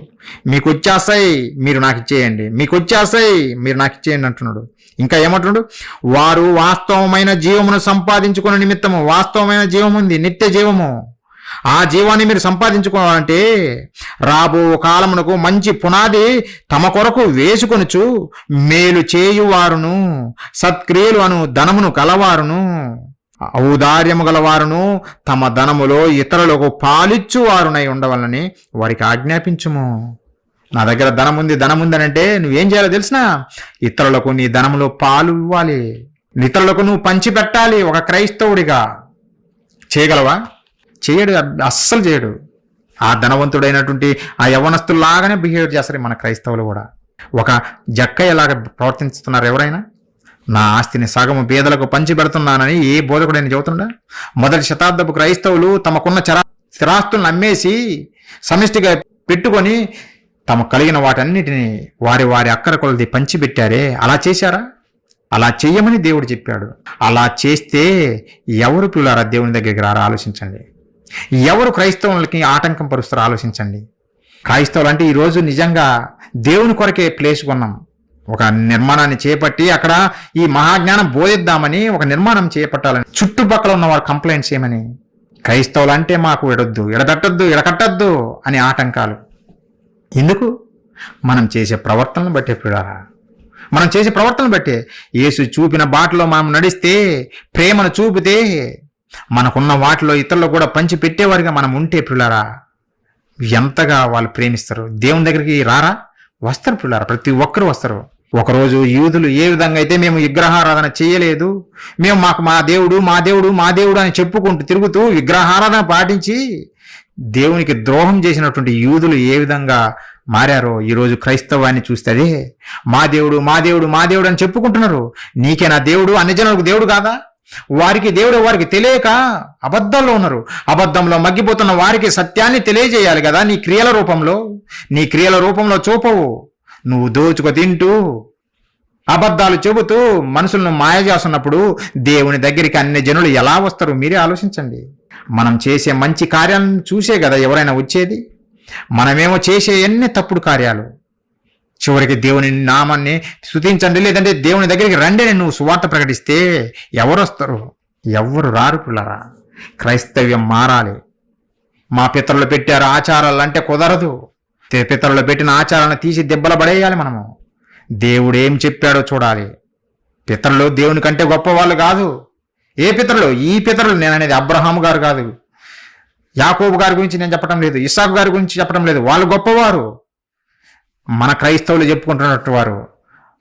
[SPEAKER 1] మీకు వచ్చేస్తాయి మీరు నాకు ఇచ్చేయండి, మీకు వచ్చేస్తాయి మీరు నాకు ఇచ్చేయండి అంటున్నాడు. ఇంకా ఏమంటున్నాడు? వారు వాస్తవమైన జీవమును సంపాదించుకునే నిమిత్తము, వాస్తవమైన జీవం ఉంది, నిత్య జీవము, ఆ జీవాన్ని మీరు సంపాదించుకోవాలంటే రాబో కాలమునకు మంచి పునాది తమ కొరకు వేసుకొనుచు మేలు చేయువారును సత్క్రియలు అను ధనమును కలవారును ఔదార్యము గలవారును తమ ధనములో ఇతరులకు పాలిచ్చువారునై ఉండవాలని వారికి ఆజ్ఞాపించుము. నా దగ్గర ధనముంది అని అంటే నువ్వేం చేయాలో తెలిసినా, ఇతరులకు నీ ధనములో పాలు ఇవ్వాలి, ఇతరులకు నువ్వు పంచిపెట్టాలి. ఒక క్రైస్తవుడిగా చేయగలవా? చేయడు, అస్సలు చేయడు. ఆ ధనవంతుడైనటువంటి ఆ యవ్వనస్తుల్లాగానే బిహేవ్ చేస్తారు మన క్రైస్తవులు కూడా. ఒక జక్కయ్యలాగా ప్రవర్తిస్తున్నారు ఎవరైనా? నా ఆస్తిని సగము పేదలకు పంచి పెడుతున్నానని ఏ బోధకుడైనా చెబుతుండా? మొదటి శతాబ్దపు క్రైస్తవులు తమకున్న స్థిరాస్తులను అమ్మేసి సమిష్టిగా పెట్టుకొని తమకు కలిగిన వాటన్నిటిని వారి అక్కర కొలది పంచిపెట్టారే, అలా చేశారా? అలా చెయ్యమని దేవుడు చెప్పాడు. అలా చేస్తే ఎవరు పిల్లారా దేవుని దగ్గరికి రారా? ఆలోచించండి. ఎవరు క్రైస్తవులకి ఆటంకం పరుస్తారో ఆలోచించండి. క్రైస్తవులు అంటే ఈరోజు నిజంగా దేవుని కొరకే ప్లేస్ కొన్నాం. ఒక నిర్మాణాన్ని చేపట్టి అక్కడ ఈ మహాజ్ఞానం బోధిద్దామని ఒక నిర్మాణం చేపట్టాలని చుట్టుపక్కల ఉన్న వారు కంప్లైంట్స్ ఏమని, క్రైస్తవులు అంటే మాకు ఎడకట్టద్దు అని ఆటంకాలు. ఎందుకు? మనం చేసే ప్రవర్తనను బట్టే పిల్లారా, మనం చేసే ప్రవర్తనను బట్టే. యేసు చూపిన బాటలో మనం నడిస్తే, ప్రేమను చూపితే, మనకున్న వాటిలో ఇతరులు కూడా పంచి పెట్టేవారిగా మనం ఉంటే పిల్లారా, ఎంతగా వాళ్ళు ప్రేమిస్తారు. దేవుని దగ్గరికి రారా? వస్తారు పిల్లారా, ప్రతి ఒక్కరు వస్తారు. ఒకరోజు యూదులు ఏ విధంగా అయితే మేము విగ్రహారాధన చేయలేదు, మేము మా దేవుడు అని చెప్పుకుంటూ తిరుగుతూ విగ్రహారాధన పాటించి దేవునికి ద్రోహం చేసినటువంటి యూదులు ఏ విధంగా మారారో ఈరోజు క్రైస్తవాన్ని చూస్తే అదే మా దేవుడు అని చెప్పుకుంటున్నారు. నీకే నా దేవుడు, అన్ని జనులకు దేవుడు కాదా? వారికి దేవుడు వారికి తెలియక అబద్ధాల్లో ఉన్నారు. అబద్ధంలో మగ్గిపోతున్న వారికి సత్యాన్ని తెలియజేయాలి కదా. నీ క్రియల రూపంలో చూపవు. నువ్వు దోచుకు తింటూ అబద్ధాలు చెబుతూ మనుషులను మాయ చేస్తున్నప్పుడు దేవుని దగ్గరికి అన్ని జనులు ఎలా వస్తారు? మీరే ఆలోచించండి. మనం చేసే మంచి కార్యాలను చూసే కదా ఎవరైనా వచ్చేది. మనమేమో చేసే ఎన్ని తప్పుడు కార్యాలు. చివరికి దేవుని నామాన్ని స్తుతించండి, లేదంటే దేవుని దగ్గరికి రండి అని నువ్వు సువార్త ప్రకటిస్తే ఎవరు వస్తారు? ఎవరు రారు పిల్లరా. క్రైస్తవ్యం మారాలి. మా పితరులు పెట్టారు ఆచారాలు అంటే కుదరదు. పితరులు పెట్టిన ఆచారాలను తీసి దెబ్బల పడేయాలి మనము. దేవుడు ఏం చెప్పాడో చూడాలి. పితరులు దేవుని కంటే గొప్పవాళ్ళు కాదు. ఏ పితరులు? ఈ పితరులు నేను అనేది అబ్రహాము గారు కాదు, యాకోబు గారి గురించి నేను చెప్పడం లేదు, ఇస్సాకు గారి గురించి చెప్పడం లేదు. వాళ్ళు గొప్పవారు. మన క్రైస్తవులు చెప్పుకుంటున్నట్టు వారు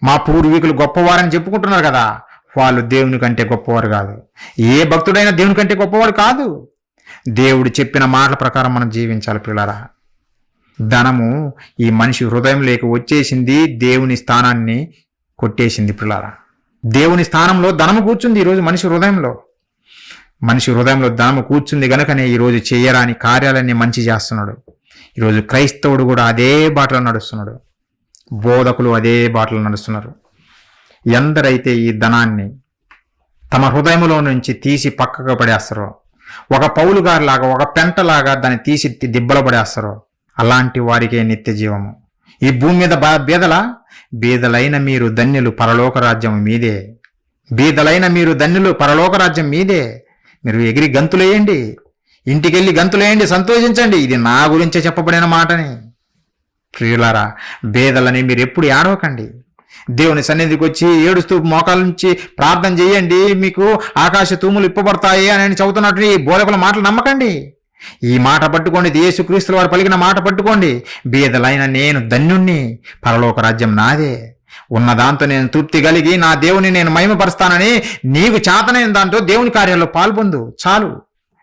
[SPEAKER 1] మా పూర్వీకులు గొప్పవారని చెప్పుకుంటున్నారు కదా, వాళ్ళు దేవుని కంటే గొప్పవారు కాదు. ఏ భక్తుడైనా దేవుని కంటే గొప్పవాడు కాదు. దేవుడు చెప్పిన మాటల ప్రకారం మనం జీవించాలి పిల్లరా. ధనము ఈ మనిషి హృదయంలోకి వచ్చేసింది, దేవుని స్థానాన్ని కొట్టేసింది పిల్లరా. దేవుని స్థానంలో ధనము కూర్చుంది ఈరోజు మనిషి హృదయంలో. ధనము కూర్చుంది గనుకనే ఈరోజు చేయరాని కార్యాలన్నీ మంచి చేస్తున్నాడు. ఈరోజు క్రైస్తవుడు కూడా అదే బాటలో నడుస్తున్నాడు. బోధకులు అదే బాటలో నడుస్తున్నారు. ఎందరైతే ఈ ధనాన్ని తమ హృదయంలో నుంచి తీసి పక్కకు పడేస్తారో, ఒక పౌలు గారిలాగా ఒక పెంటలాగా దాన్ని తీసి దిబ్బలో పడేస్తారో, అలాంటి వారికే నిత్య జీవము. ఈ భూమి మీద బీదలైన మీరు ధన్యులు, పరలోక రాజ్యం మీదే. పరలోక రాజ్యం మీదే. మీరు ఎగిరి గంతులేయండి, ఇంటికెళ్ళి గంతులేయండి, సంతోషించండి. ఇది నా గురించే చెప్పబడిన మాటని. ప్రియులారా, బేదలని మీరు ఎప్పుడు ఏడవకండి. దేవుని సన్నిధికి వచ్చి ఏడుస్తూ మోకాల నుంచి ప్రార్థన చేయండి, మీకు ఆకాశ తూములు ఇప్పబడతాయి అని చెబుతున్నట్టు ఈ బోధకుల మాటలు నమ్మకండి. ఈ మాట పట్టుకోండి, యేసుక్రీస్తుల వారు పలికిన మాట పట్టుకోండి. బీదలైన నేను ధన్యుణ్ణి, పరలోక రాజ్యం నాదే. ఉన్న దాంతో నేను తృప్తి కలిగి నా దేవుని నేను మహిమపరుస్తానని నీకు చేతనైన దాంతో దేవుని కార్యాల్లో పాల్పొందు చాలు.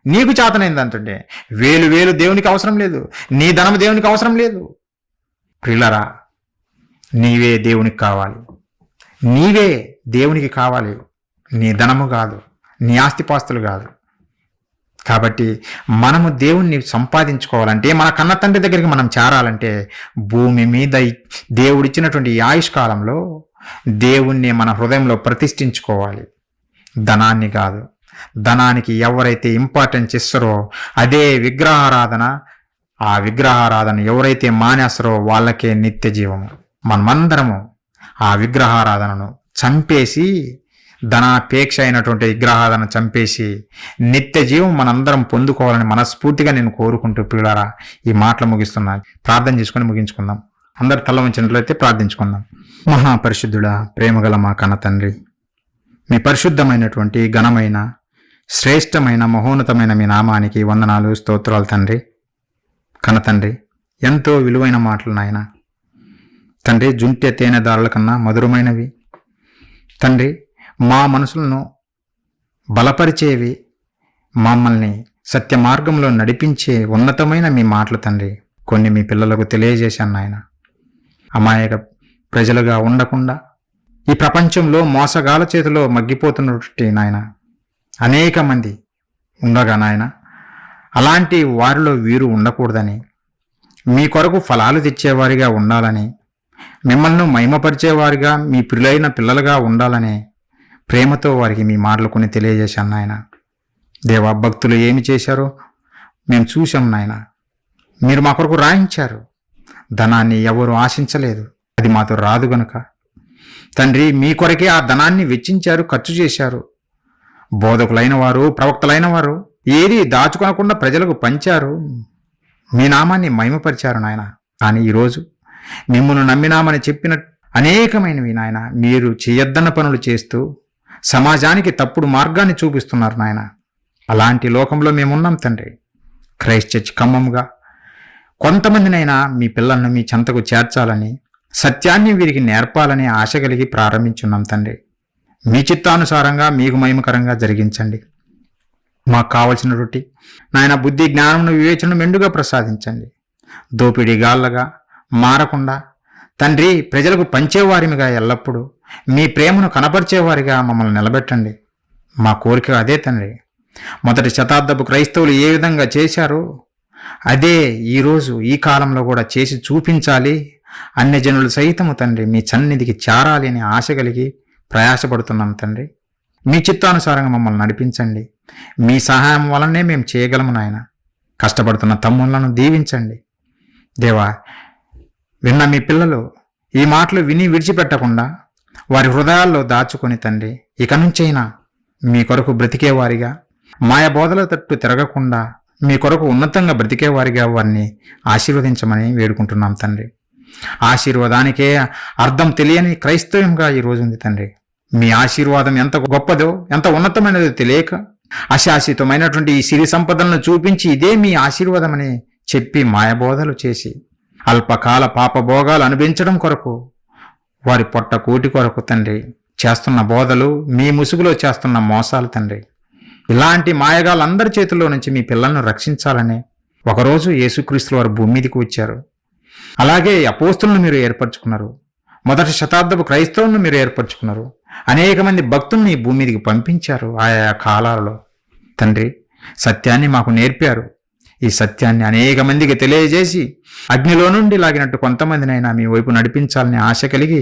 [SPEAKER 1] నీకు చేతనైంది అంటుండే వేలు దేవునికి అవసరం లేదు, నీ ధనం దేవునికి అవసరం లేదు. ప్రియులారా, నీవే దేవునికి కావాలి. నీవే దేవునికి కావాలి, నీ ధనము కాదు, నీ ఆస్తిపాస్తులు కాదు. కాబట్టి మనము దేవుణ్ణి సంపాదించుకోవాలంటే, మన కన్న తండ్రి దగ్గరికి మనం చేరాలంటే, భూమి మీద దేవుడిచ్చినటువంటి ఈ ఆయుష్కాలంలో దేవుణ్ణి మన హృదయంలో ప్రతిష్ఠించుకోవాలి, ధనాన్ని కాదు. ధనానికి ఎవరైతే ఇంపార్టెన్స్ ఇస్తారో అదే విగ్రహారాధన. ఆ విగ్రహారాధన ఎవరైతే మానేస్తారో వాళ్ళకే నిత్య జీవము. మనమందరము ఆ విగ్రహారాధనను చంపేసి, ధనాపేక్ష అయినటువంటి విగ్రహారాధన చంపేసి నిత్య జీవం మనందరం పొందుకోవాలని మనస్ఫూర్తిగా నేను కోరుకుంటూ పిల్లారా ఈ మాటలు ముగిస్తున్నాను. ప్రార్థన చేసుకొని ముగించుకుందాం. అందరు తల వంచినట్లయితే ప్రార్థించుకుందాం. మహాపరిశుద్ధుడా, ప్రేమగల మా కన్న తండ్రి, మీ పరిశుద్ధమైనటువంటి ఘనమైన శ్రేష్టమైన మహోన్నతమైన మీ నామానికి వందనాలు, స్తోత్రాలు తండ్రి. కన్న తండ్రి, ఎంతో విలువైన మాటలు నాయన తండ్రి, జుంటె తేనె దారుల కన్నా మధురమైనవి తండ్రి, మా మనసులను బలపరిచేవి, మమ్మల్ని సత్య మార్గంలో నడిపించే ఉన్నతమైన మీ మాటలు తండ్రి. కొన్ని మీ పిల్లలకు తెలియజేశాను నాయన. అమాయక ప్రజలుగా ఉండకుండా ఈ ప్రపంచంలో మోసగాల చేతిలో మగ్గిపోతున్నటువంటి నాయన అనేక మంది ఉండగా నాయన, అలాంటి వారిలో వీరు ఉండకూడదని, మీ కొరకు ఫలాలు తెచ్చేవారిగా ఉండాలని, మిమ్మల్ని మహిమపరిచేవారిగా మీ ప్రియులైన పిల్లలుగా ఉండాలని ప్రేమతో వారికి మీ మాటలు కొన్ని తెలియజేశాను నాయన. దేవా, భక్తులు ఏమి చేశారో మేము చూసాం నాయన. మీరు మా కొరకు రాయించారు. ధనాన్ని ఎవరు ఆశించలేదు, అది మాతో రాదు గనుక తండ్రి మీ కొరకే ఆ ధనాన్ని వెచ్చించారు, ఖర్చు చేశారు. బోధకులైన వారు, ప్రవక్తలైన వారు ఏది దాచుకొనకుండా ప్రజలకు పంచారు, మీ నామాన్ని మహిమపరిచారు నాయన. కానీ ఈరోజు మిమ్మల్ని నమ్మినామని చెప్పిన అనేకమైనవి నాయన మీరు చేయొద్దన్న పనులు చేస్తూ సమాజానికి తప్పుడు మార్గాన్ని చూపిస్తున్నారు నాయన. అలాంటి లోకంలో మేమున్నాం తండ్రి. క్రైస్ట్ చర్చ్ ఖమ్మంగా కొంతమందినైనా మీ పిల్లలను మీ చెంతకు చేర్చాలని, సత్యాన్ని వీరికి నేర్పాలని ఆశ కలిగి ప్రారంభించున్నాం తండ్రి. మీ చిత్తానుసారంగా మీకు మహిమకరంగా జరిగించండి. మాకు కావలసిన రొట్టి నాయన బుద్ధి, జ్ఞానమును, వివేచనను మెండుగా ప్రసాదించండి. దోపిడీగాళ్ళగా మారకుండా తండ్రి ప్రజలకు పంచేవారిగా ఎల్లప్పుడూ మీ ప్రేమను కనపరిచేవారిగా మమ్మల్ని నిలబెట్టండి. మా కోరిక అదే తండ్రి. మొదటి శతాబ్దపు క్రైస్తవులు ఏ విధంగా చేశారో అదే ఈరోజు ఈ కాలంలో కూడా చేసి చూపించాలి. అన్యజనులు సైతము తండ్రి మీ సన్నిధికి చేరాలి అని ఆశ కలిగి ప్రయాసపడుతున్నాం తండ్రి. మీ చిత్తానుసారంగా మమ్మల్ని నడిపించండి. మీ సహాయం వలనే మేము చేయగలము నాయన. కష్టపడుతున్న తమ్ముళ్లను దీవించండి దేవా. విన్న మీ పిల్లలు ఈ మాటలు విని విడిచిపెట్టకుండా వారి హృదయాల్లో దాచుకొని తండ్రి ఇక నుంచైనా మీ కొరకు బ్రతికేవారిగా, మాయ బోధల తట్టు తిరగకుండా మీ కొరకు ఉన్నతంగా బ్రతికేవారిగా వారిని ఆశీర్వదించమని వేడుకుంటున్నాం తండ్రి. ఆశీర్వాదానికే అర్థం తెలియని క్రైస్తవంగా ఈరోజు ఉంది తండ్రి. మీ ఆశీర్వాదం ఎంత గొప్పదో, ఎంత ఉన్నతమైనదో తెలియక అశాశ్వతమైనటువంటి ఈ సిరి సంపదలను చూపించి ఇదే మీ ఆశీర్వాదమని చెప్పి మాయబోధలు చేసి అల్పకాల పాపభోగాలు అనుభవించడం కొరకు, వారి పొట్ట కూటి కొరకు తండ్రి చేస్తున్న బోధలు, మీ ముసుగులో చేస్తున్న మోసాలు తండ్రి. ఇలాంటి మాయగాళ్ళందరి చేతుల్లో నుంచి మీ పిల్లలను రక్షించాలని ఒకరోజు యేసుక్రీస్తుల వారు భూమి మీదకి వచ్చారు. అలాగే అపోస్తులను మీరు ఏర్పరచుకున్నారు. మొదటి శతాబ్దపు క్రైస్తవులను మీరు ఏర్పరచుకున్నారు. అనేక మంది భక్తుల్ని ఈ భూమి మీదకి పంపించారు. ఆయా కాలాలలో తండ్రి సత్యాన్ని మాకు నేర్పారు. ఈ సత్యాన్ని అనేక మందికి తెలియజేసి అగ్నిలో నుండి లాగినట్టు కొంతమందినైనా మీ వైపు నడిపించాలని ఆశ కలిగి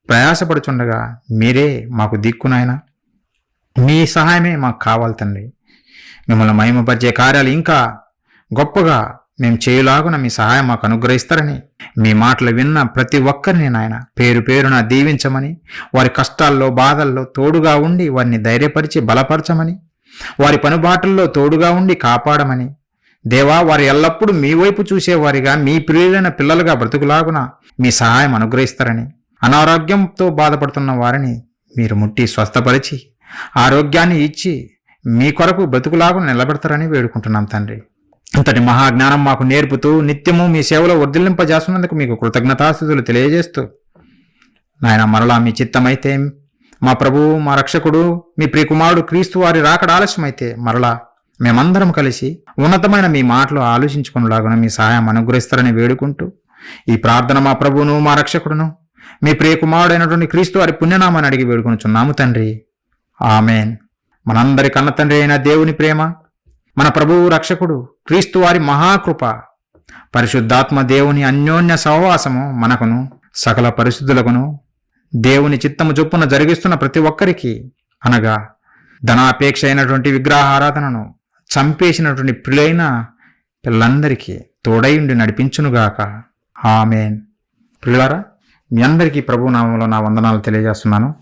[SPEAKER 1] ప్రయాసపడుచుండగా మీరే మాకు దిక్కునైనా, మీ సహాయమే మాకు కావాలి తండ్రి. మిమ్మల్ని మహిమపరిచే కార్యాలు ఇంకా గొప్పగా మేము చేయలాగున మీ సహాయం మాకు అనుగ్రహిస్తారని, మీ మాటలు విన్న ప్రతి ఒక్కరిని నాయన పేరు పేరున దీవించమని, వారి కష్టాల్లో బాధల్లో తోడుగా ఉండి వారిని ధైర్యపరిచి బలపరచమని, వారి పనుబాటల్లో తోడుగా ఉండి కాపాడమని దేవా, వారు ఎల్లప్పుడూ మీ వైపు చూసేవారిగా, మీ ప్రియులైన పిల్లలుగా బ్రతుకులాగున మీ సహాయం అనుగ్రహిస్తారని, అనారోగ్యంతో బాధపడుతున్న వారిని మీరు ముట్టి స్వస్థపరిచి ఆరోగ్యాన్ని ఇచ్చి మీ కొరకు బ్రతుకులాగున నిలబెడతారని వేడుకుంటున్నాం తండ్రి. అంతటి మహాజ్ఞానం మాకు నేర్పుతూ నిత్యము మీ సేవలో వర్ధిల్లింపజేస్తున్నందుకు మీకు కృతజ్ఞతాస్తుతులు తెలియజేస్తూ నాయన, మరలా మీ చిత్తమైతే మా ప్రభువు, మా రక్షకుడు, మీ ప్రియకుమారుడు క్రీస్తు వారి రాకడ ఆలస్యమైతే మరలా మేమందరం కలిసి ఉన్నతమైన మీ మాటలు ఆలోచించుకునేలాగా మీ సహాయం అనుగ్రహిస్తారని వేడుకుంటూ ఈ ప్రార్థన మా ప్రభువును, మా రక్షకుడును, మీ ప్రియకుమారుడైనటువంటి క్రీస్తు వారి పుణ్యనామాన్ని అడిగి వేడుకొనుచున్నాము తండ్రి. ఆమెన్. మనందరి కన్న తండ్రి అయిన దేవుని ప్రేమ, మన ప్రభువు రక్షకుడు క్రీస్తు వారి మహాకృప, పరిశుద్ధాత్మ దేవుని అన్యోన్య సహవాసము మనకును సకల పరిశుద్ధులకును దేవుని చిత్తము చొప్పున జరిగిస్తున్న ప్రతి ఒక్కరికి, అనగా ధనాపేక్ష అయినటువంటి విగ్రహారాధనను చంపేసినటువంటి ప్రియులైన పిల్లలందరికీ తోడైండి నడిపించునుగాక. ఆమెన్. ప్రియులారా, మీ అందరికీ ప్రభు నామంలో నా వందనాలు తెలియజేస్తున్నాను.